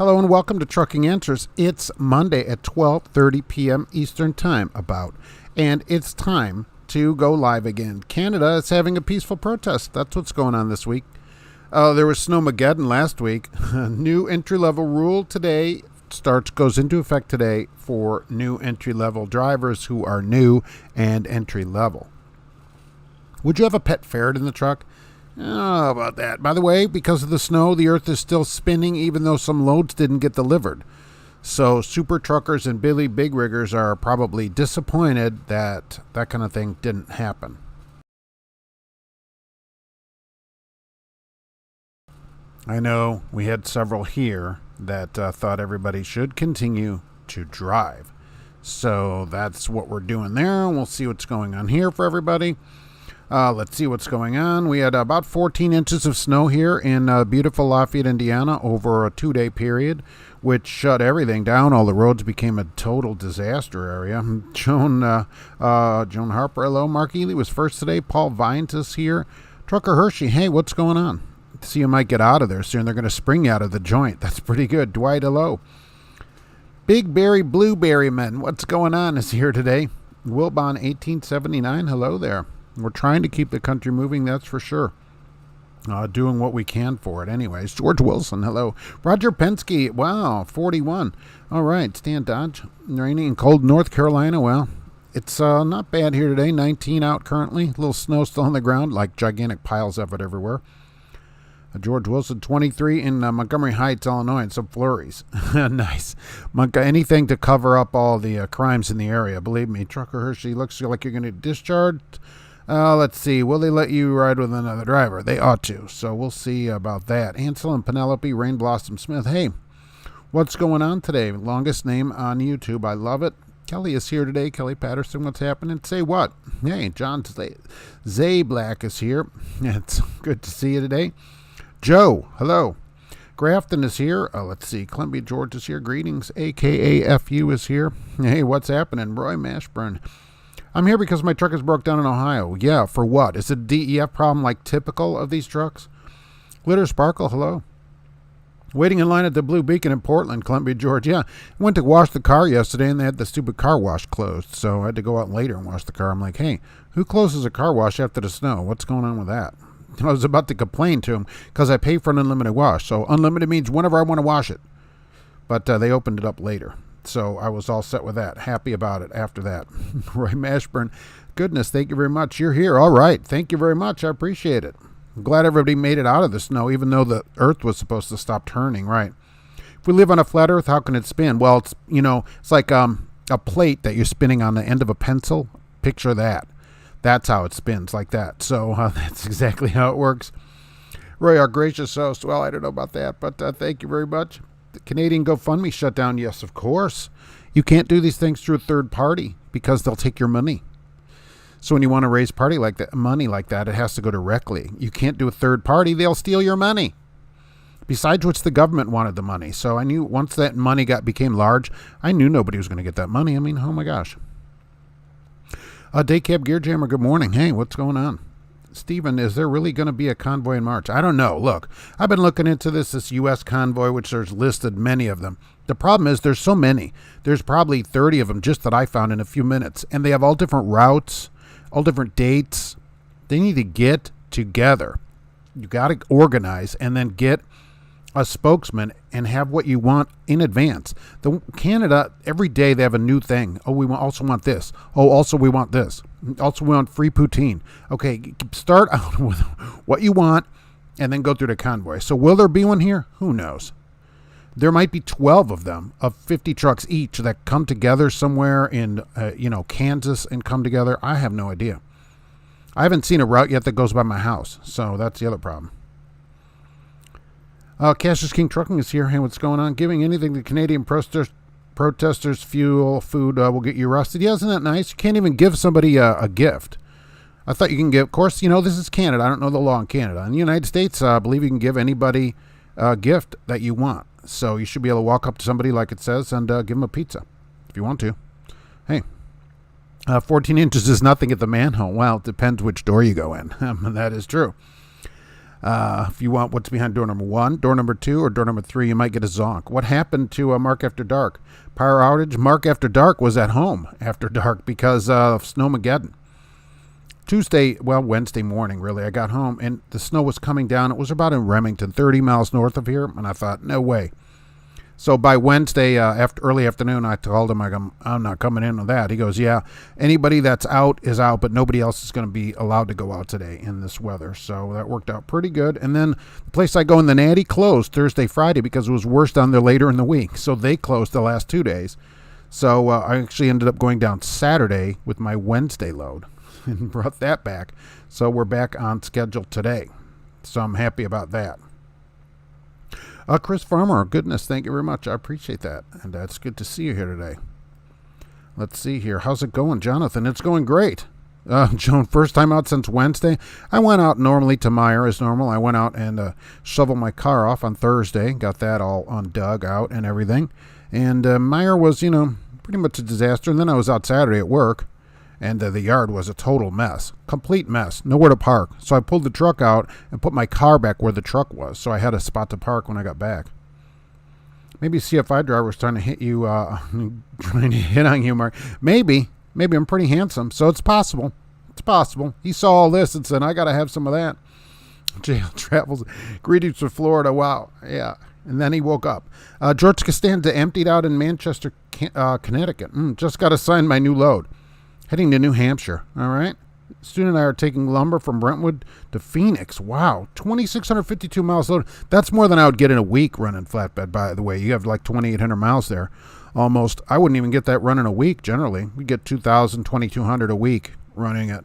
Hello and welcome to Trucking Answers. It's Monday at 12:30 p.m. Eastern Time and it's time to go live again. Canada is having a peaceful protest. That's what's going on this week. There was Snowmageddon last week. New entry-level rule today goes into effect today for new entry-level drivers who are new and entry-level. Would you have a pet ferret in the truck? Oh, about that. By the way, because of the snow, the earth is still spinning even though some loads didn't get delivered. So super truckers and big riggers are probably disappointed that that kind of thing didn't happen. I know we had several here that thought everybody should continue to drive. So that's what we're doing there. We'll see what's going on here for everybody. Let's see what's going on. We had about 14 inches of snow here in beautiful Lafayette, Indiana over a 2-day period, which shut everything down. All the roads became a total disaster area. Joan Harper, hello. Mark Ely was first today. Paul Vines is here. Trucker Hershey, hey, what's going on? See, you might get out of there soon. They're going to spring you out of the joint. That's pretty good. Dwight, hello. Big Berry Blueberry Men, what's going on is here today. Wilbon 1879, hello there. We're trying to keep the country moving, that's for sure. Doing what we can for it anyways. George Wilson, hello. Roger Penske, wow, 41. All right, Stan Dodge, rainy and cold North Carolina. Well, it's not bad here today. 19 out currently. A little snow still on the ground, like gigantic piles of it everywhere. George Wilson, 23 in Montgomery Heights, Illinois, and some flurries. Nice. Anything to cover up all the crimes in the area. Believe me, Trucker Hershey, looks like you're going to discharge. Let's see. Will they let you ride with another driver? They ought to. So we'll see about that. Ansel and Penelope, Rain Blossom Smith. Hey, what's going on today? Longest name on YouTube. I love it. Kelly is here today. Kelly Patterson, what's happening? Say what? Hey, John Zay Black is here. It's good to see you today. Joe, hello. Grafton is here. Let's see. Columbia, George is here. Greetings. AKAFU is here. Hey, what's happening? Roy Mashburn. I'm here because my truck is broke down in Ohio. Yeah, for what? Is it a DEF problem like typical of these trucks? Glitter Sparkle, hello. Waiting in line at the Blue Beacon in Portland, Columbia, Georgia. I went to wash the car yesterday and they had the stupid car wash closed. So I had to go out later and wash the car. I'm like, hey, who closes a car wash after the snow? What's going on with that? I was about to complain to him because I pay for an unlimited wash. So unlimited means whenever I want to wash it. But they opened it up later. So I was all set with that. Happy about it after that. Roy Mashburn, goodness, thank you very much. You're here. All right. Thank you very much. I appreciate it. I'm glad everybody made it out of the snow, even though the earth was supposed to stop turning, right? If we live on a flat earth, how can it spin? Well, it's like a plate that you're spinning on the end of a pencil. Picture that. That's how it spins, like that. So that's exactly how it works. Roy, our gracious host. Well, I don't know about that, but thank you very much. The Canadian GoFundMe shut down. Yes, of course. You can't do these things through a third party because they'll take your money. So when you want to raise money like that, it has to go directly. You can't do a third party. They'll steal your money. Besides which, the government wanted the money. So I knew once that money became large, I knew nobody was going to get that money. I mean, oh my gosh. Daycab Gear Jammer, good morning. Hey, what's going on? Stephen, is there really going to be a convoy in March? I don't know. Look, I've been looking into this U.S. convoy, which there's listed many of them. The problem is there's so many. There's probably 30 of them just that I found in a few minutes. And they have all different routes, all different dates. They need to get together. You got to organize and then get a spokesman and have what you want in advance. Canada, every day they have a new thing. Oh, we also want this. Oh, also we want this. Also we want free poutine. Okay, start out with what you want and then go through the convoy. So will there be one here? Who knows? There might be 12 of them, of 50 trucks each that come together somewhere in Kansas and come together. I have no idea. I haven't seen a route yet that goes by my house, so that's the other problem. Cassius King Trucking is here. Hey, what's going on? Giving anything to Canadian protesters, fuel, food will get you arrested. Yeah, isn't that nice? You can't even give somebody a gift. I thought you can give, of course, this is Canada. I don't know the law in Canada. In the United States, I believe you can give anybody a gift that you want. So you should be able to walk up to somebody like it says and give them a pizza if you want to. Hey, 14 inches is nothing at the manhole. Well, it depends which door you go in. That is true. If you want what's behind door number 1, door number 2, or door number 3, you might get a zonk. What happened to Mark After Dark? Power outage. Mark After Dark was at home after dark because of Snowmageddon. Wednesday morning, really, I got home, and the snow was coming down. It was about in Remington, 30 miles north of here, and I thought, no way. So by Wednesday, early afternoon, I told him, I'm not coming in with that. He goes, yeah, anybody that's out is out, but nobody else is going to be allowed to go out today in this weather. So that worked out pretty good. And then the place I go in, the Natty, closed Thursday, Friday because it was worse down there later in the week. So they closed the last 2 days. So I actually ended up going down Saturday with my Wednesday load and brought that back. So we're back on schedule today. So I'm happy about that. Chris Farmer, goodness, thank you very much. I appreciate that. And it's good to see you here today. Let's see here. How's it going, Jonathan? It's going great. Joan, first time out since Wednesday. I went out normally to Meyer as normal. I went out and shoveled my car off on Thursday. Got that all undug out and everything. And Meyer was, pretty much a disaster. And then I was out Saturday at work. And the yard was a total mess, complete mess, nowhere to park. So I pulled the truck out and put my car back where the truck was, so I had a spot to park when I got back. Maybe CFI driver was trying to hit you, trying to hit on you, Mark. Maybe I'm pretty handsome, so it's possible. It's possible. He saw all this and said, I got to have some of that. Jail travels. Greetings from Florida. Wow. Yeah. And then he woke up. George Costanza emptied out in Manchester, Connecticut. Just got assigned my new load. Heading to New Hampshire, all right? Student and I are taking lumber from Brentwood to Phoenix. Wow, 2,652 miles loaded. That's more than I would get in a week running flatbed, by the way. You have like 2,800 miles there almost. I wouldn't even get that running a week generally. We get 2,000, 2,200 a week running it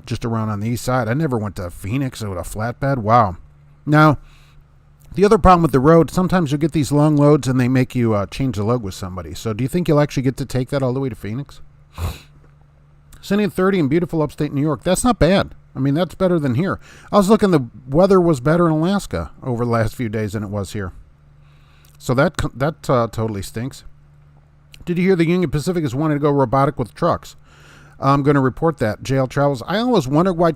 just around on the east side. I never went to Phoenix with a flatbed. Wow. Now, the other problem with the road, sometimes you'll get these long loads and they make you change the load with somebody. So do you think you'll actually get to take that all the way to Phoenix? Sunny and 30 in beautiful upstate New York. That's not bad. I mean, that's better than here. I was looking, the weather was better in Alaska over the last few days than it was here. So that totally stinks. Did you hear the Union Pacific is wanting to go robotic with trucks? I'm going to report that. JL Travels. I always wonder why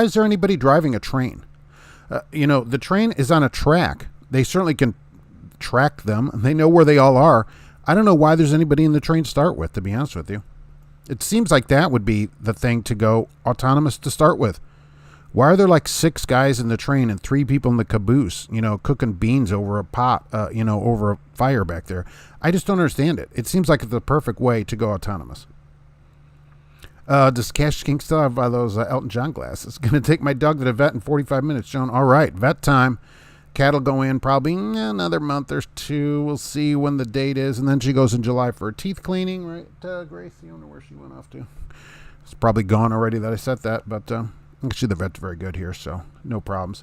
is there anybody driving a train? The train is on a track. They certainly can track them. They know where they all are. I don't know why there's anybody in the train to start with, to be honest with you. It seems like that would be the thing to go autonomous to start with. Why are there like 6 guys in the train and 3 people in the caboose, cooking beans over a pot, over a fire back there? I just don't understand it. It seems like it's the perfect way to go autonomous. Does Cash King still have those Elton John glasses? Going to take my dog to the vet in 45 minutes, Joan. All right, vet time. Cat'll go in probably another month or 2. We'll see when the date is. And then she goes in July for her teeth cleaning, right, Grace? I don't know where she went off to. It's probably gone already that I said that. But actually the vet's very good here, so no problems.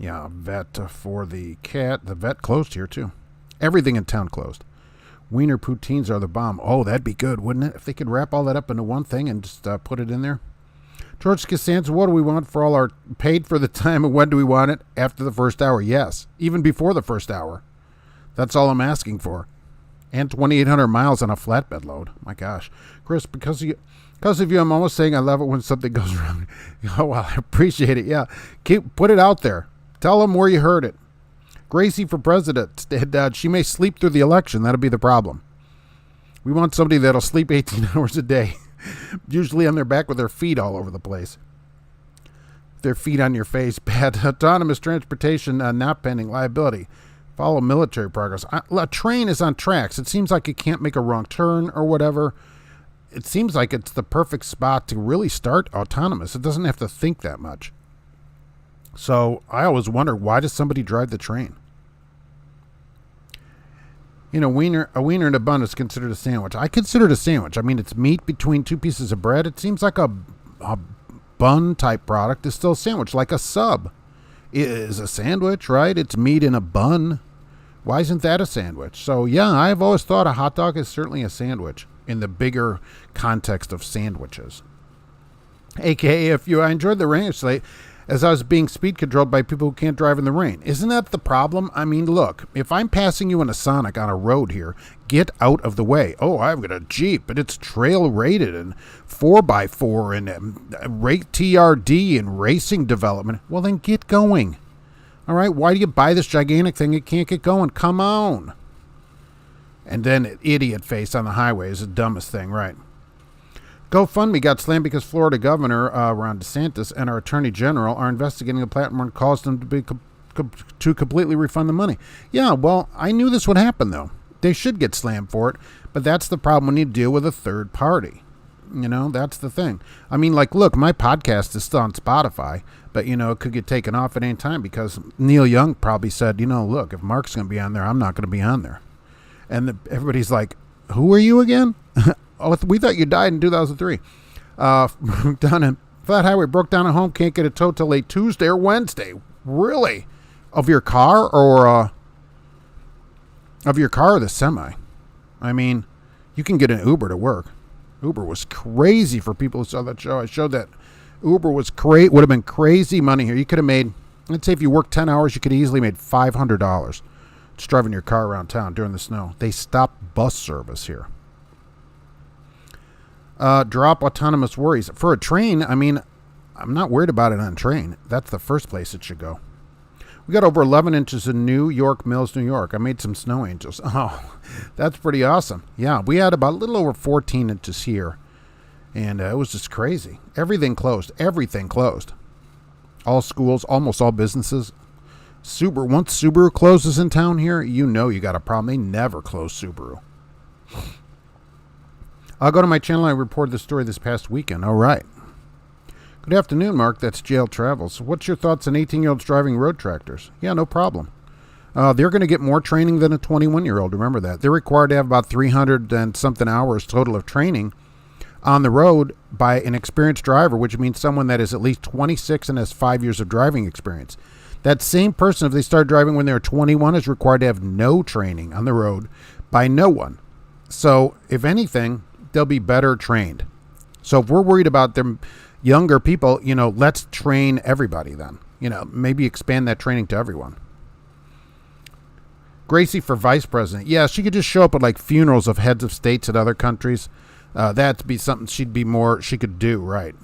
Yeah, vet for the cat. The vet closed here, too. Everything in town closed. Wiener poutines are the bomb. Oh, that'd be good, wouldn't it? If they could wrap all that up into one thing and just put it in there. George Costanza, what do we want for all our paid for the time, and when do we want it? After the first hour, yes. Even before the first hour. That's all I'm asking for. And 2,800 miles on a flatbed load. My gosh. Chris, because of you, I'm almost saying I love it when something goes wrong. Oh, well, I appreciate it. Yeah. Put it out there. Tell them where you heard it. Gracie for president. She may sleep through the election. That'll be the problem. We want somebody that'll sleep 18 hours a day. Usually on their back with their feet all over the place. Their feet on your face. Bad. Autonomous transportation not pending. Liability. Follow military progress. A train is on tracks. It seems like it can't make a wrong turn or whatever. It seems like it's the perfect spot to really start autonomous. It doesn't have to think that much. So I always wonder, why does somebody drive the train? A wiener in a bun is considered a sandwich. I consider it a sandwich. I mean, it's meat between 2 pieces of bread. It seems like a bun type product is still a sandwich, like a sub is a sandwich, right? It's meat in a bun. Why isn't that a sandwich? So, yeah, I've always thought a hot dog is certainly a sandwich in the bigger context of sandwiches. AKA, I enjoyed the ranch today. as I was being speed controlled by people who can't drive in the rain. Isn't that the problem? I mean, look, if I'm passing you in a Sonic on a road here, get out of the way. Oh, I've got a Jeep, but it's trail rated and 4x4 and rate TRD and racing development. Well, then get going. All right, why do you buy this gigantic thing? It can't get going. Come on. And then idiot face on the highway is the dumbest thing, right? GoFundMe got slammed because Florida Governor Ron DeSantis and our Attorney General are investigating a platform and caused them to completely refund the money. Yeah, well, I knew this would happen, though. They should get slammed for it, but that's the problem when you deal with a third party. You know, that's the thing. I mean, like, look, my podcast is still on Spotify, but, you know, it could get taken off at any time because Neil Young probably said, you know, look, if Mark's going to be on there, I'm not going to be on there. And everybody's like, who are you again? Oh, we thought you died in 2003. Down in Flat Highway, broke down at home, can't get a tow till late Tuesday or Wednesday. Really? Of your car or the semi? I mean, you can get an Uber to work. Uber was crazy for people who saw that show. I showed that Uber was would have been crazy money here. You could have made, let's say if you worked 10 hours, you could have easily made $500 just driving your car around town during the snow. They stopped bus service here. Drop autonomous worries. For a train, I mean, I'm not worried about it on a train. That's the first place it should go. We got over 11 inches in New York Mills, New York. I made some snow angels. Oh, that's pretty awesome. Yeah, we had about a little over 14 inches here. And it was just crazy. Everything closed. Everything closed. All schools, almost all businesses. Once Subaru closes in town here, you know you got a problem. They never close Subaru. I'll go to my channel. I reported the story this past weekend. All right. Good afternoon, Mark. That's JL Travels. What's your thoughts on 18-year-olds driving road tractors? Yeah, no problem. They're going to get more training than a 21-year-old. Remember that. They're required to have about 300 and something hours total of training on the road by an experienced driver, which means someone that is at least 26 and has 5 years of driving experience. That same person, if they start driving when they're 21, is required to have no training on the road by no one. So, if anything, they'll be better trained. So if we're worried about them younger people, you know, let's train everybody then. You know, maybe expand that training to everyone. Gracie for vice president. Yeah, she could just show up at like funerals of heads of states at other countries. That'd be something she could do, right?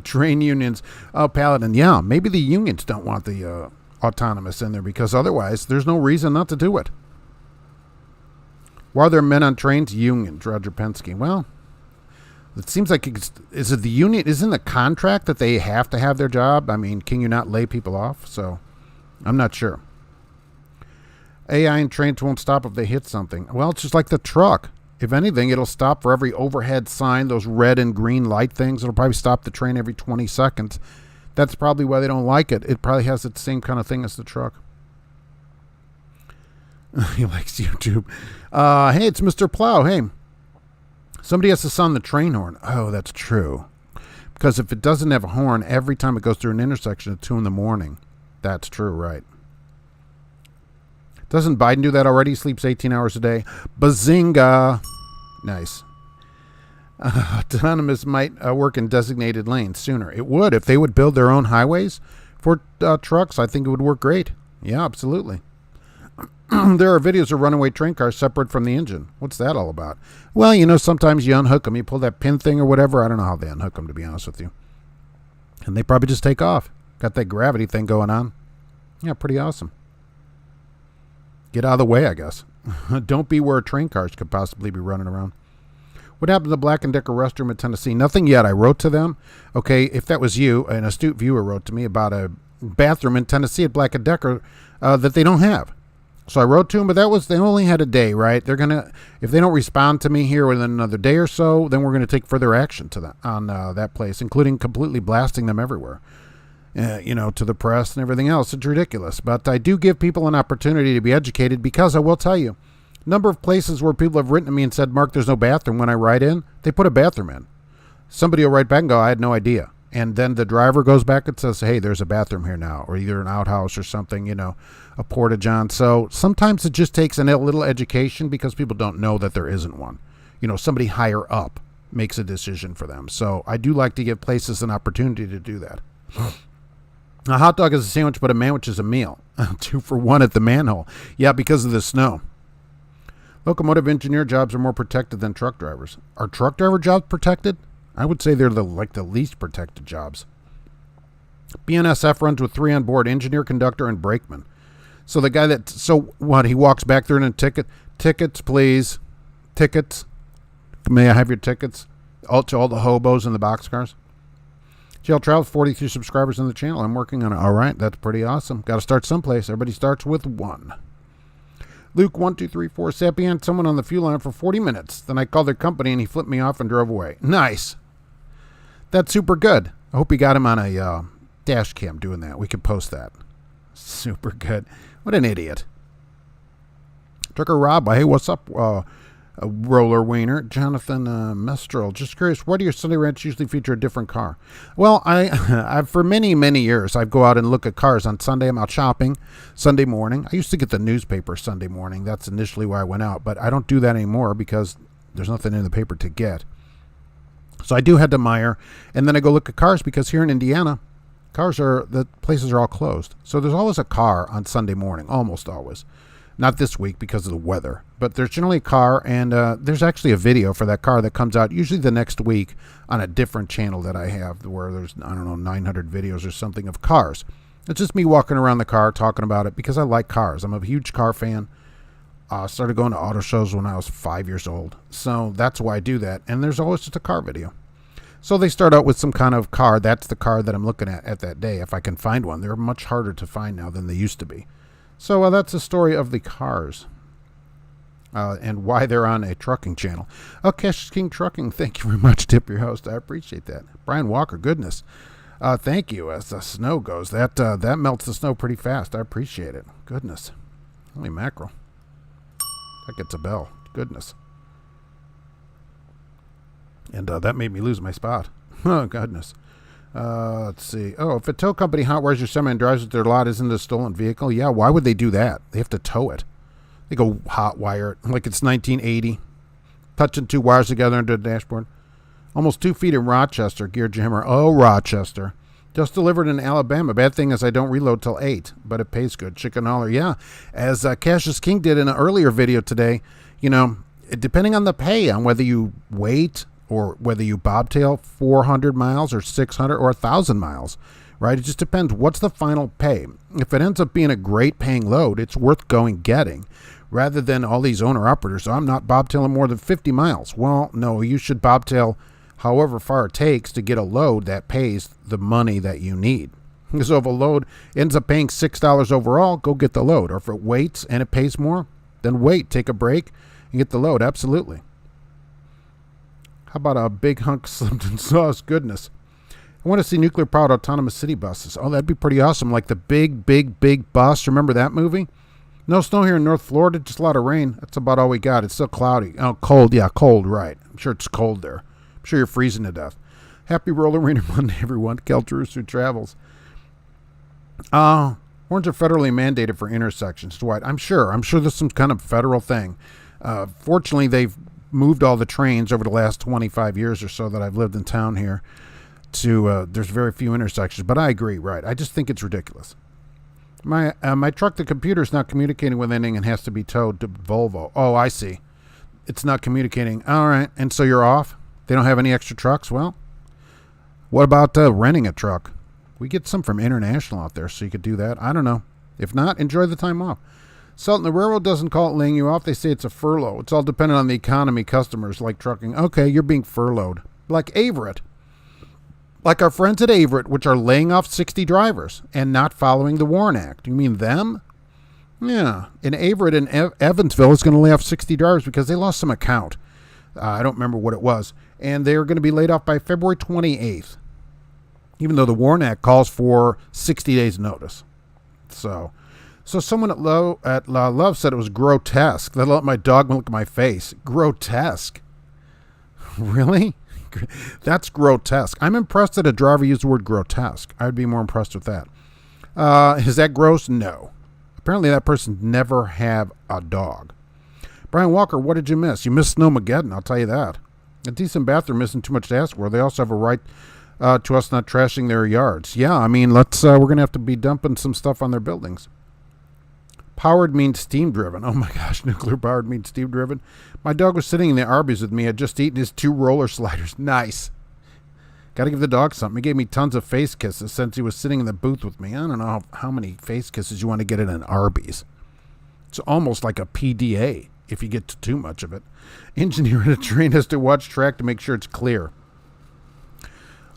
Train unions. Oh, Paladin. Yeah, maybe the unions don't want the autonomous in there because otherwise there's no reason not to do it. Why are there men on trains? Unions, Roger Penske. Well, it seems like is it the union? Isn't the contract that they have to have their job? I mean, can you not lay people off? So, I'm not sure. AI and trains won't stop if they hit something. Well, it's just like the truck. If anything, it'll stop for every overhead sign, those red and green light things. It'll probably stop the train every 20 seconds. That's probably why they don't like it. It probably has the same kind of thing as the truck. He likes YouTube. Hey, it's Mr. Plow. Hey, somebody has to sound the train horn. Oh, that's true. Because if it doesn't have a horn every time it goes through an intersection at 2 a.m, that's true, right? Doesn't Biden do that already? He sleeps 18 hours a day. Bazinga. Nice. Autonomous might work in designated lanes sooner. It would. If they would build their own highways for trucks, I think it would work great. Yeah, absolutely. There are videos of runaway train cars separate from the engine. What's that all about? Well, you know, sometimes you unhook them. You pull that pin thing or whatever. I don't know how they unhook them, to be honest with you. And they probably just take off. Got that gravity thing going on. Yeah, pretty awesome. Get out of the way, I guess. Don't be where train cars could possibly be running around. What happened to the Black & Decker restroom in Tennessee? Nothing yet. I wrote to them. Okay, if that was you, an astute viewer wrote to me about a bathroom in Tennessee at Black & Decker that they don't have. So I wrote to them, but they only had a day, right? They're gonna, if they don't respond to me here within another day or so, then we're gonna take further action to that on that place, including completely blasting them everywhere, you know, to the press and everything else. It's ridiculous, but I do give people an opportunity to be educated because I will tell you, number of places where people have written to me and said, "Mark, there's no bathroom." When I write in, they put a bathroom in. Somebody will write back and go, "I had no idea." And then the driver goes back and says, "Hey, there's a bathroom here now," or either an outhouse or something, you know, a porta-john. So sometimes it just takes a little education because people don't know that there isn't one. You know, somebody higher up makes a decision for them. So I do like to give places an opportunity to do that. A hot dog is a sandwich, but a manwich is a meal. 2 for 1 at the manhole. Yeah, because of the snow. Locomotive engineer jobs are more protected than truck drivers. Are truck driver jobs protected? I would say they're the least protected jobs. BNSF runs with 3 on board: engineer, conductor, and brakeman. So the guy that, so what, he walks back there in a ticket? Tickets, please. Tickets. May I have your tickets? To all the hobos in the boxcars. GL Travels, 43 subscribers on the channel. I'm working on it. All right, that's pretty awesome. Got to start someplace. Everybody starts with 1. Luke 1234 Sapien, someone on the fuel line for 40 minutes. Then I called their company and he flipped me off and drove away. Nice. That's super good. I hope you got him on a dash cam doing that. We could post that. Super good. What an idiot. Trucker Rob, hey, what's up? Roller Wiener. Jonathan Mestral, just curious, why do your Sunday rants usually feature a different car? Well, I for many, many years, I go out and look at cars. On Sunday, I'm out shopping. Sunday morning, I used to get the newspaper Sunday morning. That's initially why I went out, but I don't do that anymore because there's nothing in the paper to get. So I do head to Meyer, and then I go look at cars because here in Indiana, the places are all closed. So there's always a car on Sunday morning, almost always. Not this week because of the weather, but there's generally a car, and there's actually a video for that car that comes out usually the next week on a different channel that I have where there's, I don't know, 900 videos or something of cars. It's just me walking around the car talking about it because I like cars. I'm a huge car fan. I started going to auto shows when I was 5 years old, so that's why I do that, and there's always just a car video. So they start out with some kind of car. That's the car that I'm looking at that day, if I can find one. They're much harder to find now than they used to be. So that's the story of the cars and why they're on a trucking channel. Oh, Cash is King Trucking, thank you very much. Tip your host. I appreciate that. Brian Walker, goodness. Thank you. As the snow goes, that melts the snow pretty fast. I appreciate it. Goodness. Holy mackerel. That gets a bell. Goodness. And that made me lose my spot. Oh, goodness. Let's see. Oh, if a tow company hotwires your semi and drives it to their lot, isn't it a stolen vehicle? Yeah, why would they do that? They have to tow it. They go hotwire it like it's 1980. Touching 2 wires together under the dashboard. Almost 2 feet in Rochester, gear jammer. Oh, Rochester. Just delivered in Alabama. Bad thing is I don't reload till 8, but it pays good. Chicken holler. Yeah, as Cassius King did in an earlier video today, you know, depending on the pay, on whether you wait or whether you bobtail 400 miles or 600 or 1,000 miles, right? It just depends. What's the final pay? If it ends up being a great paying load, it's worth getting, rather than all these owner-operators. So I'm not bobtailing more than 50 miles. Well, no, you should bobtail however far it takes to get a load that pays the money that you need. So if a load ends up paying $6 overall, go get the load. Or if it waits and it pays more, then wait, take a break, and get the load. Absolutely. How about a big hunk slipped in sauce? Goodness. I want to see nuclear-powered autonomous city buses. Oh, that'd be pretty awesome. Like the big bus. Remember that movie? No snow here in North Florida, just a lot of rain. That's about all we got. It's still cloudy. Oh, cold. Yeah, cold, right. I'm sure it's cold there. I'm sure you're freezing to death. Happy Roller Rainer Monday, everyone. Keltrus who travels. Horns are federally mandated for intersections. Dwight, I'm sure there's some kind of federal thing. Fortunately, they've moved all the trains over the last 25 years or so that I've lived in town here to, there's very few intersections, but I agree, right? I just think it's ridiculous. My truck, the computer is not communicating with anything and has to be towed to Volvo. Oh, I see. It's not communicating. All right. And so you're off? They don't have any extra trucks? Well, what about renting a truck? We get some from International out there, so you could do that. I don't know. If not, enjoy the time off. Sultan, the railroad doesn't call it laying you off. They say it's a furlough. It's all dependent on the economy, customers like trucking. Okay, you're being furloughed. Like Averett. Like our friends at Averett, which are laying off 60 drivers and not following the WARN Act. You mean them? Yeah. In Averett and Evansville is going to lay off 60 drivers because they lost some account. I don't remember what it was. And they're going to be laid off by February 28th. Even though the WARN Act calls for 60 days notice. So someone at Love said it was grotesque. They let my dog look at my face. Grotesque. Really? That's grotesque. I'm impressed that a driver used the word grotesque. I'd be more impressed with that. Is that gross? No. Apparently that person never had a dog. Brian Walker, what did you miss? You missed Snowmageddon, I'll tell you that. A decent bathroom isn't too much to ask for. They also have a right to us not trashing their yards. Yeah, I mean, we're going to have to be dumping some stuff on their buildings. Powered means steam driven. Oh my gosh, nuclear powered means steam driven. My dog was sitting in the Arby's with me. Had just eaten his 2 roller sliders. Nice. Got to give the dog something. He gave me tons of face kisses since he was sitting in the booth with me. I don't know how many face kisses you want to get at an Arby's. It's almost like a PDA if you get to too much of it. Engineer in a train has to watch track to make sure it's clear.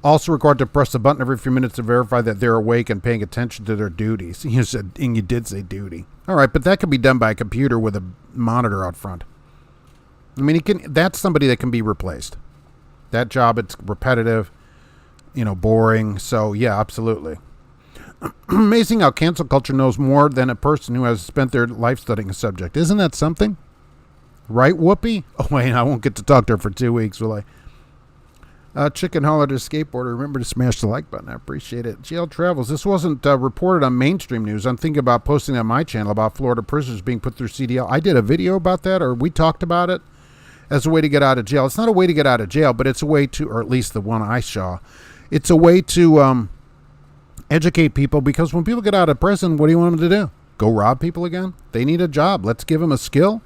Also required to press the button every few minutes to verify that they're awake and paying attention to their duties. You said, and you did say duty. All right, but that could be done by a computer with a monitor out front. I mean, that's somebody that can be replaced. That job, it's repetitive, boring. So, yeah, absolutely. Amazing how cancel culture knows more than a person who has spent their life studying a subject. Isn't that something? Right, Whoopi? Oh, wait, I won't get to talk to her for 2 weeks, will I? Chicken Holiday Skateboarder, remember to smash the like button. I appreciate it. GL Travels. This wasn't reported on mainstream news. I'm thinking about posting on my channel about Florida prisoners being put through CDL. I did a video about that, or we talked about it as a way to get out of jail. It's not a way to get out of jail, but it's a way to, or at least the one I saw, it's a way to educate people, because when people get out of prison, what do you want them to do? Go rob people again? They need a job. Let's give them a skill.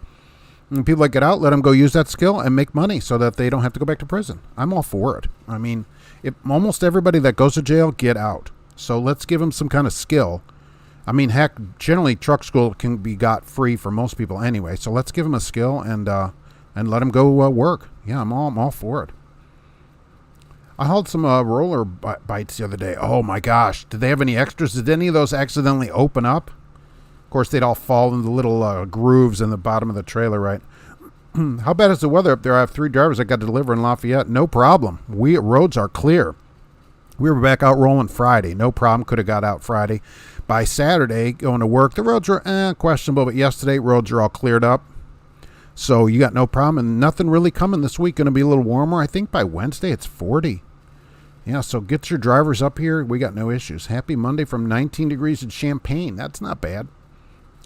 And people that get out, let them go use that skill and make money so that they don't have to go back to prison. I'm all for it. I mean, almost everybody that goes to jail, get out. So let's give them some kind of skill. I mean, heck, generally truck school can be got free for most people anyway. So let's give them a skill and let them go work. Yeah, I'm all for it. I hauled some roller bites the other day. Oh my gosh. Did they have any extras? Did any of those accidentally open up? Of course, they'd all fall into little grooves in the bottom of the trailer, right? How bad is the weather up there? I have 3 drivers that got to deliver in Lafayette. No problem. Roads are clear. We were back out rolling Friday. No problem. Could have got out Friday. By Saturday, going to work, the roads were questionable, but yesterday, roads are all cleared up. So you got no problem, and nothing really coming this week. Going to be a little warmer. I think by Wednesday, it's 40. Yeah, so get your drivers up here. We got no issues. Happy Monday from 19 degrees in Champaign. That's not bad.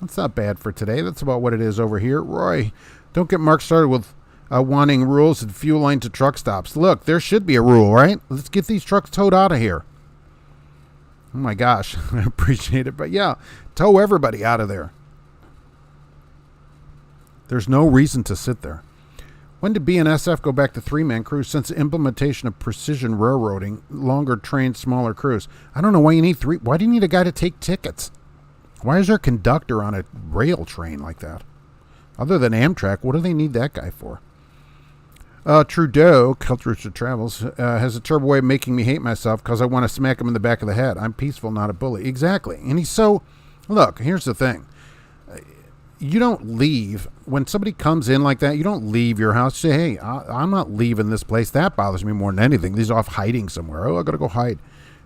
That's not bad for today. That's about what it is over here. Roy, don't get Mark started with wanting rules and fuel line to truck stops. Look, there should be a rule, right? Let's get these trucks towed out of here. Oh, my gosh. I appreciate it. But, yeah, tow everybody out of there. There's no reason to sit there. When did BNSF go back to 3-man crews since the implementation of precision railroading, longer trains, smaller crews? I don't know why you need 3. Why do you need a guy to take tickets? Why is there a conductor on a rail train like that? Other than Amtrak, what do they need that guy for? Trudeau, Cultures of Travels, has a terrible way of making me hate myself because I want to smack him in the back of the head. I'm peaceful, not a bully. Exactly. And he's so... Look, here's the thing. You don't leave. When somebody comes in like that, you don't leave your house. Say, hey, I'm not leaving this place. That bothers me more than anything. He's off hiding somewhere. Oh, I got to go hide.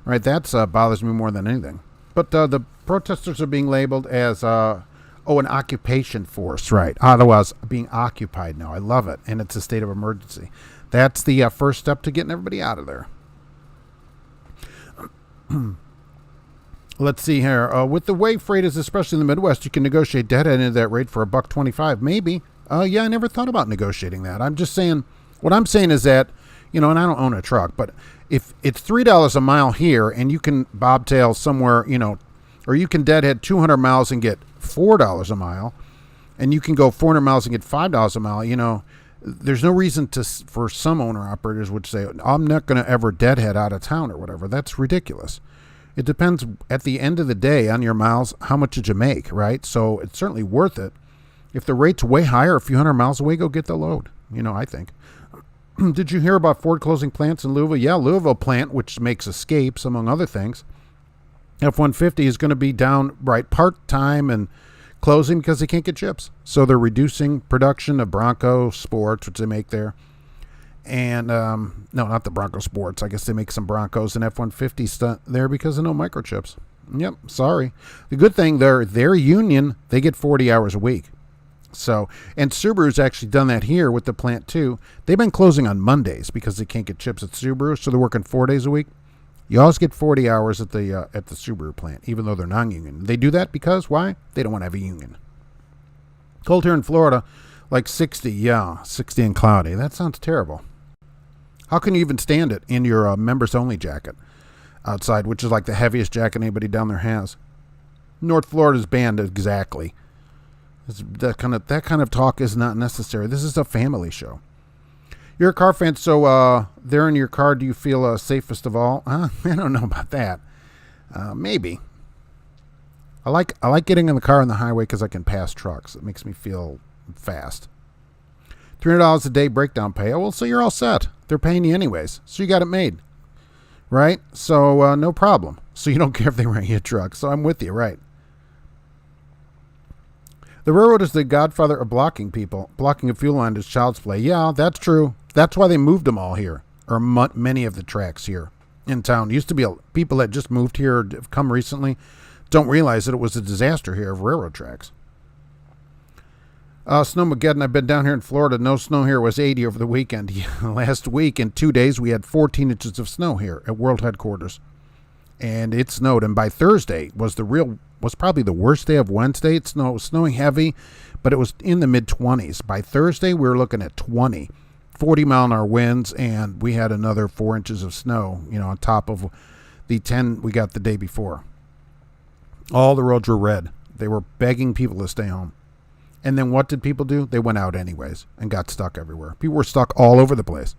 Right? That bothers me more than anything. But the protesters are being labeled as, an occupation force, right? Ottawa's being occupied now. I love it. And it's a state of emergency. That's the first step to getting everybody out of there. Let's see here. With the way freight is, especially in the Midwest, you can negotiate deadhead into that rate for $1.25. Maybe. Yeah, I never thought about negotiating that. I'm just saying, what I'm saying is that, and I don't own a truck, but if it's $3 a mile here and you can bobtail somewhere, or you can deadhead 200 miles and get $4 a mile, and you can go 400 miles and get $5 a mile, there's no reason for some owner operators would say, I'm not going to ever deadhead out of town or whatever. That's ridiculous. It depends at the end of the day on your miles, how much did you make, right? So it's certainly worth it. If the rate's way higher, a few hundred miles away, go get the load, I think. Did you hear about Ford closing plants in Louisville? Yeah, Louisville plant, which makes escapes, among other things. F-150 is going to be down part-time and closing because they can't get chips. So they're reducing production of Bronco Sports, which they make there. And, no, not the Bronco Sports. I guess they make some Broncos and F-150s there because of no microchips. Yep, sorry. The good thing, their union, they get 40 hours a week. So, and Subaru's actually done that here with the plant too. They've been closing on Mondays because they can't get chips at Subaru, so they're working 4 days a week. You always get 40 hours at the Subaru plant, even though they're non-union. They do that because, why? They don't want to have a union. Cold here in Florida, like 60, 60 and cloudy. That sounds terrible. How can you even stand it in your members only jacket outside, which is like the heaviest jacket anybody down there has? North Florida's banned exactly. That kind of talk is not necessary. This is a family show. You're a car fan, so there in your car, do you feel safest of all? I don't know about that. Maybe. I like getting in the car on the highway because I can pass trucks. It makes me feel fast. $300 a day breakdown pay. Oh, well, so you're all set. They're paying you anyways, so you got it made, right? So no problem. So you don't care if they rent you a truck. So I'm with you, right? The railroad is the godfather of blocking people. Blocking a fuel line is child's play. Yeah, that's true. That's why they moved them all here, or many of the tracks here in town. Used to be people that just moved here, have come recently, don't realize that it was a disaster here of railroad tracks. Snowmageddon, I've been down here in Florida. No snow here. It was 80 over the weekend. Last week, in 2 days, we had 14 inches of snow here at World Headquarters. And it snowed. And by Thursday was probably the worst day of Wednesday. It was snowing heavy, but it was in the mid-20s. By Thursday, we were looking at 20, 40-mile-an-hour winds, and we had another 4 inches of snow, on top of the 10 we got the day before. All the roads were red. They were begging people to stay home. And then what did people do? They went out anyways and got stuck everywhere. People were stuck all over the place.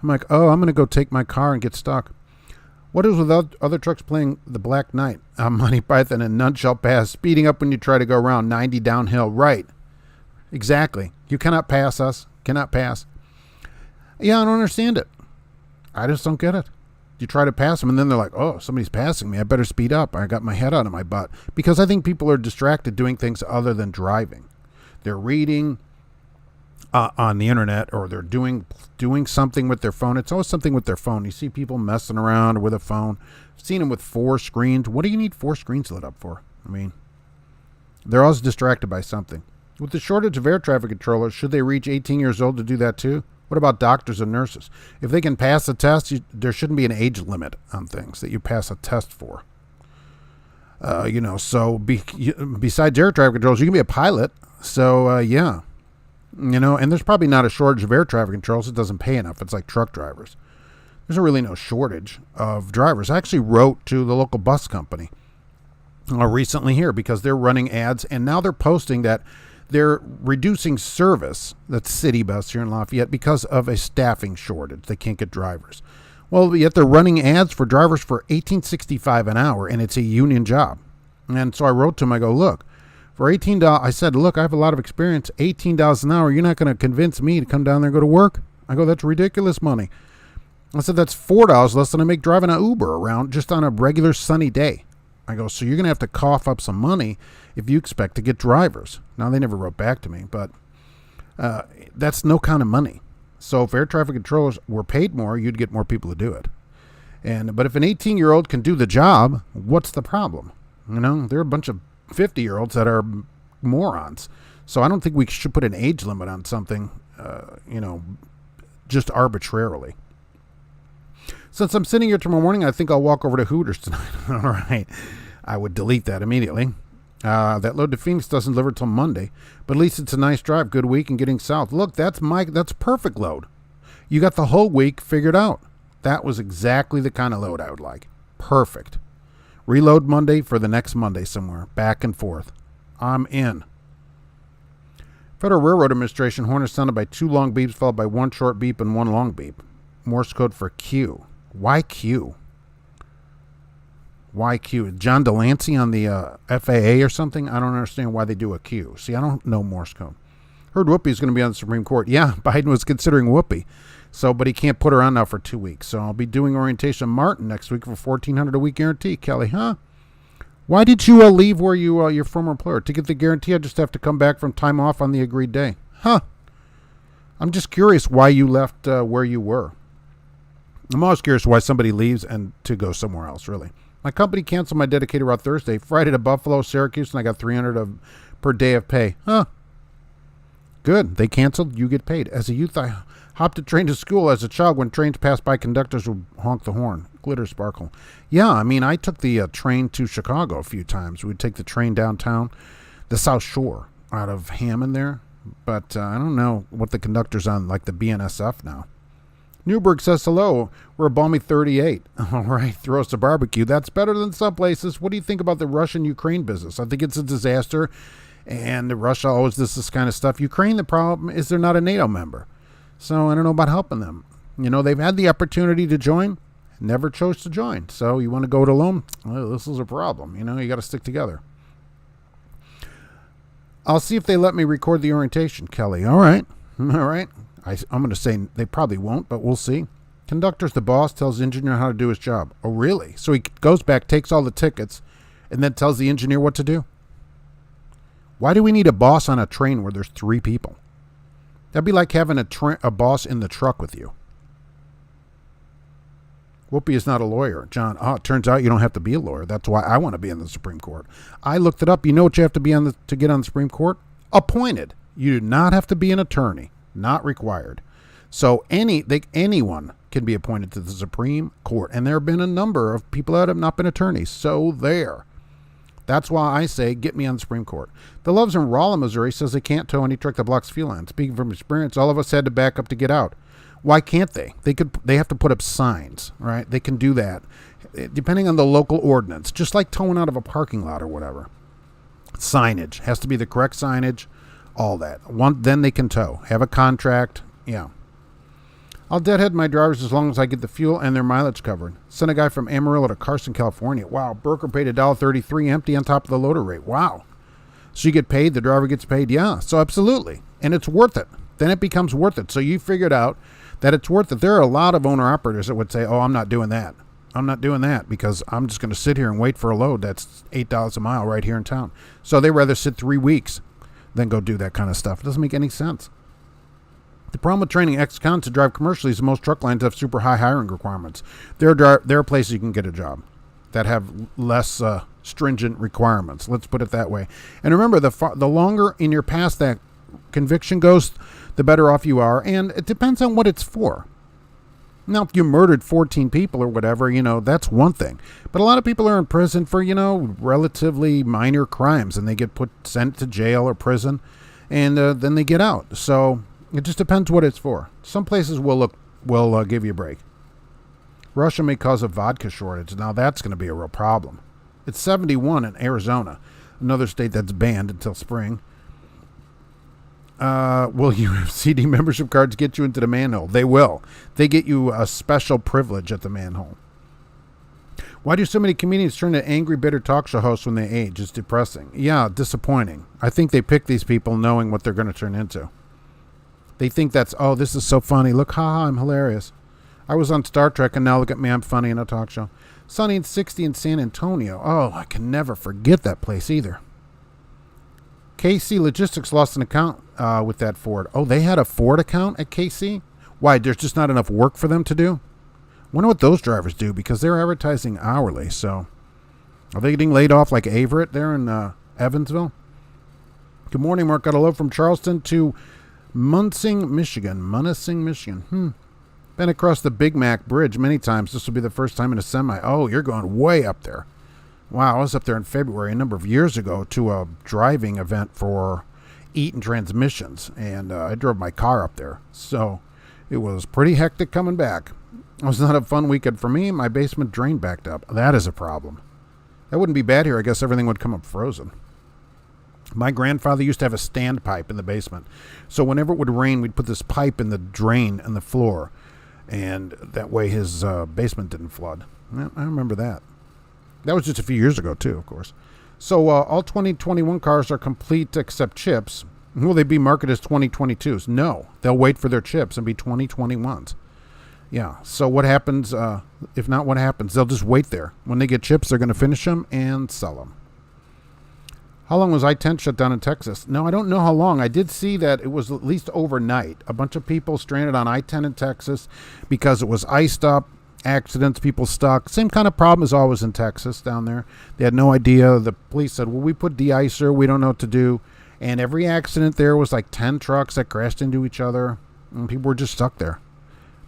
I'm like, I'm going to go take my car and get stuck. What is with other trucks playing the Black Knight? Monty Python and None Shall Pass, speeding up when you try to go around 90 downhill. Right. Exactly. You cannot pass us. Cannot pass. Yeah, I don't understand it. I just don't get it. You try to pass them, and then they're like, oh, somebody's passing me. I better speed up. I got my head out of my butt. Because I think people are distracted doing things other than driving. They're reading on the internet, or they're doing something with their phone. It's always something with their phone. You see people messing around with a phone. I've seen them with 4 screens. What do you need 4 screens lit up for? I mean, they're always distracted by something. With the shortage of air traffic controllers, should they reach 18 years old to do that too? What about doctors and nurses? If they can pass a test, there shouldn't be an age limit on things that you pass a test for. So besides air traffic controls, you can be a pilot. So, yeah. And there's probably not a shortage of air traffic controls. It doesn't pay enough. It's like truck drivers. There's really no shortage of drivers. I actually wrote to the local bus company recently here because they're running ads, and now they're posting that they're reducing service, that's City Bus here in Lafayette, because of a staffing shortage. They can't get drivers. Well, yet they're running ads for drivers for $18.65 an hour, and it's a union job. And so I wrote to them, I go, look, for $18, I said, look, I have a lot of experience, $18 an hour, you're not going to convince me to come down there and go to work? I go, that's ridiculous money. I said, that's $4 less than I make driving an Uber around just on a regular sunny day. I go, so you're going to have to cough up some money if you expect to get drivers. Now, they never wrote back to me, but that's no kind of money. So if air traffic controllers were paid more, you'd get more people to do it. But if an 18-year-old can do the job, what's the problem? There are a bunch of 50-year-olds that are morons. So I don't think we should put an age limit on something, just arbitrarily. Since I'm sitting here tomorrow morning, I think I'll walk over to Hooters tonight. All right. I would delete that immediately. That load to Phoenix doesn't deliver till Monday, but at least it's a nice drive. Good week and getting south. Look, that's perfect load. You got the whole week figured out. That was exactly the kind of load I would like. Perfect. Reload Monday for the next Monday somewhere. Back and forth. I'm in. Federal Railroad Administration horn is sounded by 2 long beeps followed by 1 short beep and 1 long beep. Morse code for Q. Why Q? Why Q? John Delancey on the FAA or something? I don't understand why they do a Q. See, I don't know Morse code. Heard Whoopi's going to be on the Supreme Court. Yeah, Biden was considering Whoopi. But he can't put her on now for 2 weeks. So I'll be doing orientation Martin next week for $1,400 a week guarantee. Kelly, huh? Why did you leave where your former employer? To get the guarantee, I just have to come back from time off on the agreed day. Huh? I'm just curious why you left where you were. I'm always curious why somebody leaves and to go somewhere else, really. My company canceled my dedicated route Thursday. Friday to Buffalo, Syracuse, and I got $300 per day of pay. Huh. Good. They canceled. You get paid. As a youth, I hopped a train to school. As a child, when trains passed by, conductors would honk the horn. Glitter sparkle. Yeah, I took the train to Chicago a few times. We'd take the train downtown, the South Shore, out of Hammond there. But I don't know what the conductor's on, like the BNSF now. Newberg says hello. We're a balmy 38. All right, throw us a barbecue. That's better than some places. What do you think about the Russian-Ukraine business? I think it's a disaster, and Russia always does this kind of stuff. Ukraine, the problem is they're not a NATO member. So I don't know about helping them. You know, they've had the opportunity to join, never chose to join. So you want to go it alone? Well, this is a problem. You know, you got to stick together. I'll see if they let me record the orientation, Kelly. All right. All right. I'm going to say they probably won't, but we'll see. Conductor's the boss, tells the engineer how to do his job. Oh, really? So he goes back, takes all the tickets, and then tells the engineer what to do? Why do we need a boss on a train where there's 3 people? That'd be like having a boss in the truck with you. Whoopi is not a lawyer. John, it turns out you don't have to be a lawyer. That's why I want to be in the Supreme Court. I looked it up. You know what you have to be to get on the Supreme Court? Appointed. You do not have to be an attorney. Not required. So anyone can be appointed to the Supreme Court. And there have been a number of people that have not been attorneys. So there. That's why I say get me on the Supreme Court. The Loves in Rolla, Missouri says they can't tow any truck that blocks fuel line. Speaking from experience, all of us had to back up to get out. Why can't they? They have to put up signs, right? They can do that depending on the local ordinance, just like towing out of a parking lot or whatever. Signage has to be the correct signage. All that. Then they can tow. Have a contract. Yeah. I'll deadhead my drivers as long as I get the fuel and their mileage covered. Sent a guy from Amarillo to Carson, California. Wow. Broker paid $1.33 empty on top of the loader rate. Wow. So you get paid. The driver gets paid. Yeah. So absolutely. And it's worth it. Then it becomes worth it. So you figured out that it's worth it. There are a lot of owner-operators that would say, oh, I'm not doing that. I'm not doing that because I'm just going to sit here and wait for a load that's $8 a mile right here in town. So they rather sit 3 weeks than go do that kind of stuff. It doesn't make any sense. The problem with training ex-cons to drive commercially is most truck lines have super high hiring requirements. There are places you can get a job that have less stringent requirements. Let's put it that way. And remember, the longer in your past that conviction goes, the better off you are. And it depends on what it's for. Now, if you murdered 14 people or whatever, that's one thing. But a lot of people are in prison for, relatively minor crimes, and they get sent to jail or prison, and then they get out. So it just depends what it's for. Some places will give you a break. Russia may cause a vodka shortage. Now that's going to be a real problem. It's 71 in Arizona, another state that's banned until spring. Will your CD membership cards get you into the manhole? They will. They get you a special privilege at the manhole. Why do so many comedians turn to angry, bitter talk show hosts when they age? It's depressing. Yeah, disappointing. I think they pick these people knowing what they're going to turn into. They think this is so funny. Look, haha, I'm hilarious. I was on Star Trek, and now look at me, I'm funny in a talk show. Sunny and 60 in San Antonio. Oh, I can never forget that place either. KC Logistics lost an account with that Ford. Oh, they had a Ford account at KC? Why, there's just not enough work for them to do? Wonder what those drivers do, because they're advertising hourly. So, are they getting laid off like Averett there in Evansville? Good morning, Mark. Got a load from Charleston to Munsing, Michigan. Been across the Big Mac Bridge many times. This will be the first time in a semi. Oh, you're going way up there. Wow, I was up there in February a number of years ago to a driving event for Eaton Transmissions, and I drove my car up there. So it was pretty hectic coming back. It was not a fun weekend for me. My basement drain backed up. That is a problem. That wouldn't be bad here. I guess everything would come up frozen. My grandfather used to have a standpipe in the basement. So whenever it would rain, we'd put this pipe in the drain in the floor, and that way his basement didn't flood. I remember that. That was just a few years ago, too, of course. So all 2021 cars are complete except chips. Will they be marketed as 2022s? No. They'll wait for their chips and be 2021s. Yeah. So what happens? If not, what happens? They'll just wait there. When they get chips, they're going to finish them and sell them. How long was I-10 shut down in Texas? No, I don't know how long. I did see that it was at least overnight. A bunch of people stranded on I-10 in Texas because it was iced up. Accidents, people stuck. Same kind of problem as always in Texas down there. They had no idea. The police said, well, we put de-icer. We don't know what to do. And every accident there was like 10 trucks that crashed into each other. And people were just stuck there.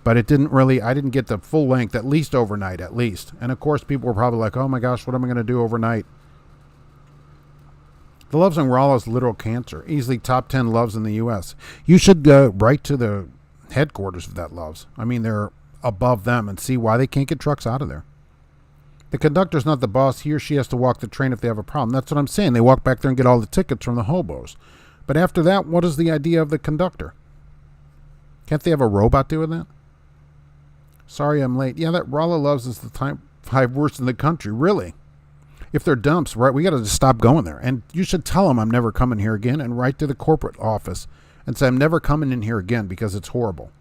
But I didn't get the full length, at least overnight, at least. And of course, people were probably like, oh my gosh, what am I going to do overnight? The loves in Rolla is literal cancer. Easily top 10 loves in the U.S. You should write to the headquarters of that Loves. I mean, they're above them, and see why they can't get trucks out of there. The conductor's not the boss. He or she has to walk the train if they have a problem. That's what I'm saying. They walk back there and get all the tickets from the hobos. But after that, what is the idea of the conductor? Can't they have a robot doing that? Sorry I'm late. Yeah, that Rolla Loves is the top 5 worst in the country. Really? If they're dumps, right, we got to just stop going there. And you should tell them I'm never coming here again, and write to the corporate office and say I'm never coming in here again because it's horrible.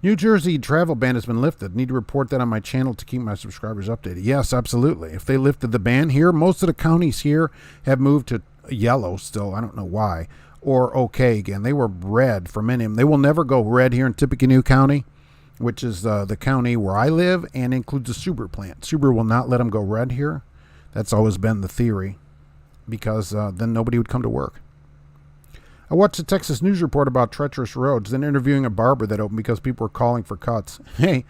New Jersey travel ban has been lifted. Need to report that on my channel to keep my subscribers updated. Yes, absolutely. If they lifted the ban here, most of the counties here have moved to yellow still. I don't know why. Or okay again. They were red for many of them. They will never go red here in Tippecanoe County, which is the county where I live and includes the Subaru plant. Subaru will not let them go red here. That's always been the theory, because then nobody would come to work. I watched the Texas News report about treacherous roads, then interviewing a barber that opened because people were calling for cuts. Hey,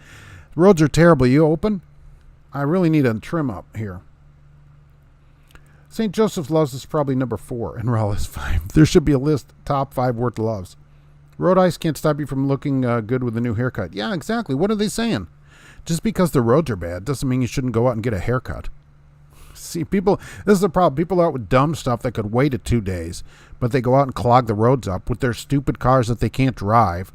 roads are terrible. You open? I really need a trim up here. St. Joseph's Loves is probably number 4, and Raleigh is 5. There should be a list, top 5 worst loves. Road ice can't stop you from looking good with a new haircut. Yeah, exactly. What are they saying? Just because the roads are bad doesn't mean you shouldn't go out and get a haircut. See, people, this is the problem. People are out with dumb stuff that could wait 2 days, but they go out and clog the roads up with their stupid cars that they can't drive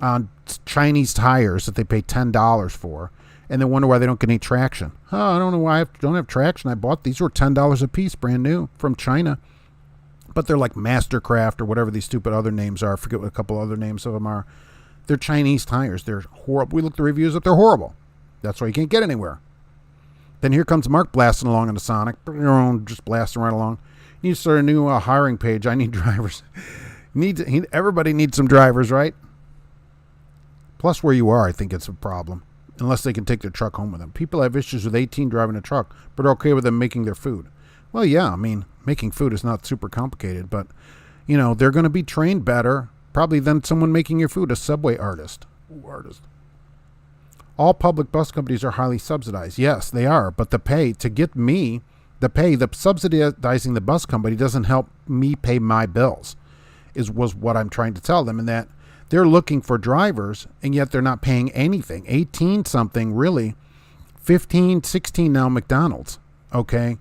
on Chinese tires that they pay $10 for, and they wonder why they don't get any traction. Oh, I don't know why I don't have traction. I bought these were $10 a piece, brand new from China, but they're like Mastercraft or whatever these stupid other names are. I forget what a couple other names of them are. They're Chinese tires. They're horrible. We looked at the reviews up. They're horrible. That's why you can't get anywhere. Then here comes Mark blasting along on the Sonic, just blasting right along. You need to start a new hiring page. I need drivers. Everybody needs some drivers, right? Plus, where you are, I think it's a problem. Unless they can take their truck home with them. People have issues with 18 driving a truck, but are okay with them making their food. Well, yeah, I mean, making food is not super complicated, but, you know, they're going to be trained better, probably than someone making your food, a Subway artist. Ooh, artist. All public bus companies are highly subsidized. Yes, they are. But the pay, the subsidizing the bus company doesn't help me pay my bills, was what I'm trying to tell them. And that they're looking for drivers, and yet they're not paying anything. 18 something, really. 15, 16 now McDonald's. Okay.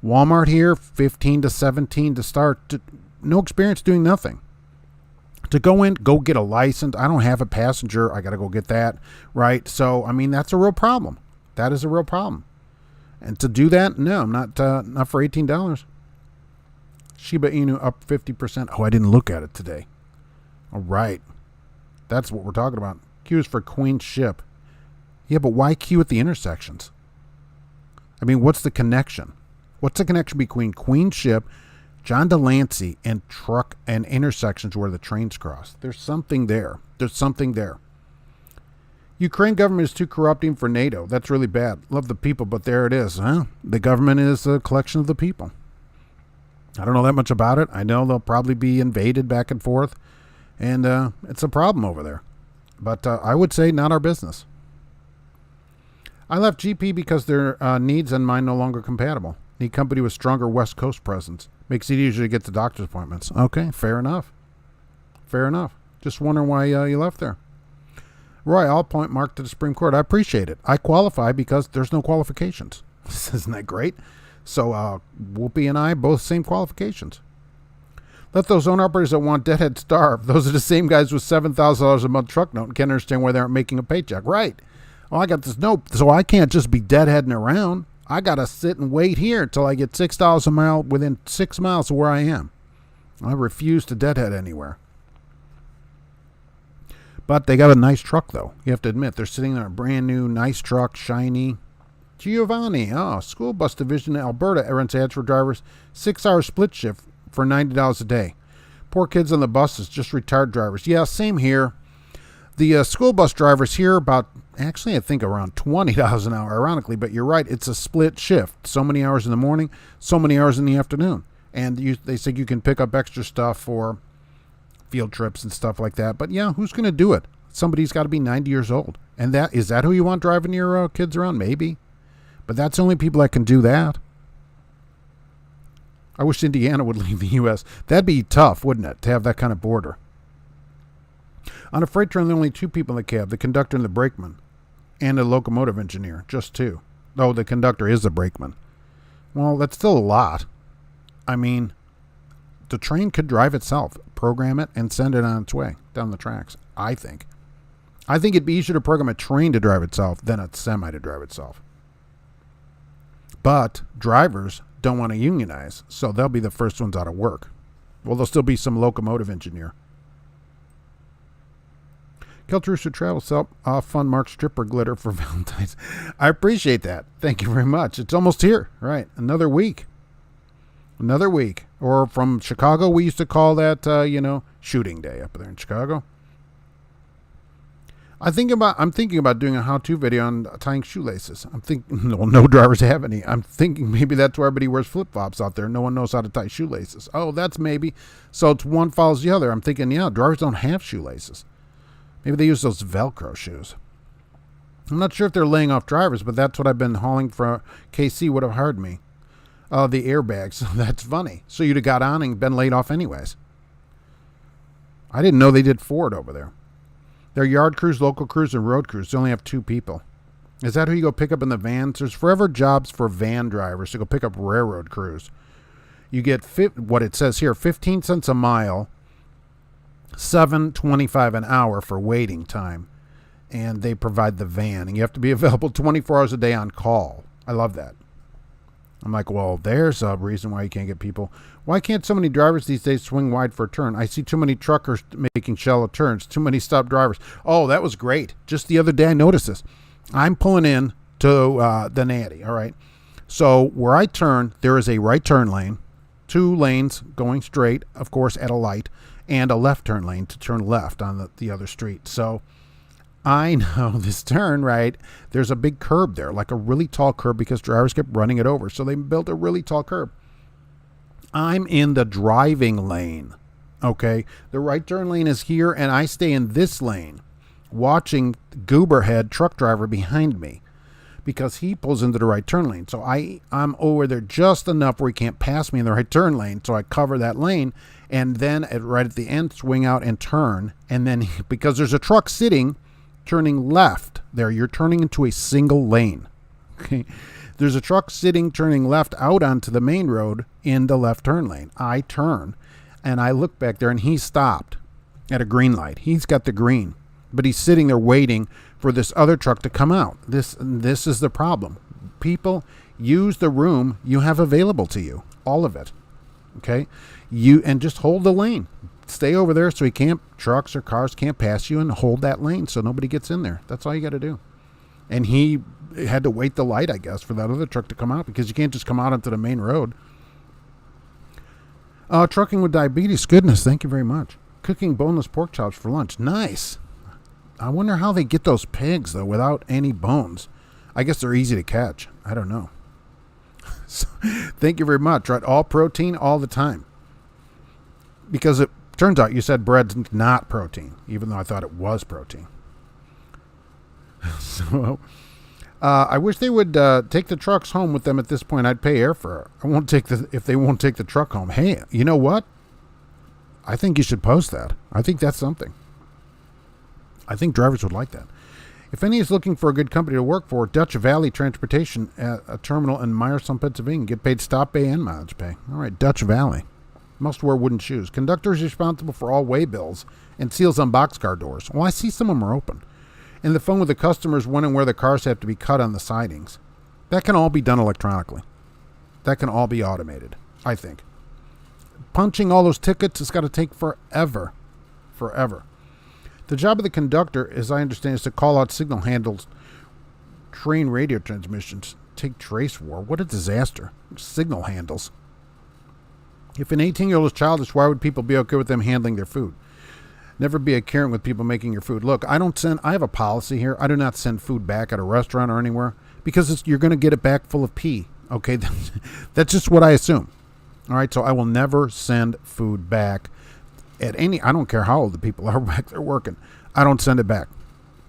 Walmart here, 15 to 17 to start. No experience doing nothing. To go in, go get a license. I don't have a passenger. I got to go get that, right? So, I mean, that's a real problem. That is a real problem. And to do that, no, not for $18. Shiba Inu up 50%. Oh, I didn't look at it today. All right. That's what we're talking about. Q is for Queen Ship. Yeah, but why Q at the intersections? I mean, what's the connection? What's the connection between Queen Ship, John Delancey, and truck and intersections where the trains cross? There's something there. There's something there. Ukraine government is too corrupting for NATO. That's really bad. Love the people, but there it is. Huh? The government is a collection of the people. I don't know that much about it. I know they'll probably be invaded back and forth, and it's a problem over there. But I would say not our business. I left GP because their needs and mine no longer compatible. Need company with stronger West Coast presence. Makes it easier to get to doctor's appointments. Okay, fair enough. Fair enough. Just wondering why you left there. Roy, I'll point Mark to the Supreme Court. I appreciate it. I qualify because there's no qualifications. Isn't that great? So Whoopi and I, both same qualifications. Let those owner-operators that want deadhead starve. Those are the same guys with $7,000 a month truck note and can't understand why they aren't making a paycheck. Right. Well, I got this note, so I can't just be deadheading around. I got to sit and wait here until I get $6 a mile within 6 miles of where I am. I refuse to deadhead anywhere. But they got a nice truck, though. You have to admit, they're sitting there, a brand new, nice truck, shiny. Giovanni, school bus division in Alberta runs ads for drivers, 6-hour split shift for $90 a day. Poor kids on the buses, just retired drivers. Yeah, same here. The school bus drivers here I think around $20 an hour, ironically, but you're right, it's a split shift. So many hours in the morning, so many hours in the afternoon. And they say you can pick up extra stuff for field trips and stuff like that. But yeah, who's going to do it? Somebody's got to be 90 years old. And is that who you want driving your kids around? Maybe. But that's the only people that can do that. I wish Indiana would leave the U.S. That'd be tough, wouldn't it, to have that kind of border? On a freight train, there are only two people in the cab, the conductor and the brakeman, and a locomotive engineer, just two. Oh, the conductor is the brakeman. Well, that's still a lot. I mean, the train could drive itself, program it, and send it on its way down the tracks, I think. I think it'd be easier to program a train to drive itself than a semi to drive itself. But drivers don't want to unionize, so they'll be the first ones out of work. Well, there'll still be some locomotive engineer. Keltrooster Travel Self Fun Mark Stripper Glitter for Valentine's. I appreciate that. Thank you very much. It's almost here. Right. Another week. Another week. Or from Chicago, we used to call that, shooting day up there in Chicago. I'm thinking about doing a how-to video on tying shoelaces. I'm thinking, no drivers have any. I'm thinking maybe that's why everybody wears flip-flops out there. No one knows how to tie shoelaces. Oh, that's maybe. So it's one follows the other. I'm thinking, drivers don't have shoelaces. Maybe they use those Velcro shoes. I'm not sure if they're laying off drivers, but that's what I've been hauling for. KC would have hired me. The airbags. That's funny. So you'd have got on and been laid off anyways. I didn't know they did Ford over there. They're yard crews, local crews, and road crews. They only have 2 people. Is that who you go pick up in the vans? There's forever jobs for van drivers to go pick up railroad crews. You get what it says here, 15 cents a mile, $7.25 an hour for waiting time, and they provide the van, and you have to be available 24 hours a day on call. I love that. I'm like, well, there's a reason why you can't get people. Why can't so many drivers these days swing wide for a turn? I see too many truckers making shallow turns, too many stop drivers. Oh, that was great. Just the other day I noticed this. I'm pulling in to the Natty, all right? So where I turn, there is a right turn lane, 2 lanes going straight, of course, at a light, and a left turn lane to turn left on the other street. So I know this turn, right? There's a big curb there, like a really tall curb because drivers kept running it over. So they built a really tall curb. I'm in the driving lane, okay? The right turn lane is here, and I stay in this lane watching Gooberhead truck driver behind me because he pulls into the right turn lane. So I'm over there just enough where he can't pass me in the right turn lane, so I cover that lane. And then right at the end, swing out and turn. And then because there's a truck sitting, turning left there, you're turning into a single lane. Okay. There's a truck sitting, turning left out onto the main road in the left turn lane. I turn and I look back there and he stopped at a green light. He's got the green, but he's sitting there waiting for this other truck to come out. This is the problem. People use the room you have available to you, all of it. Okay. And just hold the lane. Stay over there so trucks or cars can't pass you, and hold that lane so nobody gets in there. That's all you got to do. And he had to wait the light, I guess, for that other truck to come out because you can't just come out onto the main road. Trucking with diabetes. Goodness, thank you very much. Cooking boneless pork chops for lunch. Nice. I wonder how they get those pigs, though, without any bones. I guess they're easy to catch. I don't know. So, thank you very much. Right, all protein all the time. Because it turns out you said bread's not protein, even though I thought it was protein. So, I wish they would take the trucks home with them at this point. I'd pay airfare. If they won't take the truck home. Hey, you know what? I think you should post that. I think that's something. I think drivers would like that. If any is looking for a good company to work for, Dutch Valley Transportation at a terminal in Myerson, Pennsylvania. Get paid stop pay and mileage pay. All right, Dutch Valley. Must wear wooden shoes. Conductor is responsible for all way bills and seals on boxcar doors. Well, I see some of them are open. And the phone with the customers when and where the cars have to be cut on the sidings. That can all be done electronically. That can all be automated, I think. Punching all those tickets has got to take forever. Forever. The job of the conductor, as I understand, is to call out signal handles, train radio transmissions, take trace war. What a disaster. Signal handles. If an 18-year-old is childish, why would people be okay with them handling their food? Never be a Karen with people making your food. Look, I have a policy here. I do not send food back at a restaurant or anywhere because you're going to get it back full of pee. Okay, that's just what I assume. All right, so I will never send food back at I don't care how old the people are back there working. I don't send it back.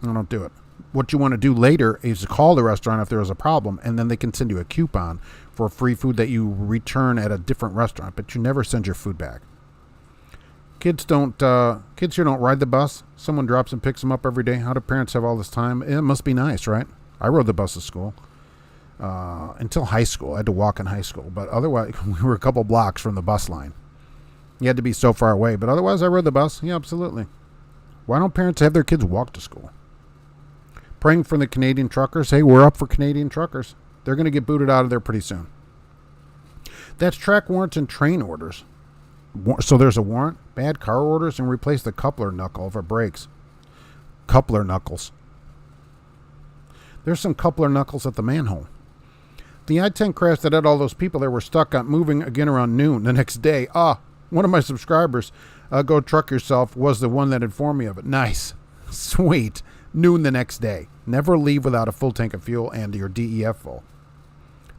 I don't do it. What you want to do later is to call the restaurant if there is a problem, and then they can send you a coupon for free food that you return at a different restaurant, but you never send your food back. Kids here don't ride the bus. Someone drops and picks them up every day. How do parents have all this time? It must be nice, right? I rode the bus to school until high school. I had to walk in high school, but otherwise we were a couple blocks from the bus line. You had to be so far away, but otherwise I rode the bus. Yeah, absolutely. Why don't parents have their kids walk to school? Praying for the Canadian truckers. Hey, we're up for Canadian truckers. They're going to get booted out of there pretty soon. That's track warrants and train orders. So there's a warrant, bad car orders, and replace the coupler knuckle for brakes. Coupler knuckles. There's some coupler knuckles at the manhole. The I-10 crash that had all those people that were stuck on moving again around noon the next day. One of my subscribers, Go Truck Yourself, was the one that informed me of it. Nice. Sweet. Noon the next day. Never leave without a full tank of fuel and your DEF full.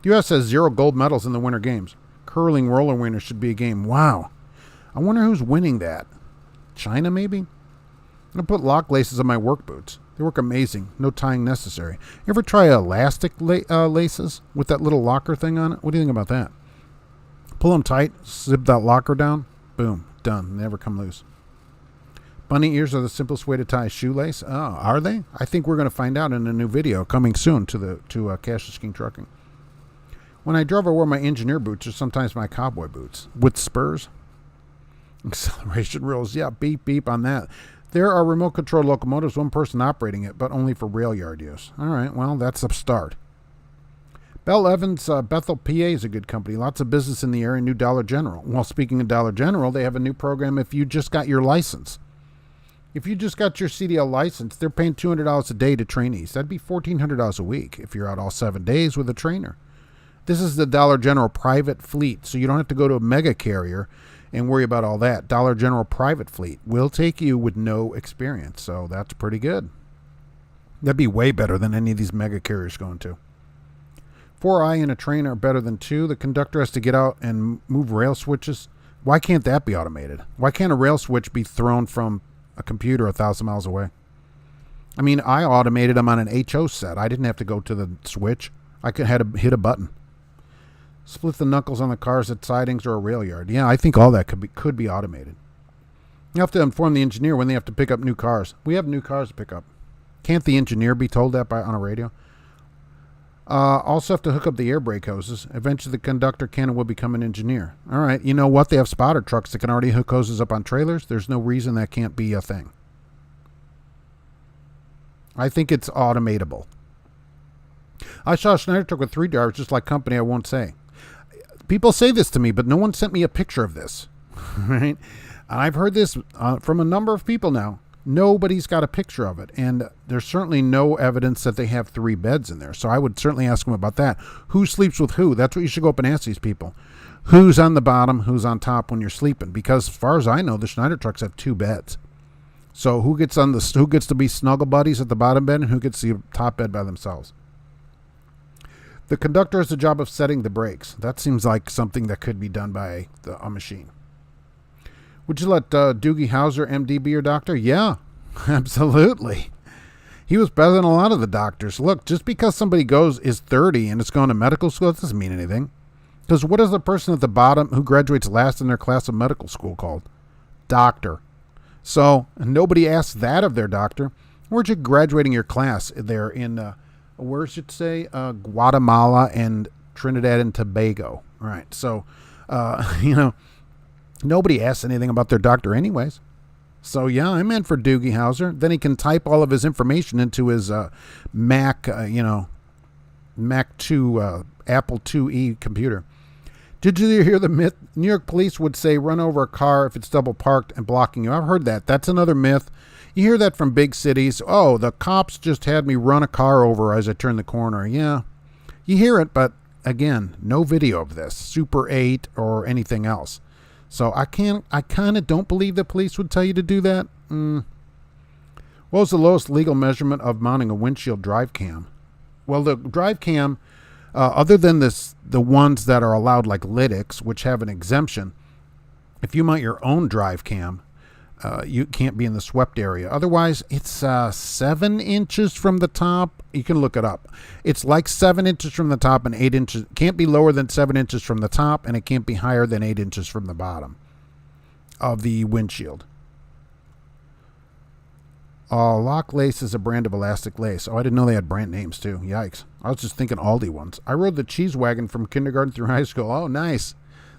The U.S. has 0 gold medals in the Winter Games. Curling roller wiener should be a game. Wow. I wonder who's winning that. China, maybe? I'm going to put lock laces on my work boots. They work amazing. No tying necessary. You ever try elastic laces with that little locker thing on it? What do you think about that? Pull them tight, zip that locker down, boom, done. Never come loose. Bunny ears are the simplest way to tie a shoelace. Oh, are they? I think we're going to find out in a new video coming soon to Cassius King Trucking. When I drove, I wore my engineer boots or sometimes my cowboy boots with spurs. Acceleration rules. Yeah, beep, beep on that. There are remote controlled locomotives, one person operating it, but only for rail yard use. All right, well, that's a start. Bell Evans, Bethel, PA is a good company. Lots of business in the area, new Dollar General. Well, speaking of Dollar General, they have a new program if you just got your license. If you just got your CDL license, they're paying $200 a day to trainees. That'd be $1,400 a week if you're out all 7 days with a trainer. This is the Dollar General private fleet, so you don't have to go to a mega carrier and worry about all that. Dollar General private fleet will take you with no experience, so that's pretty good. That'd be way better than any of these mega carriers going to. 4i and a train are better than 2. The conductor has to get out and move rail switches. Why can't that be automated? Why can't a rail switch be thrown from a computer 1,000 miles away? I mean, I automated them on an HO set. I didn't have to go to the switch. I had to hit a button. Split the knuckles on the cars at sidings or a rail yard. Yeah, I think all that could be automated. You have to inform the engineer when they have to pick up new cars. We have new cars to pick up. Can't the engineer be told that on a radio? Also have to hook up the air brake hoses. Eventually the conductor can and will become an engineer. All right, you know what? They have spotter trucks that can already hook hoses up on trailers. There's no reason that can't be a thing. I think it's automatable. I saw a Schneider truck with 3 drivers, just like company I won't say. People say this to me, but no one sent me a picture of this. Right? I've heard this from a number of people now. Nobody's got a picture of it, and there's certainly no evidence that they have 3 beds in there. So I would certainly ask them about that. Who sleeps with who? That's what you should go up and ask these people. Who's on the bottom, who's on top when you're sleeping? Because as far as I know, the Schneider trucks have 2 beds. So who gets to be snuggle buddies at the bottom bed, and who gets the top bed by themselves? The conductor has the job of setting the brakes. That seems like something that could be done by a machine. Would you let Doogie Howser, MD, be your doctor? Yeah, absolutely. He was better than a lot of the doctors. Look, just because somebody is 30 and is going to medical school, that doesn't mean anything. Because what is the person at the bottom who graduates last in their class of medical school called? Doctor. So nobody asks that of their doctor. Where'd you graduating your class? There in... where should it say? Guatemala and Trinidad and Tobago. All right. So, nobody asks anything about their doctor anyways. So, yeah, I'm in for Doogie Howser. Then he can type all of his information into his Mac, Mac 2, Apple IIe computer. Did you hear the myth? New York police would say run over a car if it's double parked and blocking you. I've heard that. That's another myth. You hear that from big cities. Oh, the cops just had me run a car over as I turned the corner. Yeah, you hear it, but again, no video of this, Super 8 or anything else. So I kind of don't believe the police would tell you to do that. What was the lowest legal measurement of mounting a windshield drive cam? Well, the drive cam, other than the ones that are allowed like Lytix, which have an exemption, if you mount your own drive cam, you can't be in the swept area. Otherwise, it's 7 inches from the top. You can look it up. It's like 7 inches from the top and 8 inches. Can't be lower than 7 inches from the top, and it can't be higher than 8 inches from the bottom. of the windshield. Lock Lace is a brand of elastic lace. Oh, I didn't know they had brand names too. Yikes. I was just thinking Aldi ones. I rode the cheese wagon from kindergarten through high school. Oh, nice.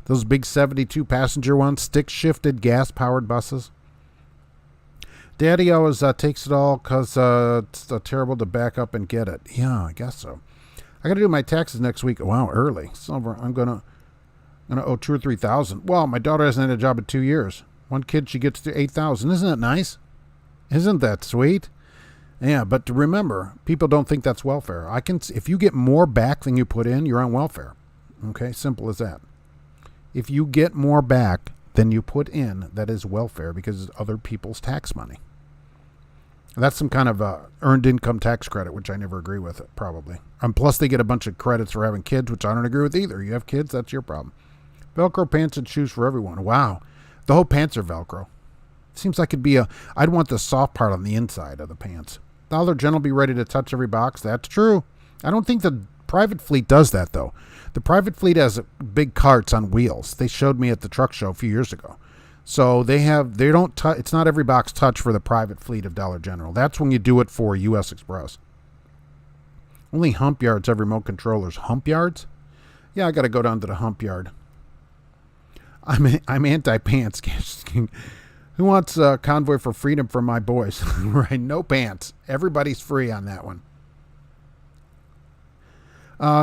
Those big 72 passenger ones, stick shifted gas powered buses. Daddy always takes it all because it's terrible to back up and get it. Yeah, I guess so. I got to do my taxes next week. Wow, early. So I'm gonna owe $2,000 or $3,000. Well, my daughter hasn't had a job in 2 years. One kid, she gets to $8,000. Isn't that nice? Isn't that sweet? Yeah, but to remember, people don't think that's welfare. If you get more back than you put in, you're on welfare. Okay, simple as that. If you get more back than you put in, that is welfare because it's other people's tax money. That's some kind of earned income tax credit, which I never agree with, probably. Plus, they get a bunch of credits for having kids, which I don't agree with either. You have kids, that's your problem. Velcro pants and shoes for everyone. Wow. The whole pants are Velcro. Seems like it'd be I'd want the soft part on the inside of the pants. Dollar General be ready to touch every box. That's true. I don't think the private fleet does that, though. The private fleet has big carts on wheels. They showed me at the truck show a few years ago. So it's not every box touch for the private fleet of Dollar General. That's when you do it for U.S. Express. Only hump yards have remote controllers. Hump yards? Yeah, I got to go down to the hump yard. I'm anti-pants. Who wants a convoy for freedom for my boys? Right, no pants. Everybody's free on that one.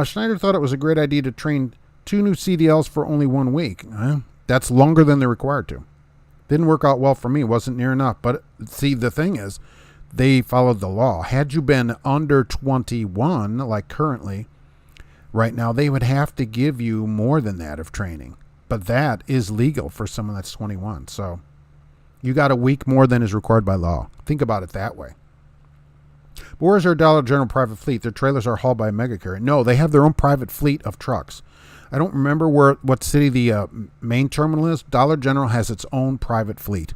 Schneider thought it was a great idea to train 2 new CDLs for only 1 week. That's longer than they're required to. Didn't work out well for me. Wasn't near enough. But see, the thing is, they followed the law. Had you been under 21, like currently, right now, they would have to give you more than that of training. But that is legal for someone that's 21. So you got a week more than is required by law. Think about it that way. But where's our Dollar General private fleet? Their trailers are hauled by a mega carrier. No, they have their own private fleet of trucks. I don't remember what city the main terminal is. Dollar General has its own private fleet.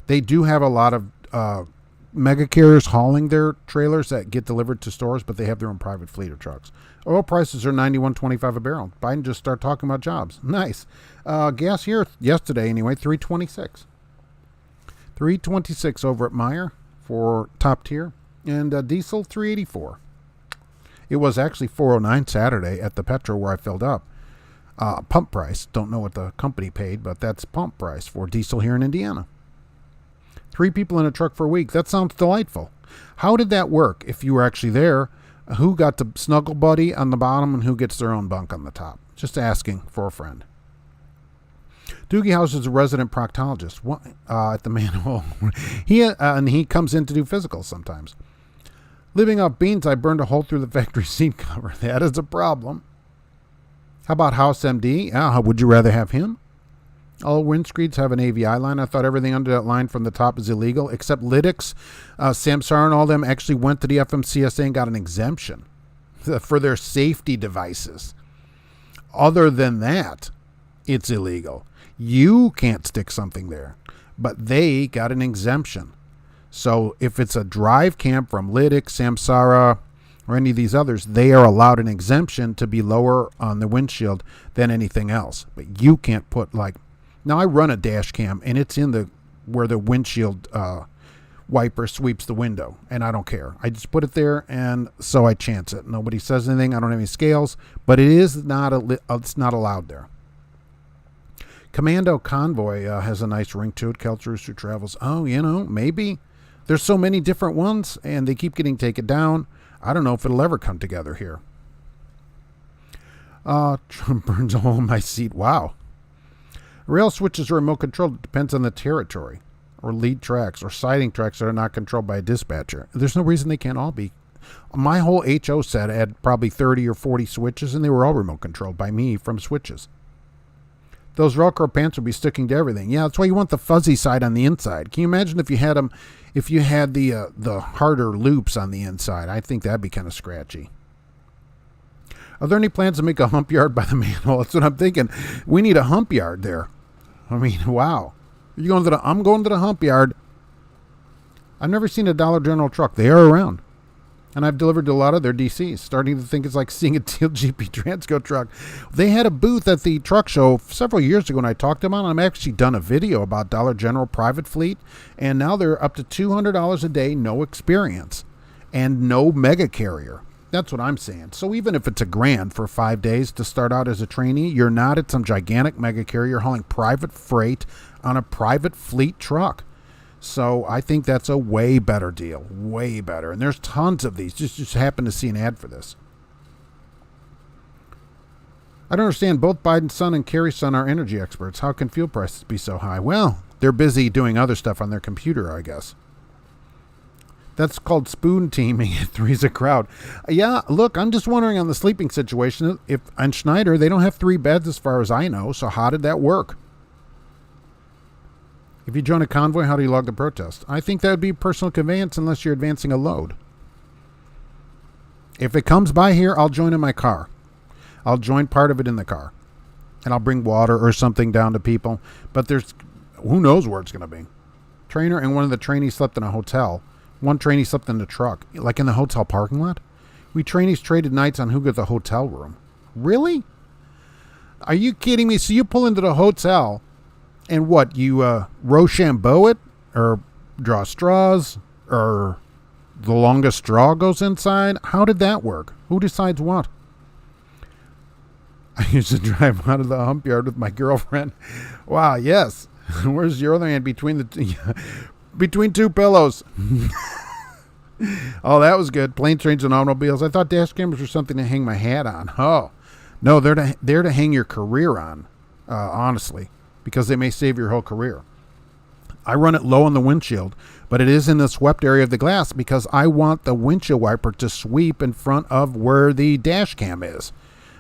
They do have a lot of mega carriers hauling their trailers that get delivered to stores, but they have their own private fleet of trucks. Oil prices are $91.25 a barrel. Biden just started talking about jobs. Nice. Gas here yesterday anyway, $3.26. $3.26 over at Meyer for top tier, and diesel $3.84. It was actually $4.09 Saturday at the Petro where I filled up. Pump price. Don't know what the company paid, but that's pump price for diesel here in Indiana. 3 people in a truck for a week. That sounds delightful. How did that work? If you were actually there, who got the snuggle buddy on the bottom and who gets their own bunk on the top? Just asking for a friend. Doogie House is a resident proctologist at the manhole. He comes in to do physicals sometimes. Living off beans, I burned a hole through the factory seat cover. That is a problem. How about House MD? Would you rather have him? All windscreens have an AVI line. I thought everything under that line from the top is illegal, except Lytix, Samsara, and all them actually went to the FMCSA and got an exemption for their safety devices. Other than that, it's illegal. You can't stick something there, but they got an exemption. So if it's a drive cam from Lytix, Samsara, or any of these others, they are allowed an exemption to be lower on the windshield than anything else. But you can't put now I run a dash cam and it's in where the windshield wiper sweeps the window, and I don't care. I just put it there, and so I chance it. Nobody says anything. I don't have any scales, but it is not it's not allowed there. Commando Convoy has a nice ring to it. Keltrus who travels. Oh, maybe. There's so many different ones, and they keep getting taken down. I don't know if it'll ever come together here. Trump burns a hole in my seat. Wow. Rail switches are remote controlled. It depends on the territory, or lead tracks, or siding tracks that are not controlled by a dispatcher. There's no reason they can't all be. My whole HO set had probably 30 or 40 switches, and they were all remote controlled by me from switches. Those Velcro pants will be sticking to everything. Yeah, that's why you want the fuzzy side on the inside. Can you imagine if you had them, if you had the harder loops on the inside? I think that'd be kind of scratchy. Are there any plans to make a hump yard by the manhole? That's what I'm thinking. We need a hump yard there. I mean, wow. I'm going to the hump yard. I've never seen a Dollar General truck. They are around. And I've delivered to a lot of their DCs, starting to think it's like seeing a teal GP Transco truck. They had a booth at the truck show several years ago when I talked to them. I've actually done a video about Dollar General private fleet, and now they're up to $200 a day, no experience, and no mega carrier. That's what I'm saying. So even if it's $1,000 for 5 days to start out as a trainee, you're not at some gigantic mega carrier. You're hauling private freight on a private fleet truck. So I think that's a way better deal, way better. And there's tons of these. Just happened to see an ad for this. I don't understand. Both Biden's son and Kerry's son are energy experts. How can fuel prices be so high? Well, they're busy doing other stuff on their computer, I guess. That's called spoon teaming. It three's a crowd. Yeah, look, I'm just wondering on the sleeping situation. If on Schneider, they don't have 3 beds as far as I know. So how did that work? If you join a convoy, how do you log the protest? I think that would be personal conveyance unless you're advancing a load. If it comes by here, I'll join in my car. I'll join part of it in the car. And I'll bring water or something down to people. But there's, who knows where it's going to be. Trainer and one of the trainees slept in a hotel. One trainee slept in the truck, like in the hotel parking lot. We trainees traded nights on who got the hotel room. Really? Are you kidding me? So you pull into the hotel and what, you Rochambeau it? Or draw straws? Or the longest straw goes inside? How did that work? Who decides what? I used to drive out of the hump yard with my girlfriend. Wow, yes. Where's your other hand? Between 2 pillows. Oh, that was good. Planes, trains, and automobiles. I thought dash cameras were something to hang my hat on. Oh, no, they're to hang your career on, honestly, because they may save your whole career. I run it low on the windshield, but it is in the swept area of the glass because I want the windshield wiper to sweep in front of where the dash cam is.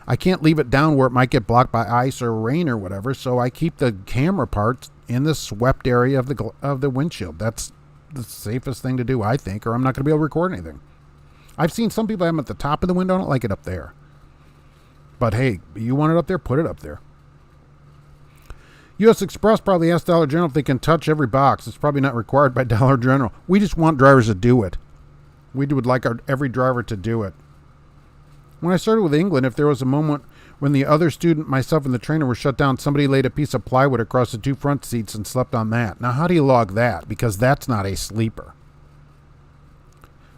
I can't leave it down where it might get blocked by ice or rain or whatever, so I keep the camera parts in the swept area of the windshield. That's the safest thing to do, I think, or I'm not going to be able to record anything. I've seen some people have them at the top of the window. I don't like it up there. But hey, you want it up there? Put it up there. U.S. Express probably asked Dollar General if they can touch every box. It's probably not required by Dollar General. We just want drivers to do it. We would like every driver to do it. When I started with England, if there was a moment when the other student, myself, and the trainer were shut down, somebody laid a piece of plywood across the 2 front seats and slept on that. Now, how do you log that? Because that's not a sleeper.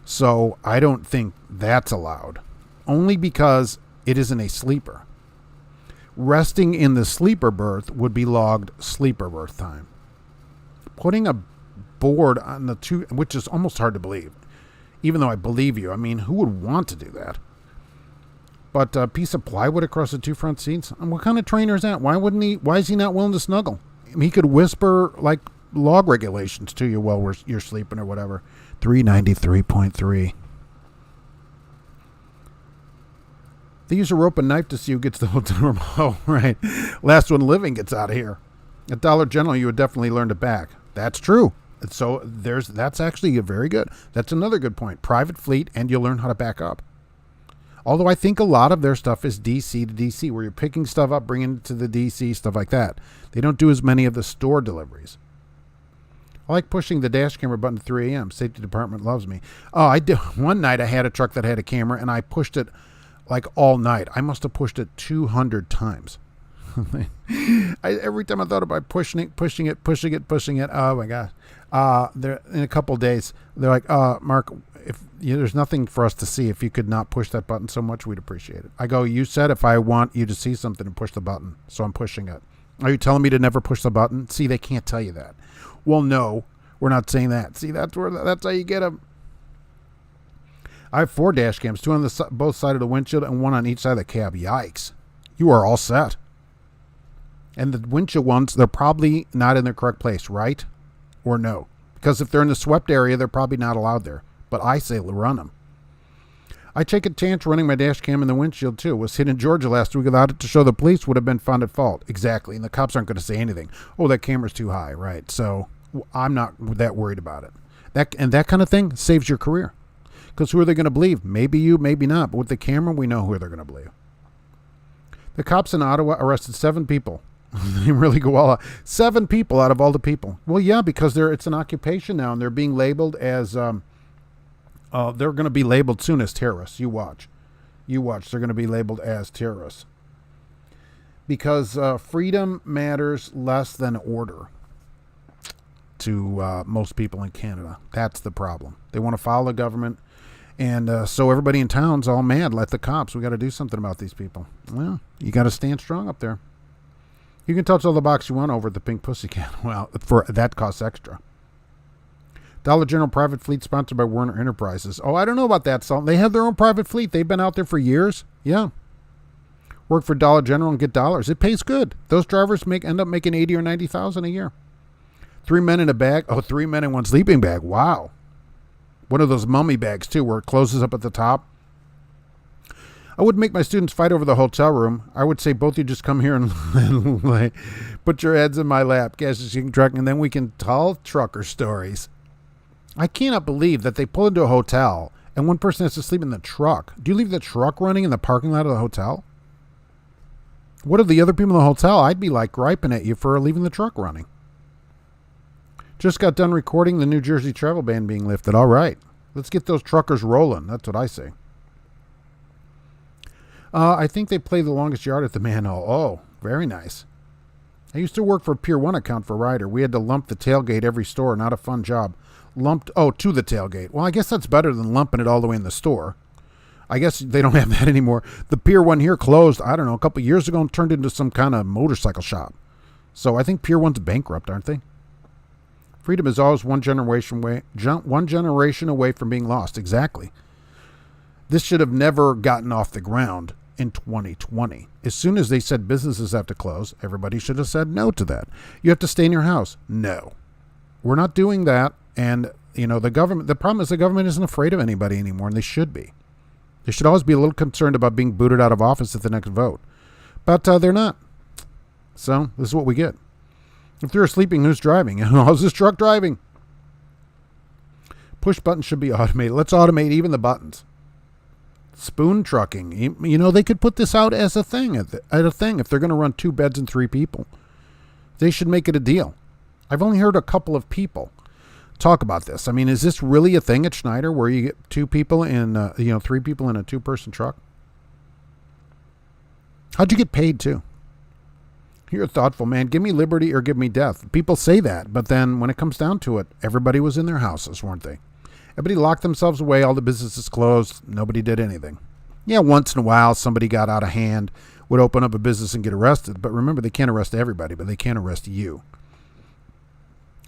So I don't think that's allowed. Only because it isn't a sleeper. Resting in the sleeper berth would be logged sleeper berth time. Putting a board on the 2, which is almost hard to believe. Even though I believe you. I mean, who would want to do that? But a piece of plywood across the 2 front seats? What kind of trainer is that? Why is he not willing to snuggle? I mean, he could whisper like log regulations to you while you're sleeping or whatever. 393.3. They use a rope and knife to see who gets the hotel room. Oh, right. Last one living gets out of here. At Dollar General, you would definitely learn to back. That's true. So that's actually very good. That's another good point. Private fleet, and you'll learn how to back up. Although I think a lot of their stuff is DC to DC, where you're picking stuff up, bringing it to the DC, stuff like that. They don't do as many of the store deliveries. I like pushing the dash camera button at 3 a.m. Safety department loves me. Oh, I did. One night I had a truck that had a camera, and I pushed it like all night. I must have pushed it 200 times. Every time I thought about pushing it. Oh my gosh. In a couple of days, they're like, Mark, if there's nothing for us to see, if you could not push that button so much, we'd appreciate it. I go, you said if I want you to see something and push the button, so I'm pushing it. Are you telling me to never push the button? See, they can't tell you that. Well, no, we're not saying that. See, that's how you get them. I have 4 dash cams, 2 on both sides of the windshield and 1 on each side of the cab. Yikes. You are all set. And the windshield ones, they're probably not in their correct place, right? Or no? Because if they're in the swept area, they're probably not allowed there. But I say run them. I take a chance running my dash cam in the windshield too. Was hit in Georgia last week without it to show the police, would have been found at fault. Exactly. And the cops aren't going to say anything. Oh, that camera's too high. Right. So I'm not that worried about it. That kind of thing saves your career. Because who are they going to believe? Maybe you, maybe not. But with the camera, we know who they're going to believe. The cops in Ottawa arrested 7 people. They really go all out. 7 people out of all the people. Well, yeah, because it's an occupation now, and they're being labeled as They're going to be labeled soon as terrorists. You watch. You watch. They're going to be labeled as terrorists. Because freedom matters less than order to most people in Canada. That's the problem. They want to follow the government. And so everybody in town's all mad like the cops. We got to do something about these people. Well, you got to stand strong up there. You can touch all the box you want over at the Pink Pussycat. Well, that costs extra. Dollar General private fleet sponsored by Werner Enterprises. Oh, I don't know about that, Salt. They have their own private fleet. They've been out there for years. Yeah. Work for Dollar General and get dollars. It pays good. Those drivers end up making $80,000 or $90,000 a year. 3 men in a bag. Oh, 3 men in one sleeping bag. Wow. One of those mummy bags, too, where it closes up at the top. I wouldn't make my students fight over the hotel room. I would say both of you just come here and put your heads in my lap, trucking, and then we can tell trucker stories. I cannot believe that they pull into a hotel and one person has to sleep in the truck. Do you leave the truck running in the parking lot of the hotel? What are the other people in the hotel? I'd be like griping at you for leaving the truck running. Just got done recording the New Jersey travel ban being lifted. All right. Let's get those truckers rolling. That's what I say. I think they play the longest yard at the manhole. Oh, very nice. I used to work for Pier 1 account for Ryder. We had to lump the tailgate every store. Not a fun job. To the tailgate. Well, I guess that's better than lumping it all the way in the store. I guess they don't have that anymore. The Pier 1 here closed, I don't know, a couple of years ago and turned into some kind of motorcycle shop. So I think Pier 1's bankrupt, aren't they? Freedom is always one generation away from being lost. Exactly. This should have never gotten off the ground in 2020. As soon as they said businesses have to close, everybody should have said no to that. You have to stay in your house. No. We're not doing that. And, the problem is the government isn't afraid of anybody anymore, and they should be. They should always be a little concerned about being booted out of office at the next vote. But they're not. So this is what we get. If they're sleeping, who's driving? How's this truck driving? Push buttons should be automated. Let's automate even the buttons. Spoon trucking. They could put this out as a thing. If they're going to run 2 beds and 3 people. They should make it a deal. I've only heard a couple of people talk about this. I mean, is this really a thing at Schneider where you get 2 people in, 3 people in a 2-person truck? How'd you get paid too? You're a thoughtful man. Give me liberty or give me death. People say that, but then when it comes down to it, everybody was in their houses, weren't they? Everybody locked themselves away. All the businesses closed. Nobody did anything. Yeah, once in a while, somebody got out of hand, would open up a business and get arrested. But remember, they can't arrest everybody, but they can arrest you.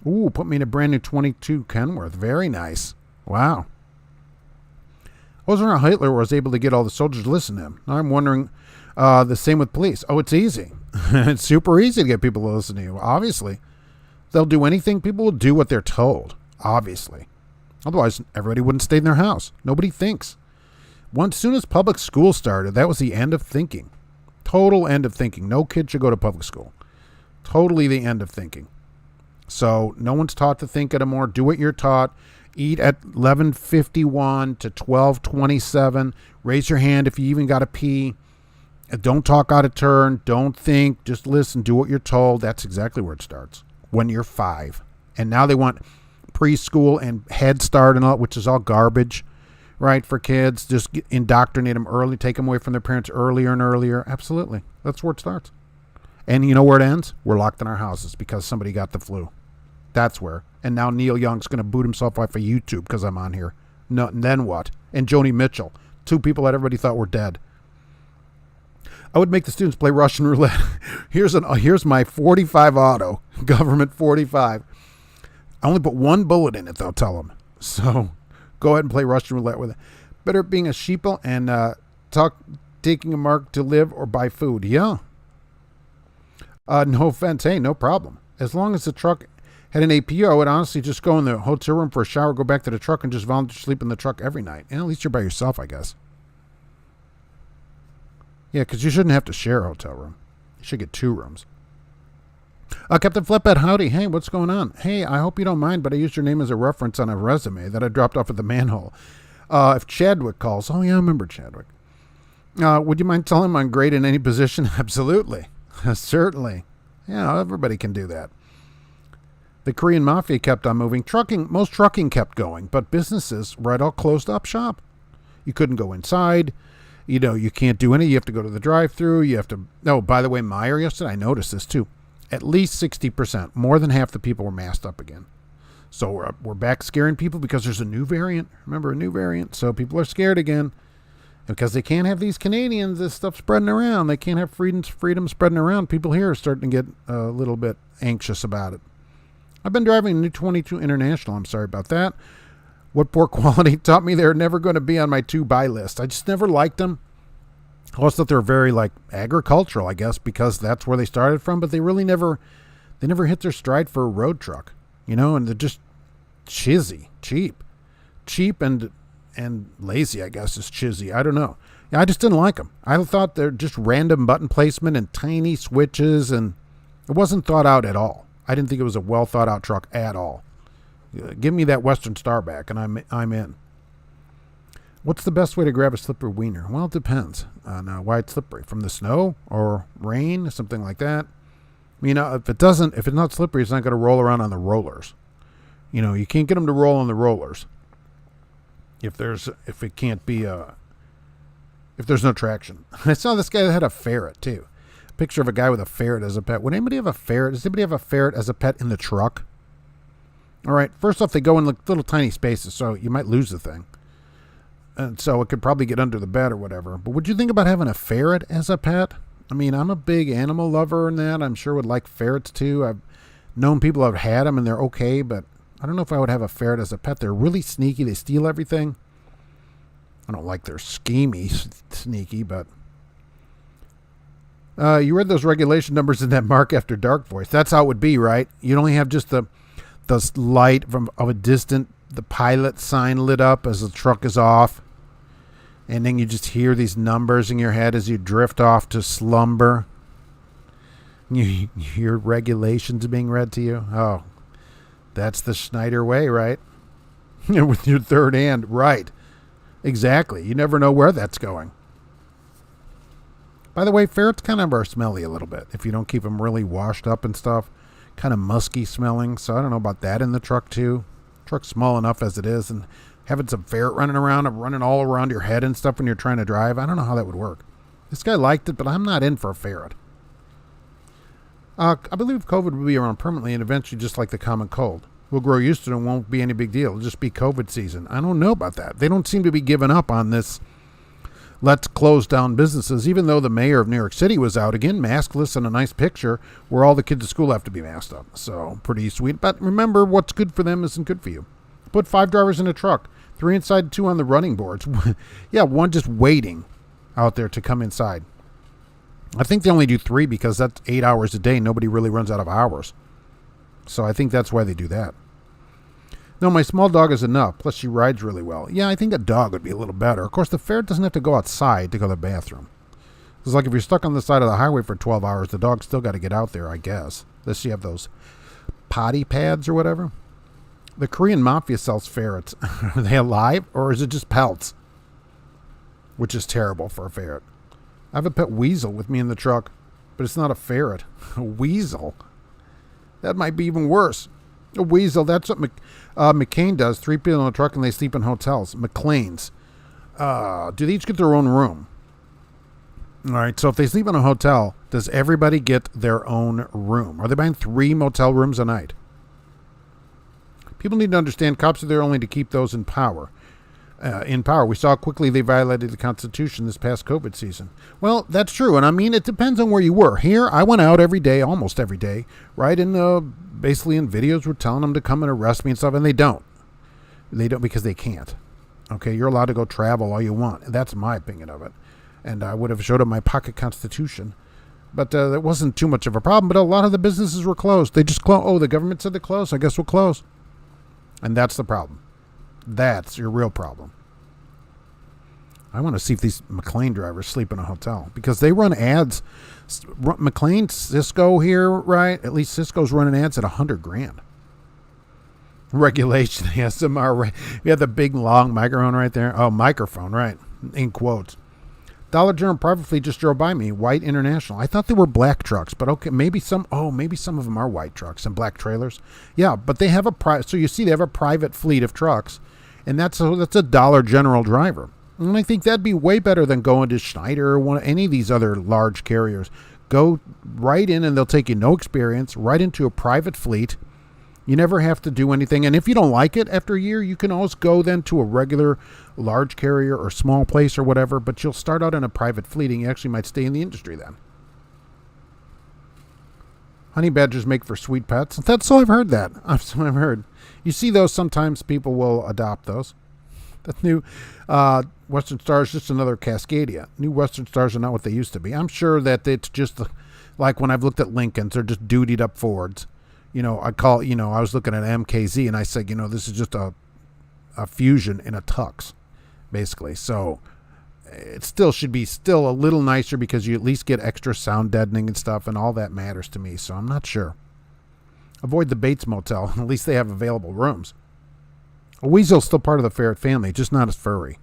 Ooh, put me in a brand new 22 Kenworth. Very nice. Wow. I was wondering how Hitler was able to get all the soldiers to listen to him. Now I'm wondering the same with police. Oh, it's easy. It's super easy to get people to listen to you. Obviously. They'll do anything. People will do what they're told. Obviously. Otherwise, everybody wouldn't stay in their house. Nobody thinks. As soon as public school started, that was the end of thinking. Total end of thinking. No kid should go to public school. Totally the end of thinking. So no one's taught to think anymore. Do what you're taught. Eat at 11:51 to 12:27. Raise your hand if you even got to pee. Don't talk out of turn. Don't think. Just listen. Do what you're told. That's exactly where it starts. When you're 5. And now they want preschool and Head Start and all, which is all garbage, right, for kids. Just indoctrinate them early. Take them away from their parents earlier and earlier. Absolutely. That's where it starts. And you know where it ends? We're locked in our houses because somebody got the flu. That's where. And now Neil Young's going to boot himself off of YouTube because I'm on here. No, and then what? And Joni Mitchell. 2 people that everybody thought were dead. I would make the students play Russian roulette. Here's my 45 auto. Government 45. I only put 1 bullet in it, though, tell them. So go ahead and play Russian roulette with it. Better being a sheeple and taking a mark to live or buy food. Yeah. No offense. Hey, no problem. As long as the truck had an APU, I would honestly just go in the hotel room for a shower, go back to the truck, and just volunteer to sleep in the truck every night. And at least you're by yourself, I guess. Yeah, because you shouldn't have to share a hotel room. You should get 2 rooms. Captain Flatbed, howdy. Hey, what's going on? Hey, I hope you don't mind, but I used your name as a reference on a resume that I dropped off at the manhole. If Chadwick calls, oh yeah, I remember Chadwick. Would you mind telling him I'm great in any position? Absolutely. Certainly. Yeah, everybody can do that. The Korean mafia kept on moving. Most trucking kept going, but businesses right all closed up shop. You couldn't go inside. You can't do any. You have to go to the drive-thru. You have to. Oh, by the way, Meyer yesterday, I noticed this too. At least 60%, more than half the people were masked up again. So we're back scaring people because there's a new variant. Remember, a new variant. So people are scared again. Because they can't have these Canadians, this stuff spreading around. They can't have freedom spreading around. People here are starting to get a little bit anxious about it. I've been driving a new 22 International. I'm sorry about that. What poor quality taught me they're never going to be on my to-buy list. I just never liked them. I always thought they were very agricultural, I guess, because that's where they started from. But they really never hit their stride for a road truck, and they're just cheap and lazy, I guess, is cheesy. I don't know. I just didn't like them. I thought they're just random button placement and tiny switches, and it wasn't thought out at all. I didn't think it was a well thought out truck at all. Give me that Western Star back, and I'm in. What's the best way to grab a slippery wiener? Well, it depends on why it's slippery. From the snow or rain, something like that. If it's not slippery, it's not going to roll around on the rollers. You can't get them to roll on the rollers. If there's no traction. I saw this guy that had a ferret too. Picture of a guy with a ferret as a pet. Would anybody have a ferret? Does anybody have a ferret as a pet in the truck? All right. First off, they go in little tiny spaces, so you might lose the thing. And so it could probably get under the bed or whatever. But would you think about having a ferret as a pet? I'm a big animal lover and that. I'm sure would like ferrets too. I've known people who have had them and they're okay, but I don't know if I would have a ferret as a pet. They're really sneaky. They steal everything. I don't like their sneaky, but you read those regulation numbers in that Mark After Dark voice. That's how it would be, right? You'd only have just the light of a distant, the pilot sign lit up as the truck is off. And then you just hear these numbers in your head as you drift off to slumber. You hear regulations being read to you. Oh, that's the Schneider way, right? With your third hand, right. Exactly. You never know where that's going. By the way, ferrets kind of are smelly a little bit if you don't keep them really washed up and stuff. Kind of musky smelling. So I don't know about that in the truck too. Truck's small enough as it is, and having some ferret running around and running all around your head and stuff when you're trying to drive, I don't know how that would work. This guy liked it, but I'm not in for a ferret. I believe COVID will be around permanently and eventually just like the common cold. We'll grow used to it and it won't be any big deal. It'll just be COVID season. I don't know about that. They don't seem to be giving up on this. Let's close down businesses, even though the mayor of New York City was out again, maskless, in a nice picture where all the kids at school have to be masked up. So pretty sweet. But remember, what's good for them isn't good for you. Put 5 drivers in a truck, 3 inside, 2 on the running boards. Yeah, 1 just waiting out there to come inside. I think they only do 3 because that's 8 hours a day. Nobody really runs out of hours. So I think that's why they do that. No, my small dog is enough. Plus, she rides really well. Yeah, I think a dog would be a little better. Of course, the ferret doesn't have to go outside to go to the bathroom. It's like if you're stuck on the side of the highway for 12 hours, the dog's still got to get out there, I guess. Unless you have those potty pads or whatever. The Korean mafia sells ferrets. Are they alive or is it just pelts? Which is terrible for a ferret. I have a pet weasel with me in the truck, but it's not a ferret. A weasel. That might be even worse. A weasel, that's what McCain does. 3 people in a truck and they sleep in hotels. McLean's. Do they each get their own room? All right, so if they sleep in a hotel, does everybody get their own room? Are they buying 3 motel rooms a night? People need to understand cops are there only to keep those in power. We saw how quickly they violated the Constitution this past COVID season. Well, that's true, and I mean, it depends on where you were. Here, I went out every day, almost every day, right? And basically in videos, we're telling them to come and arrest me and stuff, and they don't. They don't because they can't. Okay, you're allowed to go travel all you want. That's my opinion of it. And I would have showed them my pocket Constitution. But that wasn't too much of a problem, but a lot of the businesses were closed. They just closed. Oh, the government said they're closed. I guess we'll close. And that's the problem. That's your real problem. I want to see if these McLean drivers sleep in a hotel because they run ads. McLean, Cisco here, right? At least Cisco's running ads at $100,000. Regulation, ASMR, right? We have the big long microphone right there. Oh, microphone, right? In quotes. Dollar General private fleet just drove by me. White International. I thought they were black trucks, but okay, maybe some. Oh, maybe some of them are white trucks and black trailers. Yeah, but they have so you see, they have a private fleet of trucks, and that's a Dollar General driver. And I think that'd be way better than going to Schneider or any of these other large carriers. Go right in, and they'll take you no experience right into a private fleet. You never have to do anything. And if you don't like it after a year, you can always go then to a regular large carrier or small place or whatever, but you'll start out in a private fleet and you actually might stay in the industry then. Honey badgers make for sweet pets. That's all I've heard that. That's what I've heard. You see those, sometimes people will adopt those. The new Western Star is just another Cascadia. New Western Stars are not what they used to be. I'm sure that it's just like when I've looked at Lincolns, they're just dutied up Fords. I was looking at MKZ and I said, this is just a Fusion in a Tux, basically. So it still should be a little nicer because you at least get extra sound deadening and stuff, and all that matters to me. So I'm not sure. Avoid the Bates Motel. At least they have available rooms. A weasel's still part of the ferret family, just not as furry.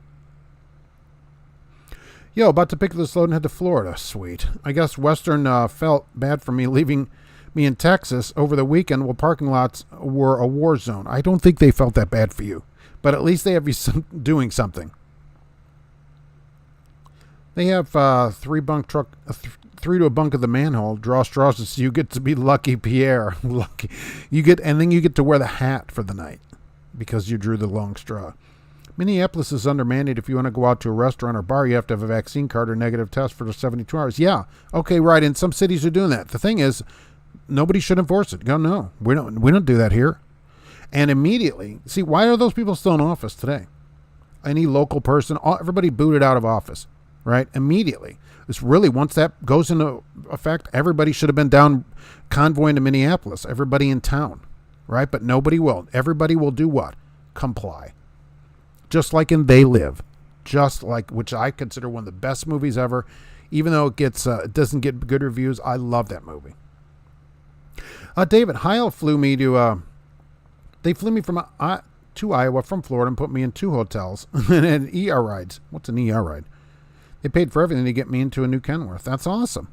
Yo, about to pick up this load and head to Florida. Sweet. I guess Western felt bad for me leaving me in Texas over the weekend while parking lots were a war zone. I don't think they felt that bad for you, but at least they have you doing something. They have 3 to a bunk of the manhole. Draw straws so you get to be lucky, Pierre. Lucky. And then you get to wear the hat for the night because you drew the long straw. Minneapolis is undermanned. If you want to go out to a restaurant or bar, you have to have a vaccine card or negative test for the 72 hours. Yeah. Okay, right. And some cities are doing that. The thing is, nobody should enforce it. Go, no, we don't do that here. And immediately, see, why are those people still in office today? Any local person, everybody booted out of office, right? Immediately. It's really, once that goes into effect, everybody should have been down convoying to Minneapolis, everybody in town, right? But nobody will. Everybody will do what? Comply. Just like in They Live, which I consider one of the best movies ever, even though it doesn't get good reviews. I love that movie. David, Heil flew me to, they flew me to Iowa from Florida and put me in 2 hotels and ER rides. What's an ER ride? They paid for everything to get me into a new Kenworth. That's awesome.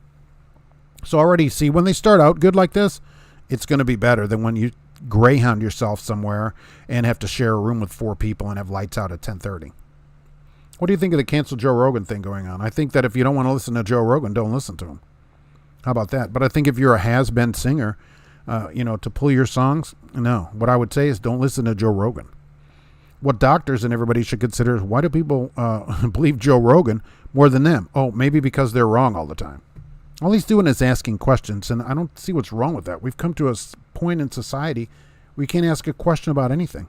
So already, see, when they start out good like this, it's going to be better than when you Greyhound yourself somewhere and have to share a room with 4 people and have lights out at 10:30. What do you think of the cancel Joe Rogan thing going on? I think that if you don't want to listen to Joe Rogan, don't listen to him. How about that? But I think if you're a has-been singer, to pull your songs, no. What I would say is don't listen to Joe Rogan. What doctors and everybody should consider is, why do people believe Joe Rogan more than them? Oh, maybe because they're wrong all the time. All he's doing is asking questions, and I don't see what's wrong with that. We've come to a point in society we can't ask a question about anything.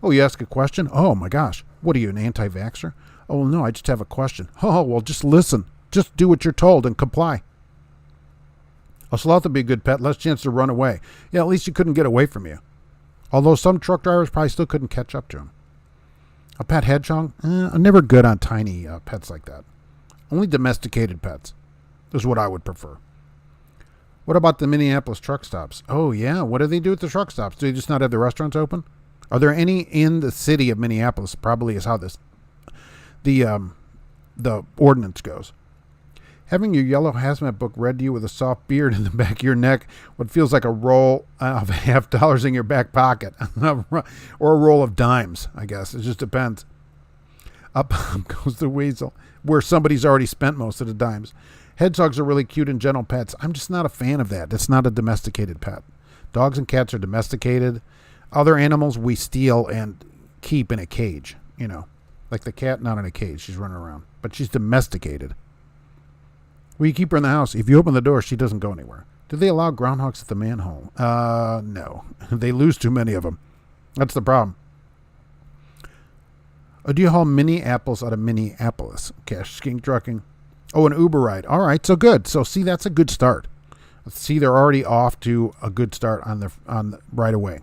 Oh, you ask a question? Oh, my gosh. What are you, an anti-vaxxer? Oh, no, I just have a question. Oh, well, just listen. Just do what you're told and comply. A sloth would be a good pet, less chance to run away. Yeah, at least he couldn't get away from you. Although some truck drivers probably still couldn't catch up to him. A pet hedgehog? I'm never good on tiny pets like that. Only domesticated pets is what I would prefer. What about the Minneapolis truck stops? Oh, yeah. What do they do at the truck stops? Do they just not have the restaurants open? Are there any in the city of Minneapolis? Probably is how the ordinance goes. Having your yellow hazmat book read to you with a soft beard in the back of your neck, what feels like a roll of $50 in your back pocket, or a roll of dimes, I guess. It just depends. Up goes the weasel, where somebody's already spent most of the dimes. Hedgehogs are really cute and gentle pets. I'm just not a fan of that. It's not a domesticated pet. Dogs and cats are domesticated. Other animals we steal and keep in a cage, Like the cat, not in a cage. She's running around. But she's domesticated. Well, you keep her in the house. If you open the door, she doesn't go anywhere. Do they allow groundhogs at the manhole? No. They lose too many of them. That's the problem. Do you haul mini apples out of Minneapolis? Cash Sking Trucking. Oh, an Uber ride. All right, so good. So see, that's a good start. See, they're already off to a good start on right away.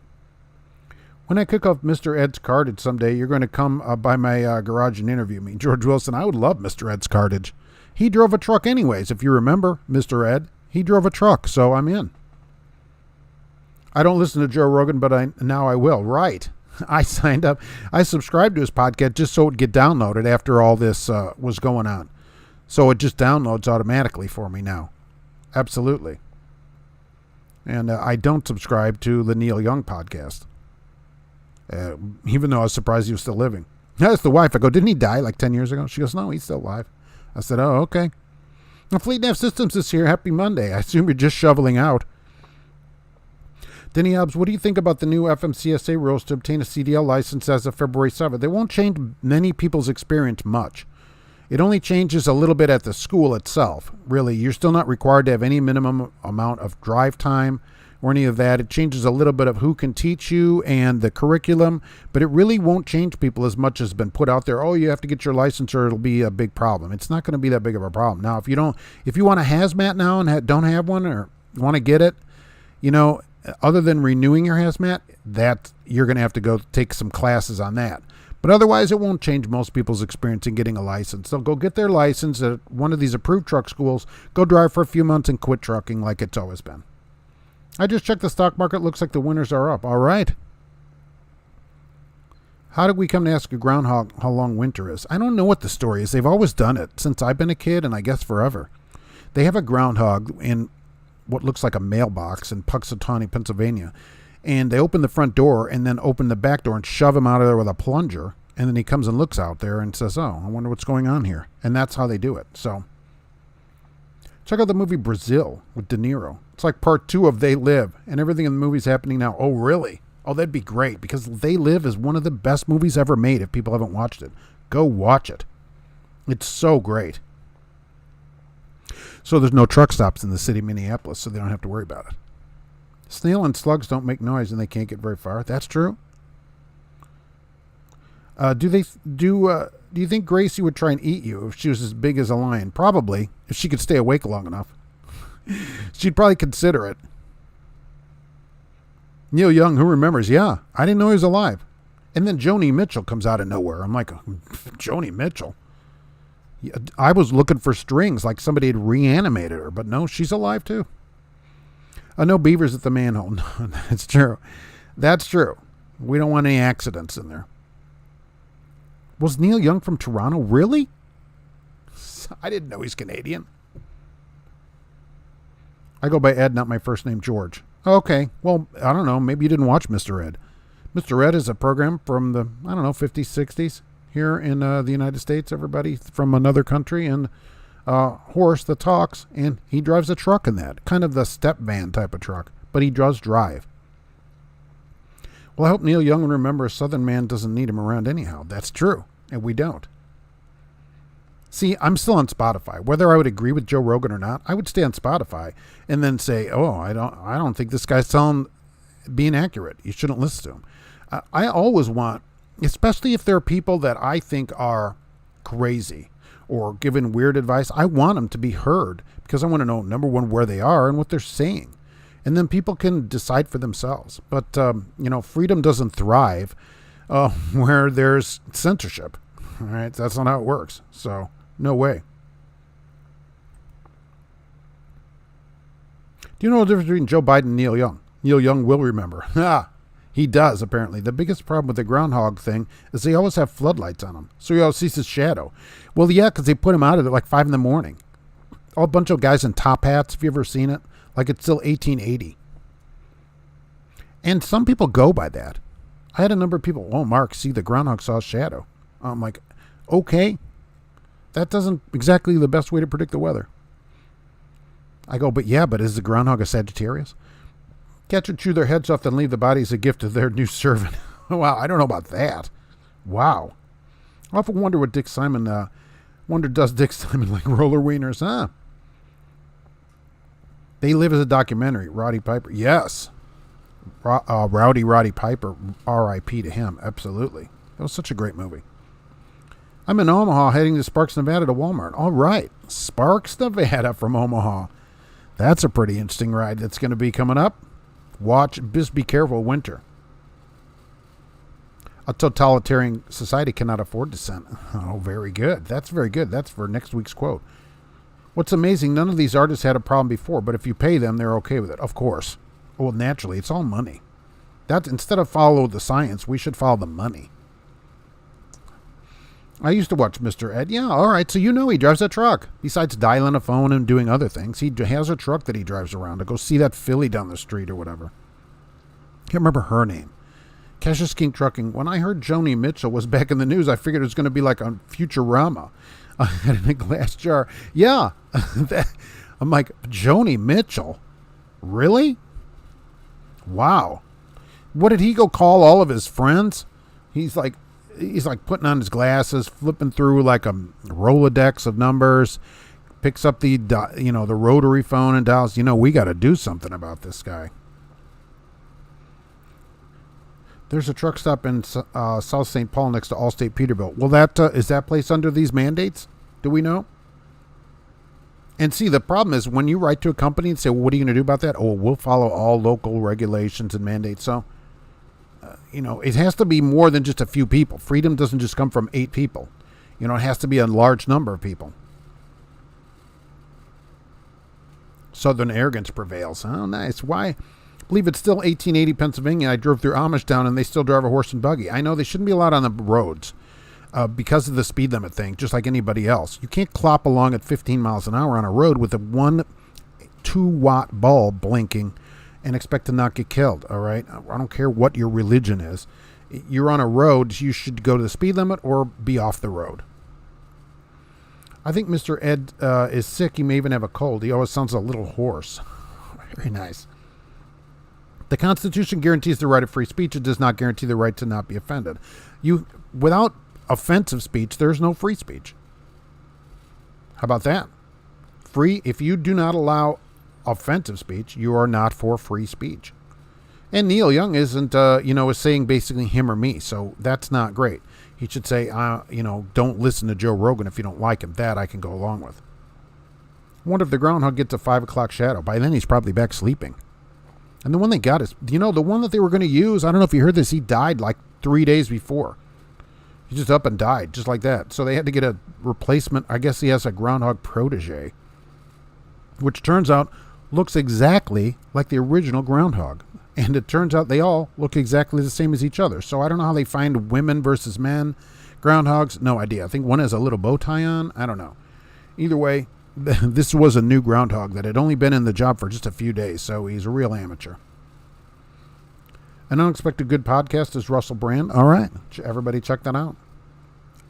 When I cook up Mr. Ed's cartage someday, you're going to come by my garage and interview me. George Wilson, I would love Mr. Ed's cartage. He drove a truck anyways. If you remember, Mr. Ed, he drove a truck, so I'm in. I don't listen to Joe Rogan, but now I will. Right. I signed up. I subscribed to his podcast just so it would get downloaded after all this was going on. So it just downloads automatically for me now. Absolutely. And I don't subscribe to the Neil Young podcast. Even though I was surprised he was still living. I asked the wife, I go, didn't he die like 10 years ago? She goes, no, he's still alive. I said, oh, okay. Well, Fleet Nav Systems is here. Happy Monday. I assume you're just shoveling out. Denny Hobbs, what do you think about the new FMCSA rules to obtain a CDL license as of February 7th? They won't change many people's experience much. It only changes a little bit at the school itself. Really, you're still not required to have any minimum amount of drive time or any of that. It changes a little bit of who can teach you and the curriculum, but it really won't change people as much as has been put out there. Oh, you have to get your license or it'll be a big problem. It's not going to be that big of a problem. Now, if you want a hazmat now and don't have one or want to get it, other than renewing your hazmat, that you're going to have to go take some classes on that. But otherwise, it won't change most people's experience in getting a license. They'll go get their license at one of these approved truck schools, go drive for a few months, and quit trucking like it's always been. I just checked the stock market. Looks like the winners are up. All right. How did we come to ask a groundhog how long winter is? I don't know what the story is. They've always done it since I've been a kid, and I guess forever. They have a groundhog in what looks like a mailbox in Punxsutawney, Pennsylvania. And they open the front door and then open the back door and shove him out of there with a plunger. And then he comes and looks out there and says, oh, I wonder what's going on here. And that's how they do it. So check out the movie Brazil with De Niro. It's like part 2 of They Live. And everything in the movie's happening now. Oh, really? Oh, that'd be great. Because They Live is one of the best movies ever made if people haven't watched it. Go watch it. It's so great. So there's no truck stops in the city of Minneapolis, so they don't have to worry about it. Snail and slugs don't make noise and they can't get very far. That's true. Do you think Gracie would try and eat you if she was as big as a lion? Probably, if she could stay awake long enough. She'd probably consider it. Neil Young, who remembers? Yeah, I didn't know he was alive. And then Joni Mitchell comes out of nowhere. I'm like, Joni Mitchell? I was looking for strings like somebody had reanimated her, but no, she's alive too. No beavers at the manhole. No, that's true. That's true. We don't want any accidents in there. Was Neil Young from Toronto? Really? I didn't know he's Canadian. I go by Ed, not my first name, George. Okay. Well, I don't know. Maybe you didn't watch Mr. Ed. Mr. Ed is a program from the, 50s, 60s here in the United States. Everybody from another country and horse that talks, and he drives a truck in that. Kind of the step van type of truck, but he does drive. Well, I hope Neil Young will remember a Southern man doesn't need him around anyhow. That's true, and we don't. See, I'm still on Spotify. Whether I would agree with Joe Rogan or not, I would stay on Spotify and then say, "Oh, I don't think this guy's being accurate. You shouldn't listen to him." I always want, especially if there are people that I think are crazy or giving weird advice, I want them to be heard because I want to know, number one, where they are and what they're saying. And then people can decide for themselves. But, freedom doesn't thrive where there's censorship. All right, that's not how it works. So, no way. Do you know the difference between Joe Biden and Neil Young? Neil Young will remember. He does, apparently. The biggest problem with the groundhog thing is they always have floodlights on them. So he always sees his shadow. Well, yeah, because they put him out at like 5 in the morning. All a bunch of guys in top hats, if you've ever seen it. Like it's still 1880. And some people go by that. I had a number of people, Mark, see, the groundhog saw a shadow. I'm like, okay. That doesn't exactly the best way to predict the weather. I go, but is the groundhog a Sagittarius? Catch and chew their heads off, then leave the body as a gift to their new servant. Wow, I don't know about that. Wow. I often wonder what Dick Simon, does Dick Simon like roller wieners, huh? They Live as a documentary. Roddy Piper. Yes. Rowdy Roddy Piper. R.I.P. to him. Absolutely. That was such a great movie. I'm in Omaha heading to Sparks, Nevada to Walmart. All right. Sparks, Nevada from Omaha. That's a pretty interesting ride that's going to be coming up. Watch, just be careful, winter. A totalitarian society cannot afford dissent. Oh, very good. That's very good. That's for next week's quote. What's amazing, none of these artists had a problem before, but if you pay them, they're okay with it. Of course. Well, naturally, it's all money. That instead of follow the science, we should follow the money. I used to watch Mr. Ed. Yeah, all right. So he drives a truck. Besides dialing a phone and doing other things, he has a truck that he drives around to go see that filly down the street or whatever. Can't remember her name. Kesha's King Trucking. When I heard Joni Mitchell was back in the news, I figured it was going to be like on Futurama. In a glass jar. Yeah. I'm like, Joni Mitchell? Really? Wow. What did he go call all of his friends? He's like putting on his glasses, flipping through like a Rolodex of numbers, picks up the rotary phone and dials, we got to do something about this guy. There's a truck stop in South St. Paul next to Allstate Peterbilt. Well, is that place under these mandates? Do we know? And see, the problem is when you write to a company and say, well, what are you going to do about that? Oh, we'll follow all local regulations and mandates. So, it has to be more than just a few people. Freedom doesn't just come from 8 people. It has to be a large number of people. Southern arrogance prevails. Oh, nice. Why? I believe it's still 1880 Pennsylvania. I drove through Amish town and they still drive a horse and buggy. I know they shouldn't be allowed on the roads because of the speed limit thing, just like anybody else. You can't clop along at 15 miles an hour on a road with a 2-watt bulb blinking and expect to not get killed, all right? I don't care what your religion is. You're on a road, you should go to the speed limit or be off the road. I think Mr. Ed is sick. He may even have a cold. He always sounds a little hoarse. Very nice. The Constitution guarantees the right of free speech. It does not guarantee the right to not be offended. Without offensive speech, there's no free speech. How about that? If you do not allow offensive speech, you are not for free speech. And Neil Young isn't, is saying basically him or me. So that's not great. He should say, don't listen to Joe Rogan if you don't like him. That I can go along with. I wonder if the groundhog gets a 5 o'clock shadow. By then he's probably back sleeping. And the one they got is, the one that they were going to use, I don't know if you heard this, he died like 3 days before. He just up and died, just like that. So they had to get a replacement. I guess he has a groundhog protege, which turns out looks exactly like the original groundhog. And it turns out they all look exactly the same as each other. So I don't know how they find women versus men. Groundhogs, no idea. I think one has a little bow tie on. I don't know. Either way, this was a new groundhog that had only been in the job for just a few days. So he's a real amateur. An Unexpected Good Podcast is Russell Brand. All right. Everybody check that out.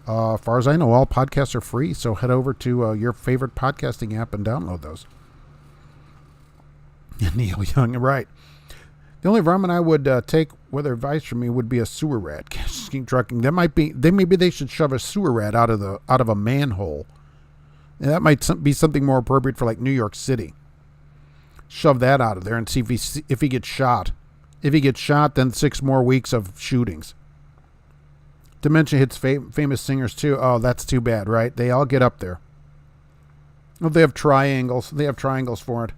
As far as I know, all podcasts are free. So head over to your favorite podcasting app and download those. Neil Young, right. The only varmint I would take with advice from me would be a sewer rat. King Trucking. Maybe they should shove a sewer rat out of a manhole. And that might be something more appropriate for like New York City. Shove that out of there and see if he gets shot. If he gets shot, then 6 more weeks of shootings. Dementia hits famous singers too. Oh, that's too bad, right? They all get up there. Oh, they have triangles. They have triangles for it.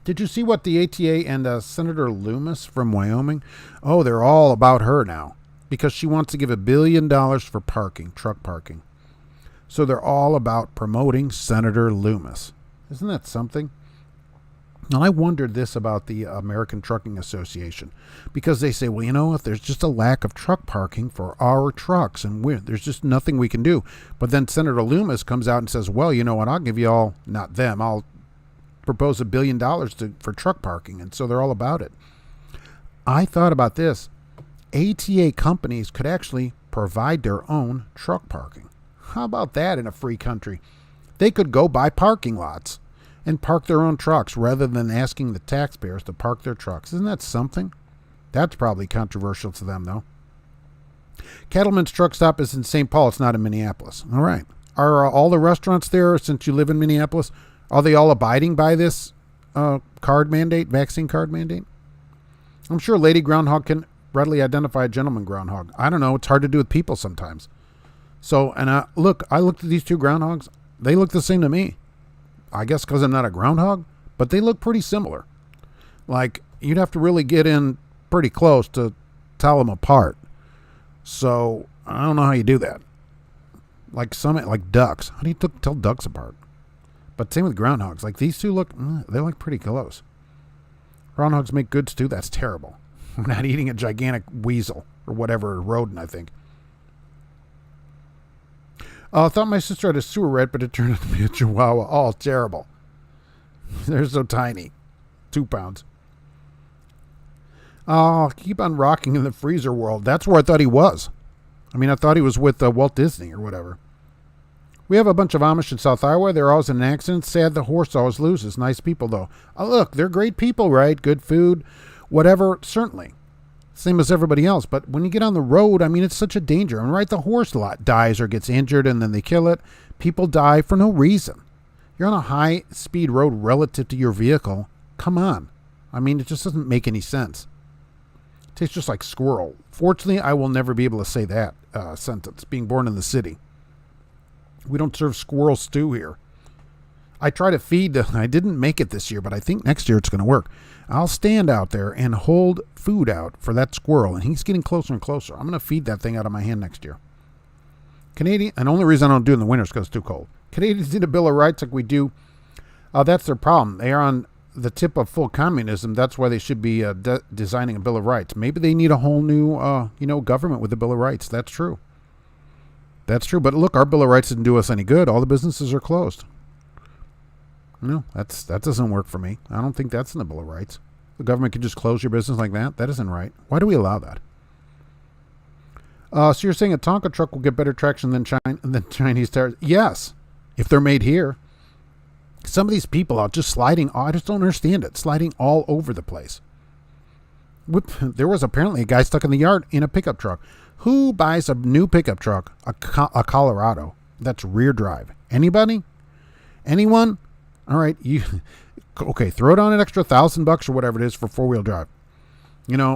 Did you see what the ATA and Senator Loomis from Wyoming? Oh, they're all about her now because she wants to give $1 billion for parking, truck parking. So they're all about promoting Senator Loomis. Isn't that something? Now, I wondered this about the American Trucking Association because they say, well, if there's just a lack of truck parking for our trucks and there's just nothing we can do. But then Senator Loomis comes out and says, well, you know what? I'll give you all, not them, I'll propose $1 billion for truck parking. And so they're all about it. I thought about this. ATA companies could actually provide their own truck parking. How about that in a free country? They could go buy parking lots and park their own trucks rather than asking the taxpayers to park their trucks. Isn't that something? That's probably controversial to them, though. Cattleman's Truck Stop is in St. Paul. It's not in Minneapolis. All right. Are all the restaurants there, since you live in Minneapolis, are they all abiding by this vaccine card mandate? I'm sure Lady Groundhog can readily identify a gentleman groundhog. I don't know. It's hard to do with people sometimes. So, and I looked at these 2 groundhogs. They look the same to me. I guess because I'm not a groundhog, but they look pretty similar. Like, you'd have to really get in pretty close to tell them apart. So, I don't know how you do that. Like ducks. How do you tell ducks apart? But same with groundhogs. Like, these 2 they look pretty close. Groundhogs make good stew. That's terrible. We're not eating a gigantic weasel or whatever, rodent, I think. I thought my sister had a sewer rat, but it turned out to be a chihuahua. Oh, terrible. They're so tiny. 2 pounds. Oh, keep on rocking in the freezer world. That's where I thought he was. I mean, I thought he was with Walt Disney or whatever. We have a bunch of Amish in South Iowa. They're always in an accident. Sad the horse always loses. Nice people, though. Oh, look, they're great people, right? Good food, whatever, certainly. Same as everybody else. But when you get on the road, I mean, it's such a danger. And right, the horse lot dies or gets injured and then they kill it. People die for no reason. You're on a high-speed road relative to your vehicle. Come on. I mean, it just doesn't make any sense. It tastes just like squirrel. Fortunately, I will never be able to say that sentence, being born in the city. We don't serve squirrel stew here. I try to feed. I didn't make it this year, but I think next year it's going to work. I'll stand out there and hold food out for that squirrel, and he's getting closer and closer. I'm going to feed that thing out of my hand next year. Canadian, and the only reason I don't do it in the winter is because it's too cold. Canadians need a Bill of Rights like we do. That's their problem. They are on the tip of full communism. That's why they should be designing a Bill of Rights. Maybe they need a whole new, government with a Bill of Rights. That's true. That's true. But look, our Bill of Rights didn't do us any good. All the businesses are closed. No, that doesn't work for me. I don't think that's in the Bill of Rights. The government can just close your business like that. That isn't right. Why do we allow that? So you're saying a Tonka truck will get better traction than Chinese tires? Yes, if they're made here. Some of these people are just sliding. I just don't understand it. Sliding all over the place. There was apparently a guy stuck in the yard in a pickup truck. Who buys a new pickup truck, a Colorado, that's rear drive? Anybody? Anyone? All right, okay, throw down an extra $1,000 or whatever it is for 4-wheel drive.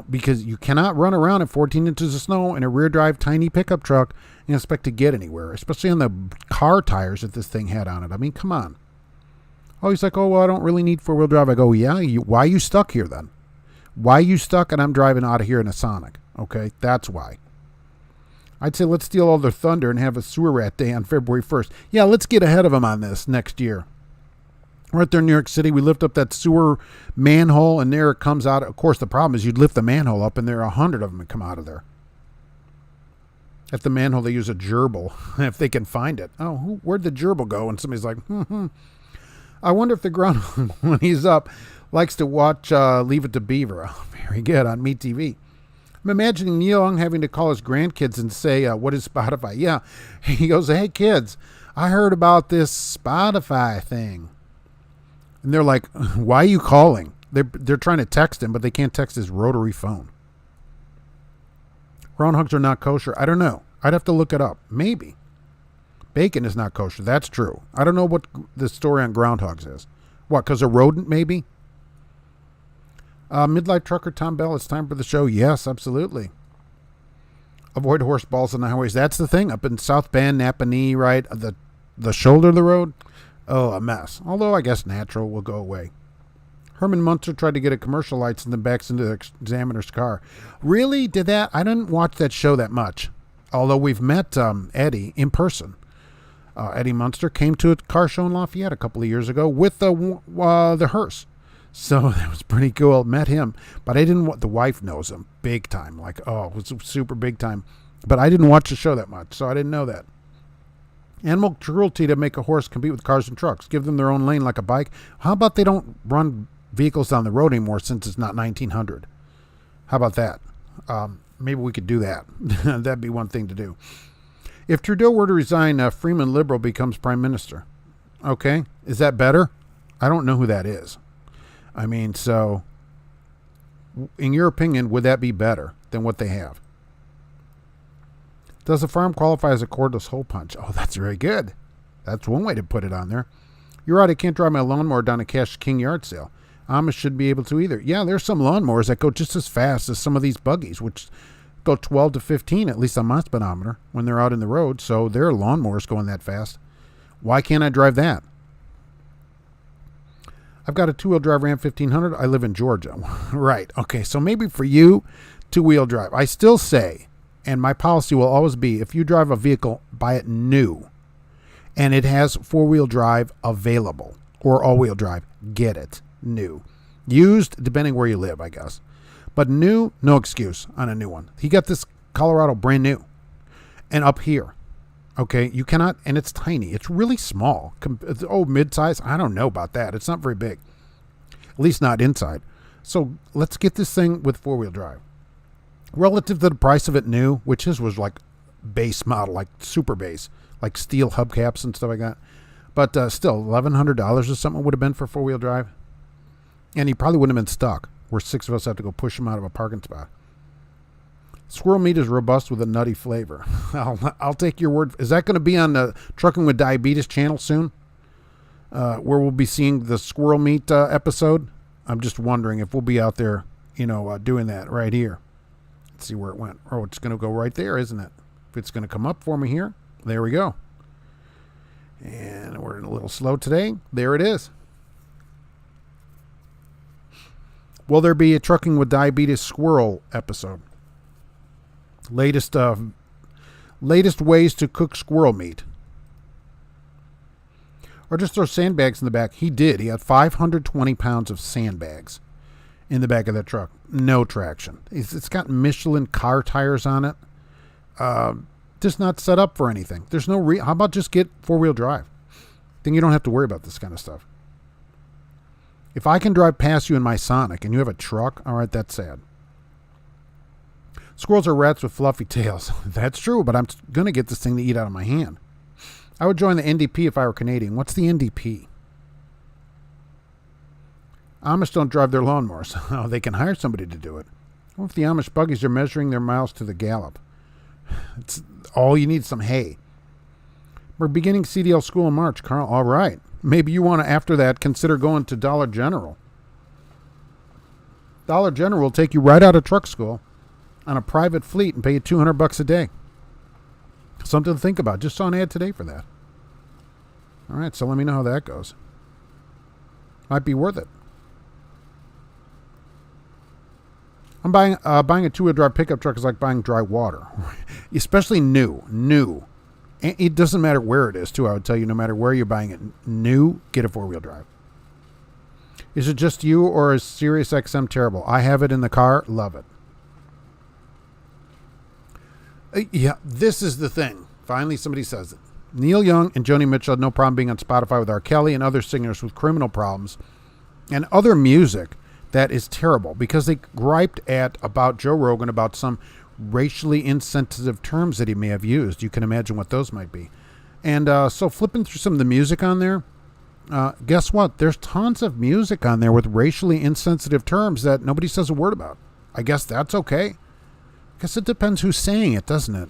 Because you cannot run around in 14 inches of snow in a rear drive tiny pickup truck and expect to get anywhere, especially on the car tires that this thing had on it. I mean, come on. Oh, he's like, oh, well, I don't really need 4-wheel drive. I go, yeah, why are you stuck here then? Why are you stuck and I'm driving out of here in a Sonic? Okay, that's why. I'd say let's steal all their thunder and have a sewer rat day on February 1st. Yeah, let's get ahead of them on this next year. Right there in New York City, we lift up that sewer manhole, and there it comes out. Of course, the problem is you'd lift the manhole up, and there are 100 of them that come out of there. At the manhole, they use a gerbil, if they can find it. Oh, where'd the gerbil go? And somebody's like, I wonder if the groundhog, when he's up, likes to watch Leave It to Beaver. Oh, very good, on MeTV. I'm imagining Neil Young having to call his grandkids and say, what is Spotify? Yeah, he goes, hey, kids, I heard about this Spotify thing. And they're like, why are you calling? They're trying to text him, but they can't text his rotary phone. Groundhogs are not kosher. I don't know. I'd have to look it up. Maybe. Bacon is not kosher. That's true. I don't know what the story on groundhogs is. What, because a rodent maybe? Midlife trucker Tom Bell, it's time for the show. Yes, absolutely. Avoid horse balls on the highways. That's the thing. Up in South Bend, Napanee, right? The shoulder of the road. Oh, a mess. Although I guess natural will go away. Herman Munster tried to get a commercial lights and then backs into the examiner's car. Really? Did that? I didn't watch that show that much. Although we've met Eddie in person. Eddie Munster came to a car show in Lafayette a couple of years ago with the hearse. So that was pretty cool. Met him. But I didn't want, the wife knows him big time. Like, oh, it was super big time. But I didn't watch the show that much, so I didn't know that. Animal cruelty to make a horse compete with cars and trucks. Give them their own lane like a bike. How about they don't run vehicles down the road anymore since it's not 1900? How about that? Maybe we could do that. That'd be one thing to do. If Trudeau were to resign, Freeman Liberal becomes prime minister. Okay. Is that better? I don't know who that is. I mean, so in your opinion, would that be better than what they have? Does a farm qualify as a cordless hole punch? Oh, that's very good. That's one way to put it on there. You're right, I can't drive my lawnmower down a Cash King yard sale. Amish should be able to either. Yeah, there's some lawnmowers that go just as fast as some of these buggies, which go 12 to 15, at least on my speedometer, when they're out in the road. So there are lawnmowers going that fast. Why can't I drive that? I've got a two-wheel drive Ram 1500. I live in Georgia. Right. Okay, so maybe for you, two-wheel drive. I still say, and my policy will always be, if you drive a vehicle, buy it new. And it has four-wheel drive available. Or all-wheel drive. Get it. New. Used, depending where you live, I guess. But new, no excuse on a new one. He got this Colorado brand new. And up here. Okay, you cannot, and it's tiny. It's really small. Mid-size? I don't know about that. It's not very big. At least not inside. So let's get this thing with four-wheel drive. Relative to the price of it new, which his was like base model, like super base, like steel hubcaps and stuff like that. But still, $1,100 or something would have been for four-wheel drive. And he probably wouldn't have been stuck, where 6 of us have to go push him out of a parking spot. Squirrel meat is robust with a nutty flavor. I'll take your word. Is that going to be on the Trucking with Diabetes channel soon? Where we'll be seeing the squirrel meat episode? I'm just wondering if we'll be out there, doing that right here. Let's see where it went. Oh, it's going to go right there, isn't it? If it's going to come up for me here, there we go. And we're a little slow today. There it is. Will there be a Trucking with Diabetes squirrel episode? Latest ways to cook squirrel meat. Or just throw sandbags in the back. He did. He had 520 pounds of sandbags in the back of that truck. No traction. It's got Michelin car tires on it. Just not set up for anything. There's no how about just get four-wheel drive? Then you don't have to worry about this kind of stuff. If I can drive past you in my Sonic and you have a truck, all right, that's sad. Squirrels are rats with fluffy tails. That's true, but I'm going to get this thing to eat out of my hand. I would join the NDP if I were Canadian. What's the NDP? Amish don't drive their lawnmowers. Oh, they can hire somebody to do it. What if the Amish buggies are measuring their miles to the gallop? It's all you need is some hay. We're beginning CDL school in March, Carl. All right. Maybe you want to, after that, consider going to Dollar General. Dollar General will take you right out of truck school on a private fleet and pay you $200 a day. Something to think about. Just saw an ad today for that. All right, so let me know how that goes. Might be worth it. I'm buying a two-wheel drive pickup truck is like buying dry water, especially new. It doesn't matter where it is, too. I would tell you, no matter where you're buying it, new, get a four-wheel drive. Is it just you, or is Sirius XM terrible? I have it in the car. Love it. Yeah, this is the thing. Finally, somebody says it. Neil Young and Joni Mitchell had no problem being on Spotify with R. Kelly and other singers with criminal problems and other music that is terrible because they griped about Joe Rogan about some racially insensitive terms that he may have used. You can imagine what those might be. And so flipping through some of the music on there, guess what? There's tons of music on there with racially insensitive terms that nobody says a word about. I guess that's okay. I guess it depends who's saying it, doesn't it?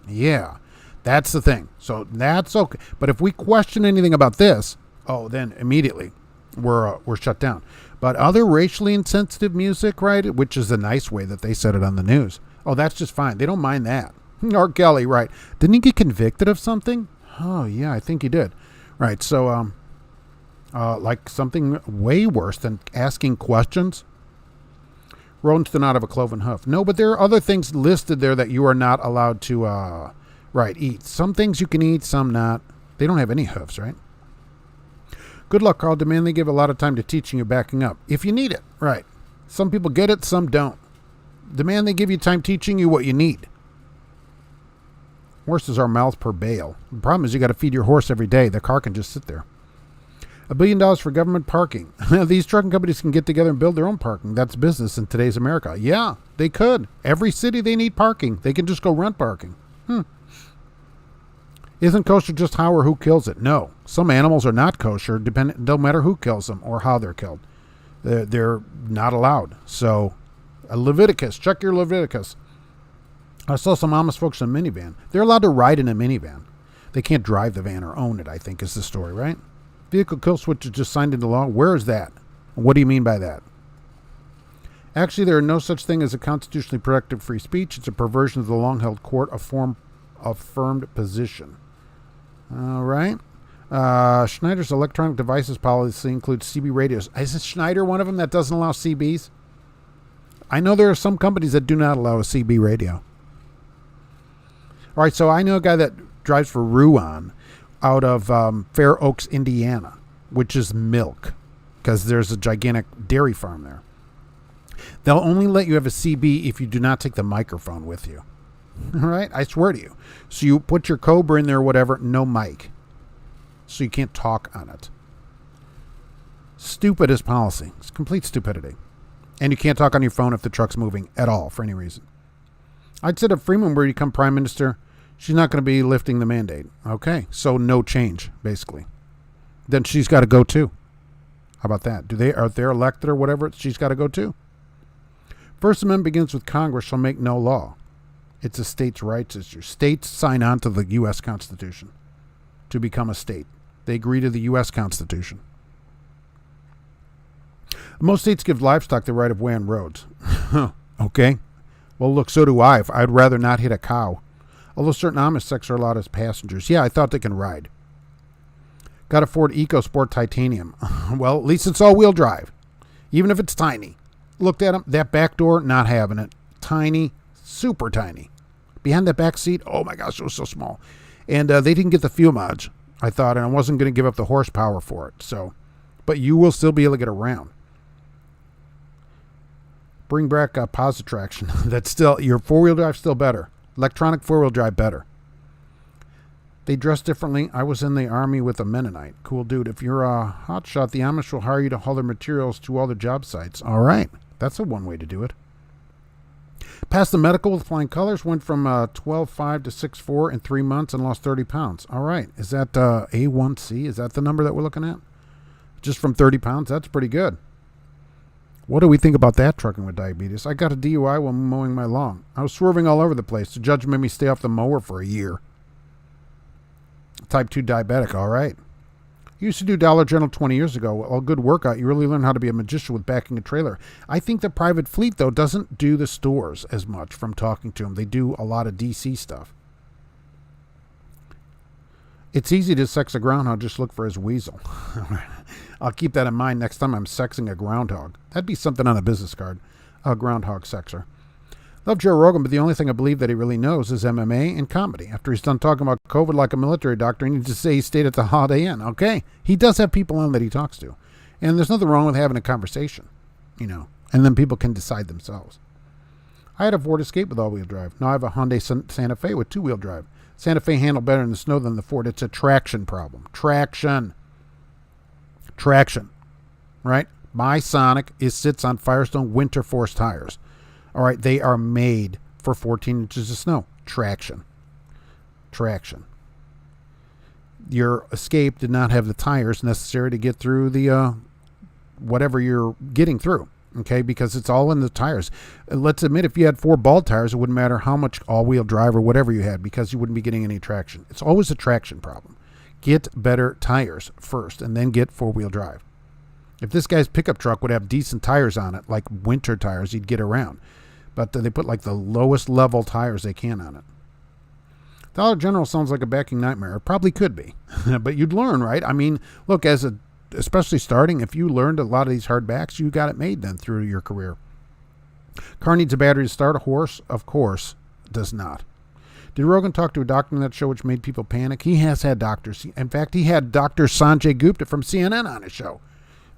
Yeah, that's the thing. So that's okay. But if we question anything about this, then immediately we're shut down. But other racially insensitive music, right, which is the nice way that they said it on the news, that's just fine. They don't mind that. R. Kelly, right. Didn't he get convicted of something? Oh, yeah, I think he did. Right, so like something way worse than asking questions. Rodents do not have a cloven hoof. No, but there are other things listed there that you are not allowed to, eat. Some things you can eat, some not. They don't have any hoofs, right? Good luck, Carl. Demand they give a lot of time to teaching you backing up. If you need it, right. Some people get it, some don't. Demand they give you time teaching you what you need. Horses are miles per bale. The problem is you got to feed your horse every day. The car can just sit there. $1 billion for government parking. These trucking companies can get together and build their own parking. That's business in today's America. Yeah, they could. Every city, they need parking. They can just go rent parking. Isn't kosher just how or who kills it? No. Some animals are not kosher, no matter who kills them or how they're killed. They're not allowed. So, Leviticus. Check your Leviticus. I saw some Amish folks in a minivan. They're allowed to ride in a minivan. They can't drive the van or own it, I think, is the story, right? Vehicle kill switch is just signed into law. Where is that? What do you mean by that? Actually, there are no such thing as a constitutionally protected free speech. It's a perversion of the long-held court affirmed position. All right. Schneider's electronic devices policy includes CB radios. Is Schneider one of them that doesn't allow CBs? I know there are some companies that do not allow a CB radio. All right, so I know a guy that drives for Ruan out of Fair Oaks, Indiana, which is milk, because there's a gigantic dairy farm there. They'll only let you have a CB if you do not take the microphone with you. All right? I swear to you. So you put your Cobra in there or whatever, no mic. So you can't talk on it. Stupidest policy. It's complete stupidity. And you can't talk on your phone if the truck's moving at all for any reason. I'd said if Freeman were to become prime minister, she's not going to be lifting the mandate. Okay, so no change, basically. Then she's got to go too. How about that? Are they elected or whatever? She's got to go too. First Amendment begins with Congress shall make no law. It's a states' rights issue. States sign on to the U.S. Constitution to become a state. They agree to the U.S. Constitution. Most states give livestock the right of way on roads. Okay. Well, look, so do I. I'd rather not hit a cow. Although certain Amish sects are allowed as passengers. Yeah, I thought they can ride. Got a Ford EcoSport Titanium. Well, at least it's all-wheel drive. Even if it's tiny. Looked at them. That back door, not having it. Tiny, super tiny. Behind that back seat, oh my gosh, it was so small. And they didn't get the fuel mileage, I thought, and I wasn't going to give up the horsepower for it. So, but you will still be able to get around. Bring back positive traction. That's still, your four-wheel drive still better. Electronic four-wheel drive better. They dress differently. I was in the army with a Mennonite. Cool dude. If you're a hotshot, the Amish will hire you to haul their materials to all their job sites. All right. That's a one way to do it. Passed the medical with flying colors. Went from 12.5 to 6.4 in 3 months and lost 30 pounds. All right. Is that A1C? Is that the number that we're looking at? Just from 30 pounds? That's pretty good. What do we think about that, trucking with diabetes? I got a DUI while mowing my lawn. I was swerving all over the place. The judge made me stay off the mower for a year. Type 2 diabetic, all right. Used to do Dollar General 20 years ago. A good workout. You really learn how to be a magician with backing a trailer. I think the private fleet, though, doesn't do the stores as much from talking to them. They do a lot of DC stuff. It's easy to sex a groundhog. Just look for his weasel. I'll keep that in mind next time I'm sexing a groundhog. That'd be something on a business card. A groundhog sexer. Love Joe Rogan, but the only thing I believe that he really knows is MMA and comedy. After he's done talking about COVID like a military doctor, he needs to say he stayed at the Holiday Inn. Okay. He does have people on that he talks to. And there's nothing wrong with having a conversation, you know, and then people can decide themselves. I had a Ford Escape with all-wheel drive. Now I have a Hyundai Santa Fe with two-wheel drive. Santa Fe handled better in the snow than the Ford. It's a traction problem. Traction, right? My Sonic sits on Firestone Winter Force tires. All right, they are made for 14 inches of snow. Traction. Your Escape did not have the tires necessary to get through the whatever you're getting through, okay, because it's all in the tires. Let's admit if you had 4 ball tires, it wouldn't matter how much all-wheel drive or whatever you had because you wouldn't be getting any traction. It's always a traction problem. Get better tires first and then get four-wheel drive. If this guy's pickup truck would have decent tires on it, like winter tires, he'd get around. But they put like the lowest level tires they can on it. Dollar General sounds like a backing nightmare. It probably could be. But you'd learn, right? I mean, look, especially starting, if you learned a lot of these hard backs, you got it made then through your career. Car needs a battery to start. A horse, of course, does not. Did Rogan talk to a doctor on that show which made people panic? He has had doctors. In fact, he had Dr. Sanjay Gupta from CNN on his show.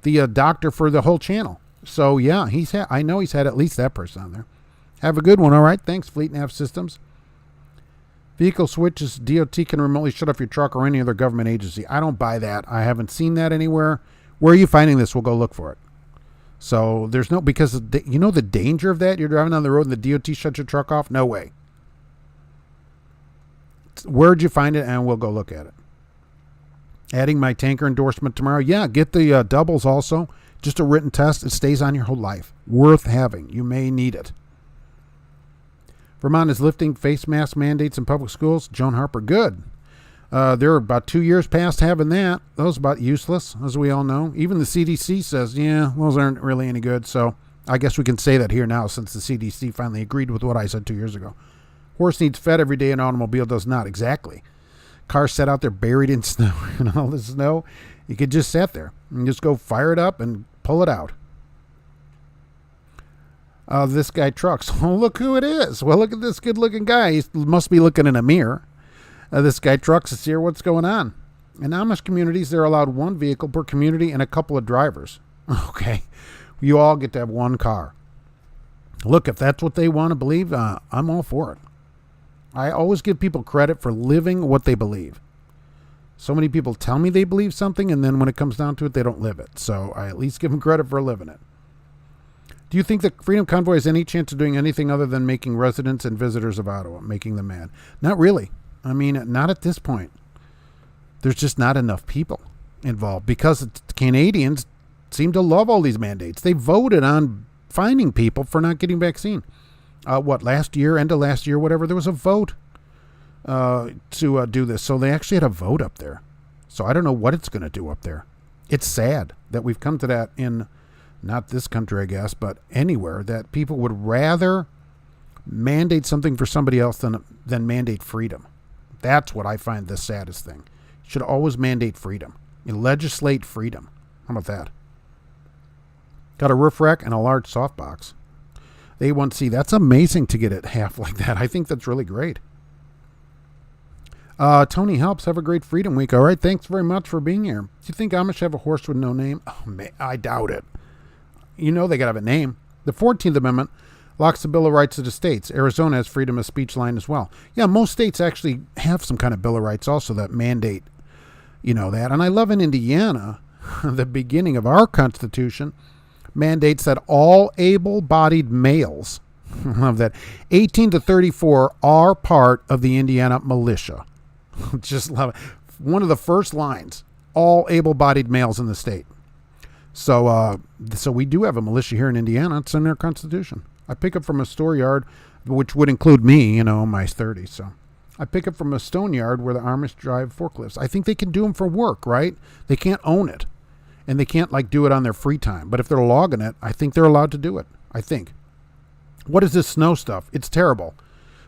The doctor for the whole channel. So, yeah, I know he's had at least that person on there. Have a good one, all right? Thanks, Fleet Nav Systems. Vehicle switches, DOT can remotely shut off your truck or any other government agency. I don't buy that. I haven't seen that anywhere. Where are you finding this? We'll go look for it. So there's no, because you know the danger of that? You're driving down the road and the DOT shuts your truck off? No way. Where'd you find it? And we'll go look at it. Adding my tanker endorsement tomorrow. Yeah, get the doubles also. Just a written test. It stays on your whole life. Worth having. You may need it. Vermont is lifting face mask mandates in public schools. Joan Harper, good. They're about 2 years past having that. Those about useless, as we all know. Even the CDC says, yeah, those aren't really any good. So I guess we can say that here now since the CDC finally agreed with what I said 2 years ago. Horse needs fed every day, an automobile does not. Exactly. Car sat out there buried in snow and all this snow. You could just sit there and just go fire it up and pull it out. This guy trucks. Oh, look who it is. Well, look at this good-looking guy. He must be looking in a mirror. This guy trucks is here. What's going on? In Amish communities, they're allowed one vehicle per community and a couple of drivers. Okay. You all get to have one car. Look, if that's what they want to believe, I'm all for it. I always give people credit for living what they believe. So many people tell me they believe something, and then when it comes down to it, they don't live it. So I at least give them credit for living it. Do you think the Freedom Convoy has any chance of doing anything other than making residents and visitors of Ottawa, making them mad? Not really. I mean, not at this point. There's just not enough people involved because the Canadians seem to love all these mandates. They voted on fining people for not getting vaccine. Last year, end of last year, whatever, there was a vote to do this. So they actually had a vote up there. So I don't know what it's going to do up there. It's sad that we've come to that in not this country, I guess, but anywhere, that people would rather mandate something for somebody else than mandate freedom. That's what I find the saddest thing. You should always mandate freedom. You legislate freedom. How about that? Got a roof rack and a large softbox. The A1C, that's amazing to get it half like that. I think that's really great. Tony helps. Have a great Freedom Week. All right, thanks very much for being here. Do you think Amish have a horse with no name? Oh, man, I doubt it. You know they got to have a name. The 14th Amendment locks the Bill of Rights of the states. Arizona has freedom of speech line as well. Yeah, most states actually have some kind of Bill of Rights also that mandate, that. And I love in Indiana, the beginning of our Constitution mandates that all able-bodied males, love that, 18 to 34 are part of the Indiana militia. Just love it. One of the first lines, all able-bodied males in the state. So we do have a militia here in Indiana. It's in our Constitution. I pick up from a store yard, which would include me, in my 30s. So I pick up from a stone yard where the Amish drive forklifts. I think they can do them for work, right? They can't own it. And they can't do it on their free time. But if they're logging it, I think they're allowed to do it. I think. What is this snow stuff? It's terrible.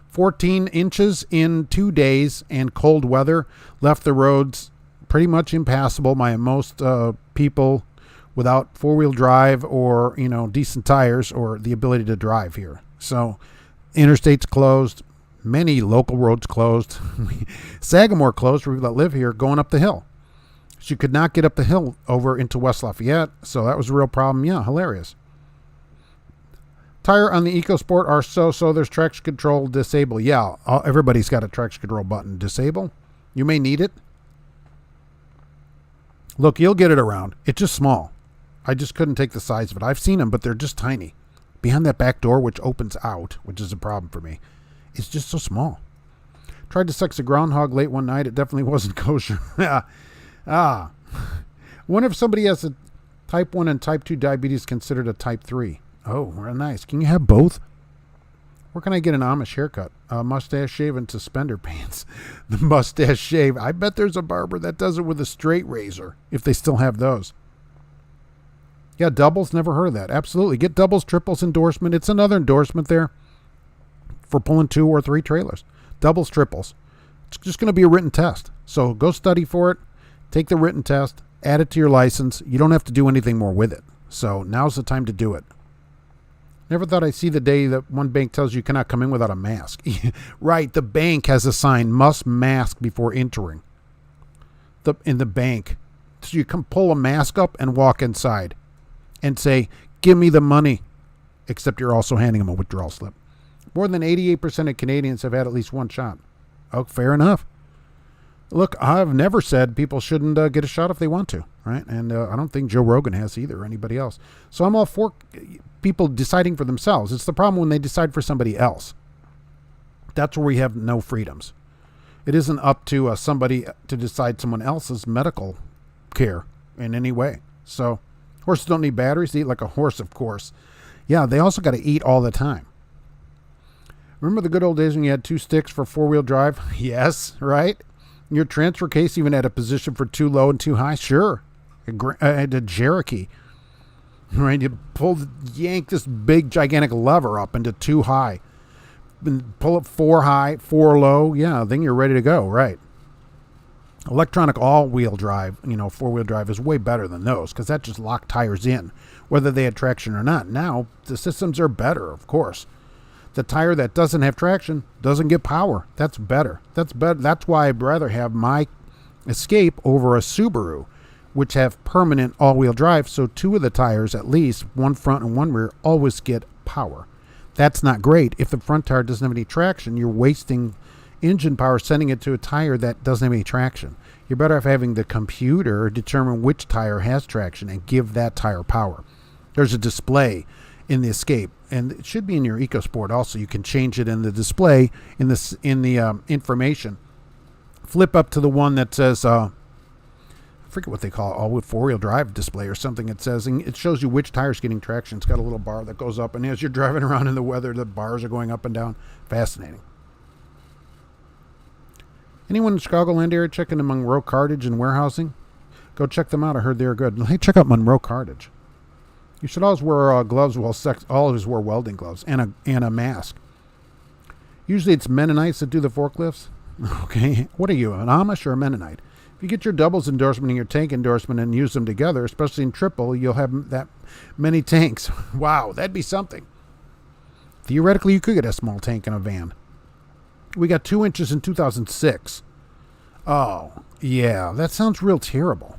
14 inches in 2 days and cold weather left the roads pretty much impassable by most people without four-wheel drive or, decent tires or the ability to drive here. So interstates closed, many local roads closed. Sagamore closed for people that live here going up the hill. She could not get up the hill over into West Lafayette, so that was a real problem. Yeah, hilarious. Tire on the EcoSport are so. There's traction control disable. Yeah, everybody's got a traction control button. Disable. You may need it. Look, you'll get it around. It's just small. I just couldn't take the size of it. I've seen them, but they're just tiny. Behind that back door, which opens out, which is a problem for me, it's just so small. Tried to sex a groundhog late one night. It definitely wasn't kosher. Wonder if somebody has a type 1 and type 2 diabetes considered a type 3. Oh, real nice. Can you have both? Where can I get an Amish haircut? Mustache shave and suspender pants. The mustache shave. I bet there's a barber that does it with a straight razor, if they still have those. Yeah, doubles. Never heard of that. Absolutely. Get doubles, triples endorsement. It's another endorsement there for pulling 2 or 3 trailers. Doubles, triples. It's just going to be a written test. So go study for it. Take the written test. Add it to your license. You don't have to do anything more with it. So now's the time to do it. Never thought I'd see the day that one bank tells you cannot come in without a mask. Right, the bank has a sign, must mask before entering. In the bank. So you can pull a mask up and walk inside and say, give me the money. Except you're also handing them a withdrawal slip. More than 88% of Canadians have had at least one shot. Oh, fair enough. Look, I've never said people shouldn't get a shot if they want to, right? And I don't think Joe Rogan has either or anybody else. So I'm all for people deciding for themselves. It's the problem when they decide for somebody else. That's where we have no freedoms. It isn't up to somebody to decide someone else's medical care in any way. So horses don't need batteries. They eat like a horse, of course. Yeah, they also got to eat all the time. Remember the good old days when you had 2 sticks for 4-wheel drive? Yes, right? Your transfer case even had a position for too low and too high? Sure. I had a Cherokee. Right? You yank this big, gigantic lever up into 2 high. And pull it 4 high, 4 low. Yeah, then you're ready to go. Right. Electronic all-wheel drive, 4-wheel drive is way better than those because that just locked tires in, whether they had traction or not. Now, the systems are better, of course. The tire that doesn't have traction doesn't get power. That's better. That's better. That's why I'd rather have my Escape over a Subaru, which have permanent all-wheel drive. So 2 of the tires, at least, one front and one rear, always get power. That's not great. If the front tire doesn't have any traction, you're wasting engine power sending it to a tire that doesn't have any traction. You're better off having the computer determine which tire has traction and give that tire power. There's a display in the Escape, and it should be in your EcoSport also. You can change it in the display in the information. Flip up to the one that says, I forget what they call it, all-with four-wheel drive display or something. It says, and it shows you which tire's getting traction. It's got a little bar that goes up, and as you're driving around in the weather, the bars are going up and down. Fascinating. Anyone in the Chicagoland area checking the Monroe Cartage and warehousing? Go check them out. I heard they're good. Hey, check out Monroe Cartage. You should always wear gloves. Always wear welding gloves and a mask. Usually it's Mennonites that do the forklifts. Okay, what are you, an Amish or a Mennonite? If you get your doubles endorsement and your tank endorsement and use them together, especially in triple, you'll have that many tanks. Wow, that'd be something. Theoretically, you could get a small tank in a van. We got 2 inches in 2006. Oh, yeah, that sounds real terrible.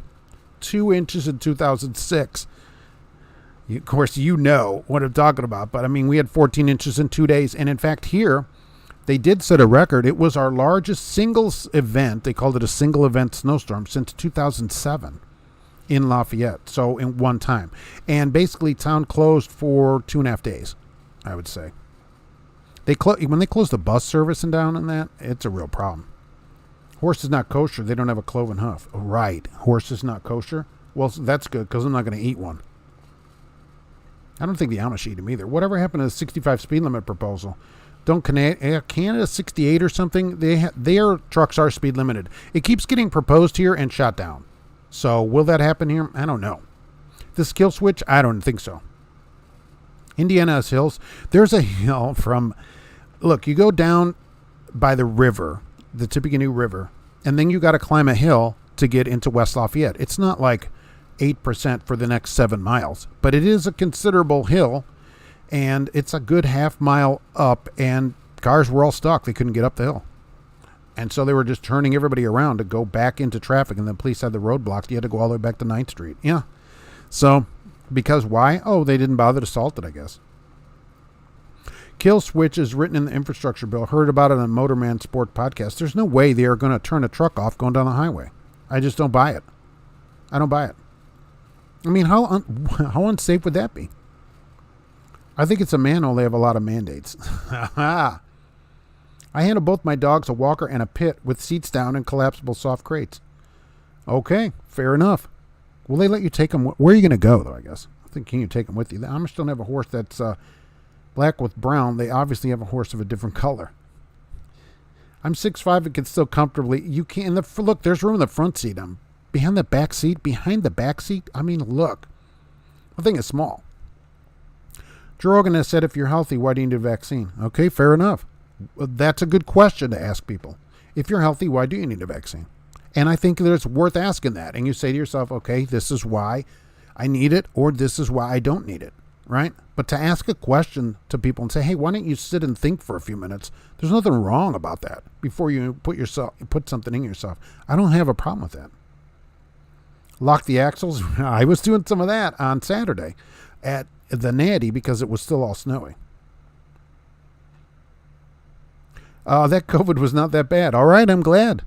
2 inches in 2006. Of course, you know what I'm talking about. But, I mean, we had 14 inches in 2 days. And, in fact, here, they did set a record. It was our largest single event. They called it a single event snowstorm since 2007 in Lafayette. So, in one time. And, basically, town closed for 2.5 days, I would say. When they close the bus service and down on that, it's a real problem. Horse is not kosher. They don't have a cloven hoof. Oh, right. Horse is not kosher? Well, that's good because I'm not going to eat one. I don't think the Amish eat them either. Whatever happened to the 65 speed limit proposal? Don't Canada 68 or something? Their trucks are speed limited. It keeps getting proposed here and shot down. So will that happen here? I don't know. The skill switch? I don't think so. Indiana has hills. There's a hill from... Look, you go down by the river, the Tippecanoe River, and then you got to climb a hill to get into West Lafayette. It's not like 8% for the next 7 miles, but it is a considerable hill, and it's a good half mile up, and cars were all stuck. They couldn't get up the hill. And so they were just turning everybody around to go back into traffic, and the police had the roadblocks. You had to go all the way back to 9th Street. Yeah. So, because why? Oh, they didn't bother to salt it, I guess. Kill switch is written in the infrastructure bill. Heard about it on Motorman Sport podcast. There's no way they are going to turn a truck off going down the highway. I just don't buy it. I don't buy it. I mean, how unsafe would that be? I think it's a manhole. They have a lot of mandates. I handle both my dogs a walker and a pit with seats down and collapsible soft crates. Okay, fair enough. Will they let you take them? Where are you going to go, though, I guess? I think, can you take them with you? The Amish don't have a horse that's black with brown. They obviously have a horse of a different color. I'm 6'5" and can still comfortably... You can... Look, there's room in the front seat. I'm behind the back seat. I mean, look. The thing is small. Joe Rogan has said, if you're healthy, why do you need a vaccine? Okay, fair enough. That's a good question to ask people. If you're healthy, why do you need a vaccine? And I think that it's worth asking that. And you say to yourself, okay, this is why I need it, or this is why I don't need it, right? But to ask a question to people and say, hey, why don't you sit and think for a few minutes? There's nothing wrong about that before you put something in yourself. I don't have a problem with that. Lock the axles. I was doing some of that on Saturday at the Natty because it was still all snowy. That COVID was not that bad. All right, I'm glad.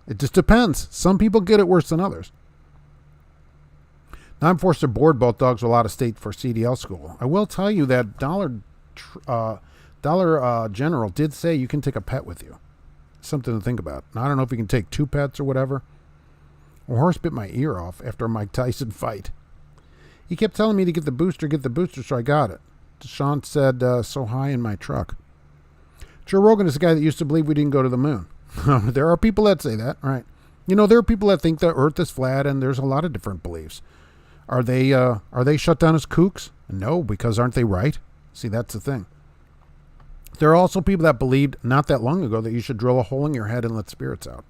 It just depends. Some people get it worse than others. Now I'm forced to board both dogs while out of state for CDL school. I will tell you that Dollar General did say you can take a pet with you. Something to think about. Now, I don't know if you can take 2 pets or whatever. A horse bit my ear off after a Mike Tyson fight. He kept telling me to get the booster, so I got it. Deshaun said, so high in my truck. Joe Rogan is the guy that used to believe we didn't go to the moon. There are people that say that, right? You know, there are people that think the earth is flat, and there's a lot of different beliefs. Are they shut down as kooks? No, because aren't they right? See, that's the thing. There are also people that believed not that long ago that you should drill a hole in your head and let spirits out.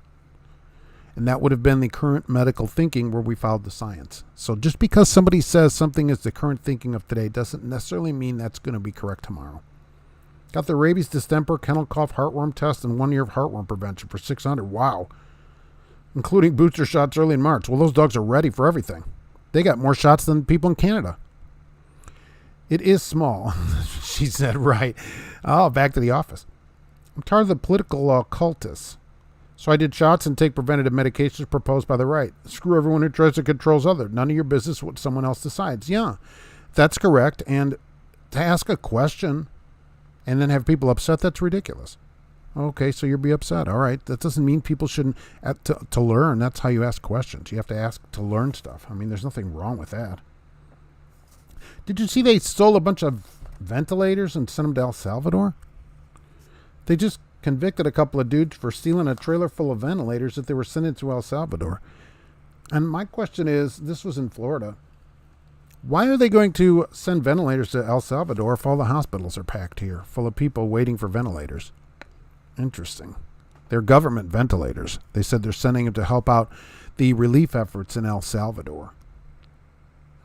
And that would have been the current medical thinking where we followed the science. So just because somebody says something is the current thinking of today doesn't necessarily mean that's going to be correct tomorrow. Got the rabies, distemper, kennel cough, heartworm test, and 1 year of heartworm prevention for $600. Wow. Including booster shots early in March. Well, those dogs are ready for everything. They got more shots than people in Canada. It is small, she said, right. Oh, back to the office. I'm tired of the political cultists. So I did shots and take preventative medications proposed by the right. Screw everyone who tries to control others. None of your business what someone else decides. Yeah, that's correct. And to ask a question and then have people upset, that's ridiculous. Okay, so you'll be upset. All right. That doesn't mean people shouldn't, to learn, that's how you ask questions. You have to ask to learn stuff. I mean, there's nothing wrong with that. Did you see they stole a bunch of ventilators and sent them to El Salvador? They just convicted a couple of dudes for stealing a trailer full of ventilators that they were sending to El Salvador. And my question is, this was in Florida. Why are they going to send ventilators to El Salvador if all the hospitals are packed here, full of people waiting for ventilators? Interesting. They're government ventilators. They said they're sending them to help out the relief efforts in El Salvador.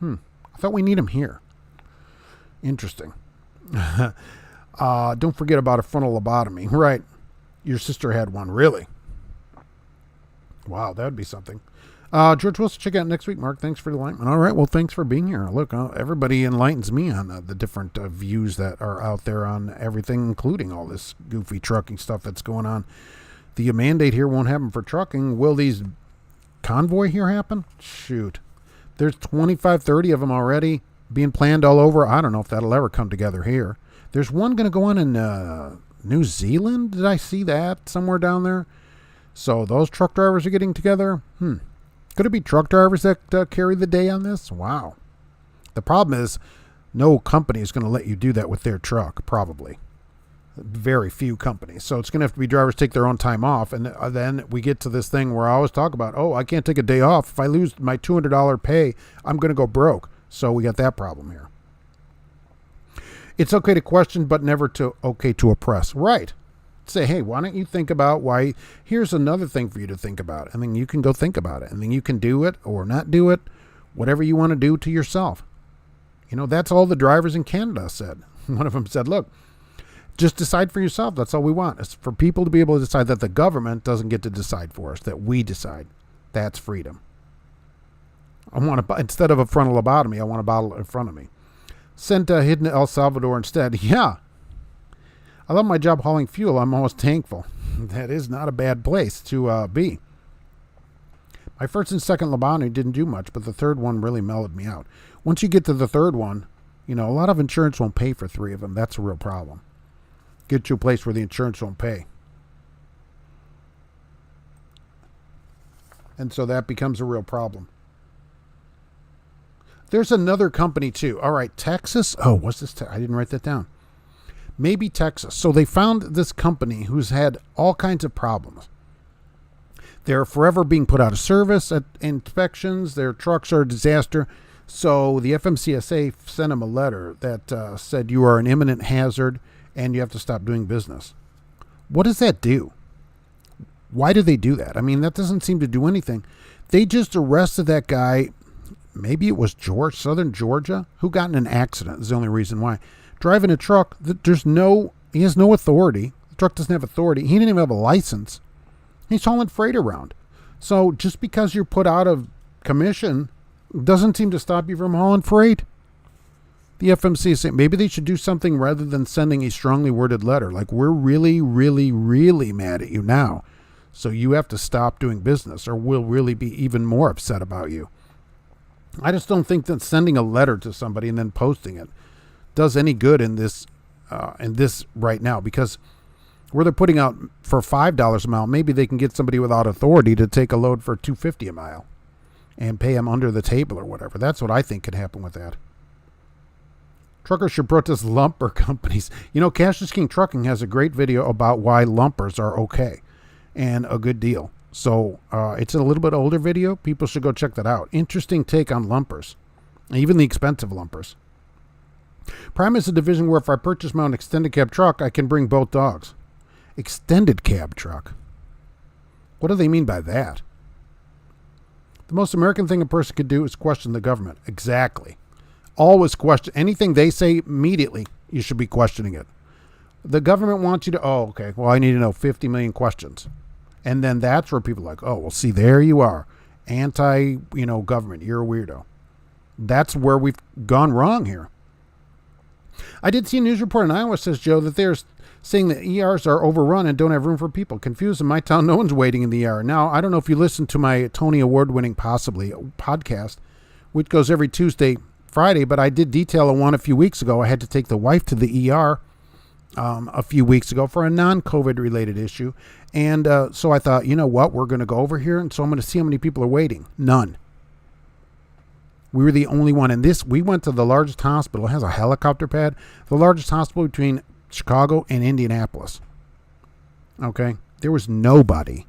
I thought we need them here. Interesting. Don't forget about a frontal lobotomy. Right. Your sister had one. Really? Wow, that would be something. George Wilson, check out next week, Mark. Thanks for the enlightenment. All right, well, thanks for being here. Look, everybody enlightens me on the different views that are out there on everything, including all this goofy trucking stuff that's going on. The mandate here won't happen for trucking. Will these convoy here happen? Shoot. There's 25, 30 of them already being planned all over. I don't know if that'll ever come together here. There's one going to go on in New Zealand. Did I see that somewhere down there? So those truck drivers are getting together. Could it be truck drivers that carry the day on this? Wow. The problem is no company is going to let you do that with their truck, probably. Very few companies. So it's going to have to be drivers take their own time off. And then we get to this thing where I always talk about, I can't take a day off. If I lose my $200 pay, I'm going to go broke. So we got that problem here. It's okay to question, but never okay to oppress. Right. Say, hey, why don't you think about why? Here's another thing for you to think about. And then you can go think about it. And then you can do it or not do it, whatever you want to do to yourself. That's all the drivers in Canada said. One of them said, look, just decide for yourself. That's all we want. It's for people to be able to decide that the government doesn't get to decide for us, that we decide. That's freedom. Instead of a frontal lobotomy, I want a bottle in front of me. Sent hidden to El Salvador instead. Yeah. I love my job hauling fuel. I'm almost thankful. That is not a bad place to be. My first and second lobotomy didn't do much, but the third one really mellowed me out. Once you get to the third one, a lot of insurance won't pay for 3 of them. That's a real problem. Get to a place where the insurance won't pay. And so that becomes a real problem. There's another company too. All right, Texas. Oh, what's this? I didn't write that down. Maybe Texas. So they found this company who's had all kinds of problems. They're forever being put out of service at inspections. Their trucks are a disaster. So the FMCSA sent them a letter that said you are an imminent hazard and you have to stop doing business. What does that do? Why do they do that? I mean, that doesn't seem to do anything. They just arrested that guy. Maybe it was southern Georgia, who got in an accident is the only reason why. Driving a truck, he has no authority. The truck doesn't have authority. He didn't even have a license. He's hauling freight around. So just because you're put out of commission doesn't seem to stop you from hauling freight. The FMC is saying maybe they should do something rather than sending a strongly worded letter. Like, we're really, really, really mad at you now. So you have to stop doing business or we'll really be even more upset about you. I just don't think that sending a letter to somebody and then posting it does any good in this right now, because where they're putting out for $5 a mile, maybe they can get somebody without authority to take a load for $2.50 a mile and pay them under the table or whatever. That's what I think could happen with that. Truckers should protest lumper companies. Cash is King Trucking has a great video about why lumpers are okay and a good deal. So it's a little bit older video. People should go check that out. Interesting take on lumpers, even the expensive lumpers. Prime is a division where if I purchase my own extended cab truck, I can bring both dogs. Extended cab truck. What do they mean by that? The most American thing a person could do is question the government. Exactly. Always question. Anything they say immediately, you should be questioning it. The government wants you to, okay, well, I need to know 50 million questions. And then that's where people are like, well, see, there you are. Government. You're a weirdo. That's where we've gone wrong here. I did see a news report in Iowa, says Joe, that there's saying that ERs are overrun and don't have room for people. Confused in my town, no one's waiting in the ER. Now, I don't know if you listened to my Tony Award-winning, possibly, podcast, which goes every Tuesday, Friday, but I did detail a one a few weeks ago. I had to take the wife to the ER a few weeks ago for a non-COVID related issue. And so I thought, you know what, we're going to go over here, and so I'm going to see how many people are waiting. None. We were the only one. And we went to the largest hospital. It has a helicopter pad. The largest hospital between Chicago and Indianapolis. Okay? There was nobody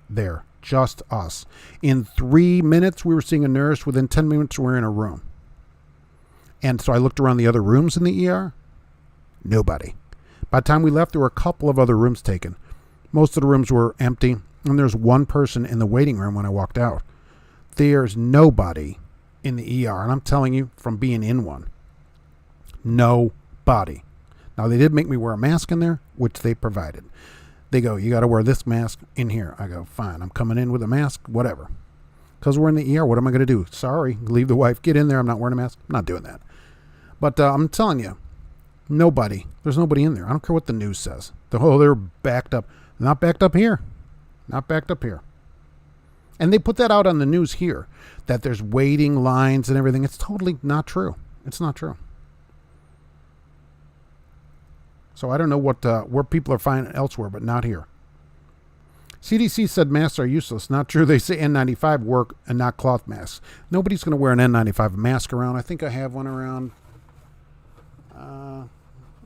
there. Just us. In 3 minutes, we were seeing a nurse. Within 10 minutes, we were in a room. And so I looked around the other rooms in the ER. Nobody. By the time we left, there were a couple of other rooms taken. Most of the rooms were empty. And there's one person in the waiting room when I walked out. There's nobody in the ER, and I'm telling you from being in one, nobody. Now, they did make me wear a mask in there, which they provided. They go, you got to wear this mask in here. I go, fine, I'm coming in with a mask, whatever. Because we're in the ER, what am I going to do? Sorry, leave the wife, get in there, I'm not wearing a mask. I'm not doing that. But I'm telling you, nobody. There's nobody in there. I don't care what the news says. They're backed up. Not backed up here. Not backed up here. And they put that out on the news here, that there's waiting lines and everything. It's totally not true. It's not true. So I don't know where people are finding elsewhere, but not here. CDC said masks are useless. Not true. They say N95 work and not cloth masks. Nobody's going to wear an N95 mask around. I think I have one around. I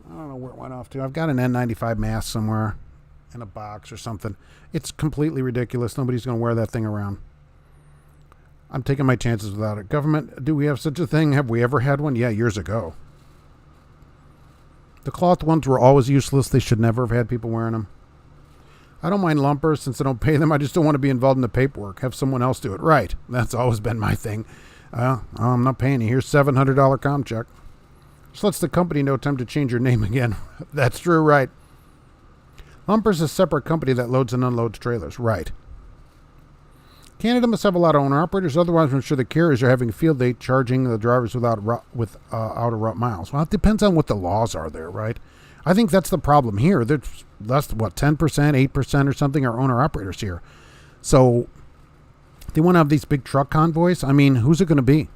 don't know where it went off to. I've got an N95 mask somewhere in a box or something. It's completely ridiculous. Nobody's going to wear that thing around. I'm taking my chances without it. Government, do we have such a thing? Have we ever had one? Yeah, years ago. The cloth ones were always useless. They should never have had people wearing them. I don't mind lumpers since I don't pay them. I just don't want to be involved in the paperwork. Have someone else do it. Right. That's always been my thing. I'm not paying you. Here's $700 com check. Just lets the company know time to change your name again. That's true, right. Lumper's a separate company that loads and unloads trailers. Right. Canada must have a lot of owner-operators. Otherwise, I'm sure the carriers are having a field day charging the drivers out-of-route miles. Well, it depends on what the laws are there, right? I think that's the problem here. There's less, 10%, 8% or something are owner-operators here. So they want to have these big truck convoys. I mean, who's it going to be?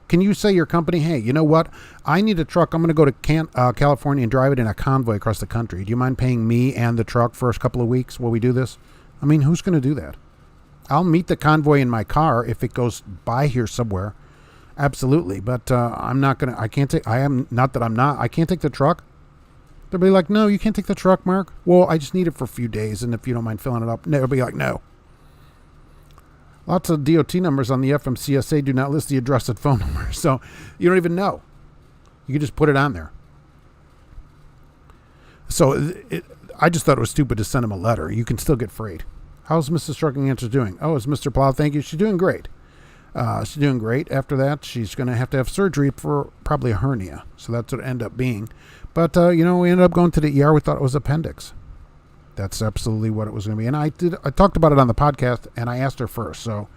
Can you say your company, hey, you know what? I need a truck. I'm going to go to California and drive it in a convoy across the country. Do you mind paying me and the truck for a couple of weeks while we do this? I mean, who's going to do that? I'll meet the convoy in my car if it goes by here somewhere. Absolutely. But I'm not going to, I can't take the truck. They'll be like, no, you can't take the truck, Mark. Well, I just need it for a few days. And if you don't mind filling it up, they'll be like, no. Lots of DOT numbers on the FMCSA do not list the addressed phone number. So you don't even know. You can just put it on there. So I just thought it was stupid to send him a letter. You can still get freight. How's Mrs. Trucking Answers doing? Oh, it's Mr. Plow. Thank you. She's doing great. She's doing great. After that, she's going to have surgery for probably a hernia. So that's what it ended up being. But, we ended up going to the ER. We thought it was appendix. That's absolutely what it was going to be. And I talked about it on the podcast, and I asked her first, so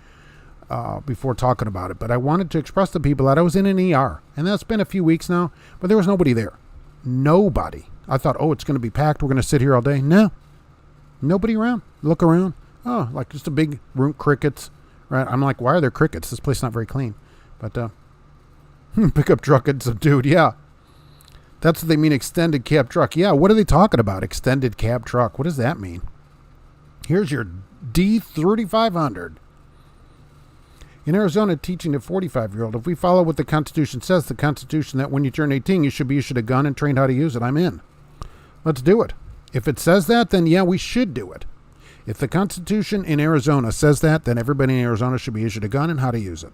before talking about it. But I wanted to express to people that I was in an ER. And that's been a few weeks now, but there was nobody there. Nobody. I thought, it's going to be packed. We're going to sit here all day. No. Nobody around. Look around. Oh, like just a big room, crickets. Right? I'm like, why are there crickets? This place is not very clean. But pickup truck and subdued. Yeah. That's what they mean, extended cab truck. Yeah, what are they talking about? Extended cab truck. What does that mean? Here's your D3500. In Arizona, teaching a 45-year-old, if we follow what the Constitution says, the Constitution that when you turn 18, you should be issued a gun and trained how to use it. I'm in. Let's do it. If it says that, then yeah, we should do it. If the Constitution in Arizona says that, then everybody in Arizona should be issued a gun and how to use it.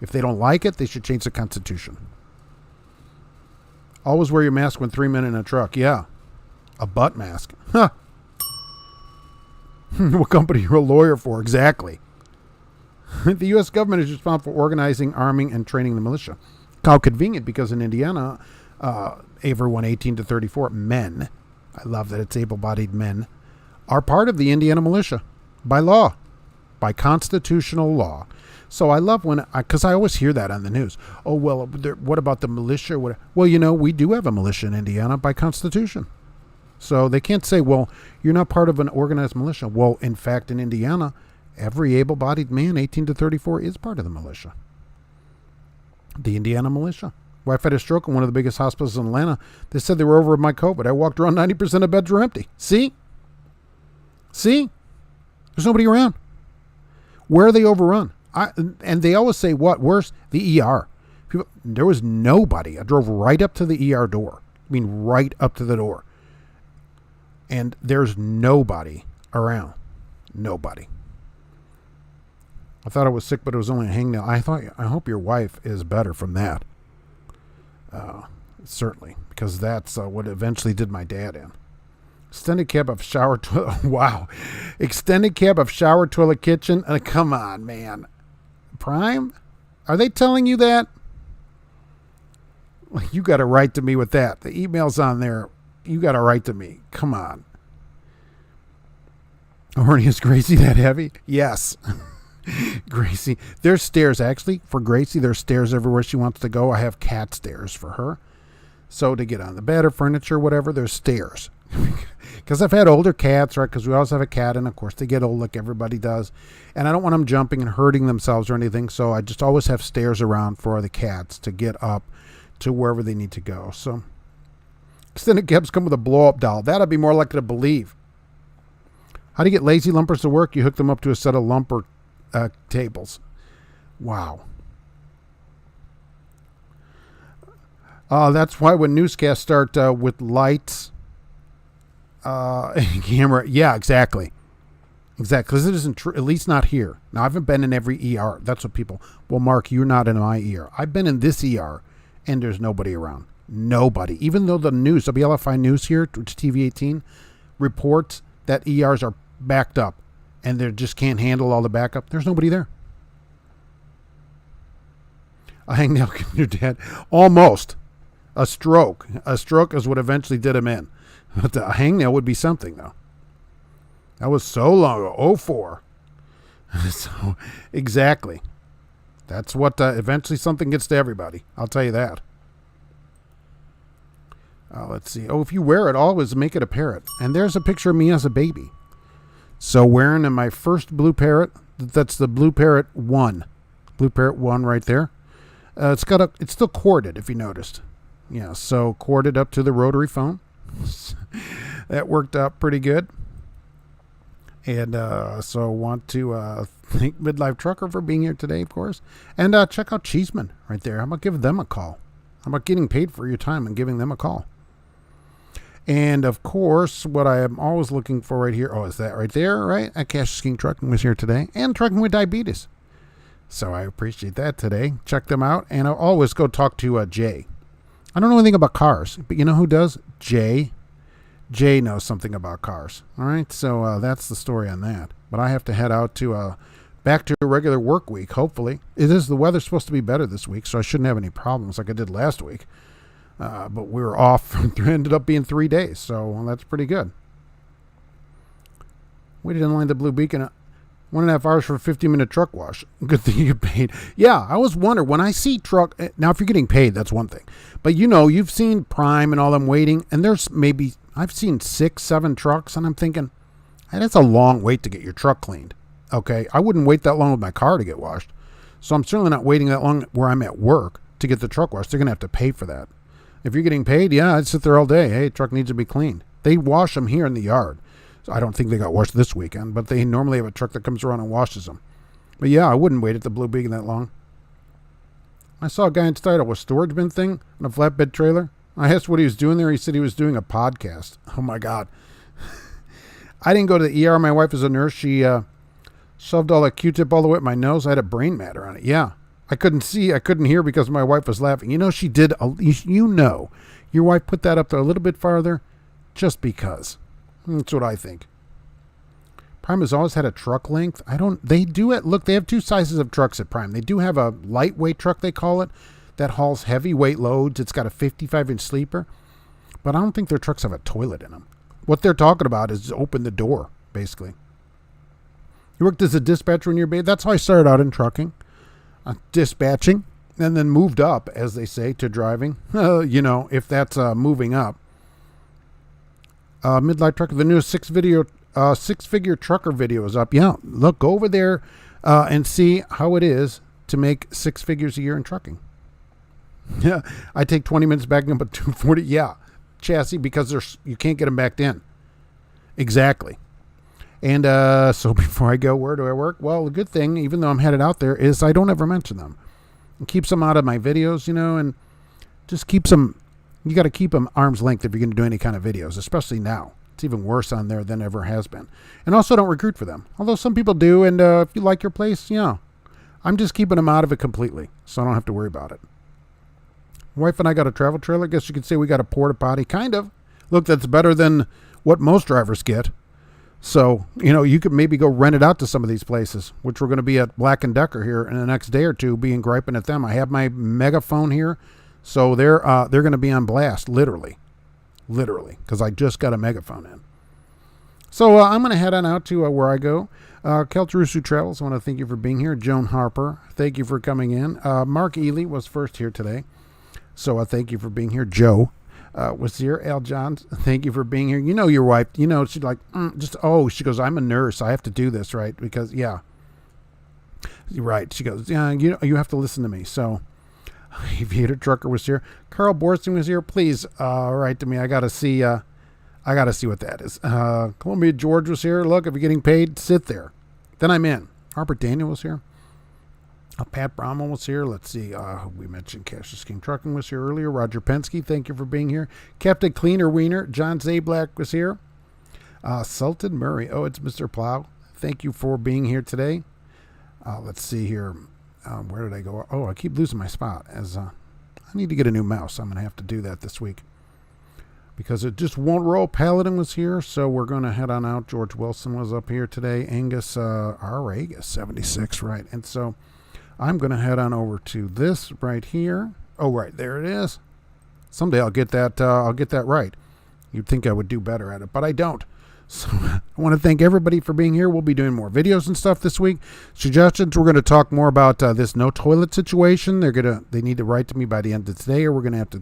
If they don't like it, they should change the Constitution. Always wear your mask when 3 men in a truck. Yeah. A butt mask. Huh. What company you're a lawyer for? Exactly. The U.S. government is responsible for organizing, arming, and training the militia. How convenient, because in Indiana, everyone 18 to 34, men, I love that it's able-bodied men, are part of the Indiana militia by law, by constitutional law. So I love because I always hear that on the news. Oh, well, what about the militia? Well, we do have a militia in Indiana by Constitution. So they can't say, well, you're not part of an organized militia. Well, in fact, in Indiana, every able-bodied man 18 to 34 is part of the militia. The Indiana militia. Wife had a stroke in one of the biggest hospitals in Atlanta. They said they were over with my COVID. I walked around, 90% of beds were empty. See? There's nobody around. Where are they overrun? And they always say, what? Worse? The ER. There was nobody. I drove right up to the ER door. I mean, right up to the door. And there's nobody around. Nobody. I thought I was sick, but it was only a hangnail. I hope your wife is better from that. Certainly, because that's what eventually did my dad in. Extended cab of shower toilet. Wow. Extended cab of shower, toilet, kitchen. Come on, man. Prime? Are they telling you that? You got to write to me with that. The email's on there. You got to write to me. Come on. Horny, is Gracie that heavy? Yes. Gracie. There's stairs. Actually, for Gracie, there's stairs everywhere she wants to go. I have cat stairs for her. So to get on the bed or furniture, whatever, there's stairs. Because I've had older cats, right? Because we also have a cat, and of course they get old like everybody does. And I don't want them jumping and hurting themselves or anything. So I just always have stairs around for the cats to get up to wherever they need to go. So extended cabs come with a blow-up doll. That I'd be more likely to believe. How do you get lazy lumpers to work? You hook them up to a set of lumper tables. Wow. That's why when newscasts start with lights, camera. Yeah, exactly. Because it isn't true, at least not here. Now, I haven't been in every ER. That's what people, well, Mark, you're not in my ER. I've been in this ER, and there's nobody around. Nobody. Even though the news, WLFI News here, which is TV 18, reports that ERs are backed up, and they just can't handle all the backup. There's nobody there. A hangnail killed your dad. Almost. A stroke. A stroke is what eventually did him in. But a hangnail would be something, though. That was so long ago. 04. So, exactly. That's what eventually something gets to everybody. I'll tell you that. Let's see. Oh, if you wear it, always make it a parrot. And there's a picture of me as a baby. So wearing in my first blue parrot. That's the blue parrot 1. Blue parrot 1 right there. It's still corded, if you noticed. Yeah, so corded up to the rotary phone. That worked out pretty good. And so want to thank Midlife Trucker for being here today, of course. And check out Cheeseman right there. How about giving them a call? How about getting paid for your time and giving them a call? And, of course, what I am always looking for right here. Oh, is that right there, right? Cash King Trucking was here today. And Trucking with Diabetes. So I appreciate that today. Check them out. And I'll always go talk to Jay. I don't know anything about cars, but you know who does? Jay. Jay knows something about cars. All right, so that's the story on that. But I have to head out to back to a regular work week, hopefully. The weather's supposed to be better this week, so I shouldn't have any problems like I did last week. But we were off. Ended up being 3 days, so that's pretty good. Waited in line the Blue Beacon 1.5 hours for a 15-minute truck wash. Good thing you get paid. Yeah, I always wonder when I see truck. Now, if you're getting paid, that's one thing. But you've seen Prime and all them waiting, and there's maybe I've seen 6, 7 trucks, and I'm thinking, hey, that's a long wait to get your truck cleaned. Okay, I wouldn't wait that long with my car to get washed, so I'm certainly not waiting that long where I'm at work to get the truck washed. They're gonna have to pay for that. If you're getting paid, yeah, I'd sit there all day. Hey, truck needs to be cleaned. They wash them here in the yard. So I don't think they got washed this weekend, but they normally have a truck that comes around and washes them. But yeah, I wouldn't wait at the Blue Beacon that long. I saw a guy in Stidle with a storage bin thing on a flatbed trailer. I asked what he was doing there. He said he was doing a podcast. Oh my God. I didn't go to the ER. My wife is a nurse. She shoved all that Q-tip all the way up my nose. I had a brain matter on it. Yeah. I couldn't see. I couldn't hear because my wife was laughing. She did. Your wife put that up there a little bit farther just because. That's what I think. Prime has always had a truck length. They do it. Look, they have 2 sizes of trucks at Prime. They do have a lightweight truck, they call it, that hauls heavyweight loads. It's got a 55-inch sleeper. But I don't think their trucks have a toilet in them. What they're talking about is open the door, basically. You worked as a dispatcher when you were baby. That's how I started out in trucking. Dispatching. And then moved up, as they say, to driving. If that's moving up. Midlife Trucker, the newest six-figure trucker video is up. Yeah, look, go over there and see how it is to make 6 figures a year in trucking. Yeah, I take 20 minutes backing up a 240. Yeah, chassis because you can't get them backed in. Exactly. And so before I go, where do I work? Well, the good thing, even though I'm headed out there, is I don't ever mention them. It keeps them out of my videos, and just keeps them. You got to keep them arm's length if you're going to do any kind of videos, especially now. It's even worse on there than ever has been. And also don't recruit for them. Although some people do, and if you like your place, I'm just keeping them out of it completely, so I don't have to worry about it. Wife and I got a travel trailer. I guess you could say we got a porta potty, kind of. Look, that's better than what most drivers get. So, you could maybe go rent it out to some of these places, which we're going to be at Black & Decker here in the next day or two, being griping at them. I have my megaphone here, so they're going to be on blast, literally, because I just got a megaphone in. So I'm going to head on out to where I go. Keltarusu Travels, I want to thank you for being here. Joan Harper, thank you for coming in. Mark Ely was first here today, so thank you for being here. Joe was here. Al Johns, thank you for being here. Your wife, she's like, she goes, I'm a nurse. I have to do this, right? Because, yeah. You're right. She goes, yeah, you have to listen to me. So, Aviator Trucker was here. Carl Borsten was here. Please write to me. I got to see what that is. Columbia George was here. Look, if you're getting paid, sit there. Then I'm in. Harper Daniel was here. Pat Brommel was here. Let's see. We mentioned Cassius King Trucking was here earlier. Roger Penske, thank you for being here. Captain Cleaner Wiener. John Zablack was here. Sultan Murray. Oh, it's Mr. Plow. Thank you for being here today. Let's see here. Where did I go? Oh, I keep losing my spot. I need to get a new mouse. I'm going to have to do that this week, because it just won't roll. Paladin was here, so we're going to head on out. George Wilson was up here today. Angus, Angus 76, right. And so I'm going to head on over to this right here. Oh, right, there it is. Someday I'll get that right. You'd think I would do better at it, but I don't. So I want to thank everybody for being here. We'll be doing more videos and stuff this week. Suggestions, we're going to talk more about this no toilet situation. They need to write to me by the end of today, or we're going to have to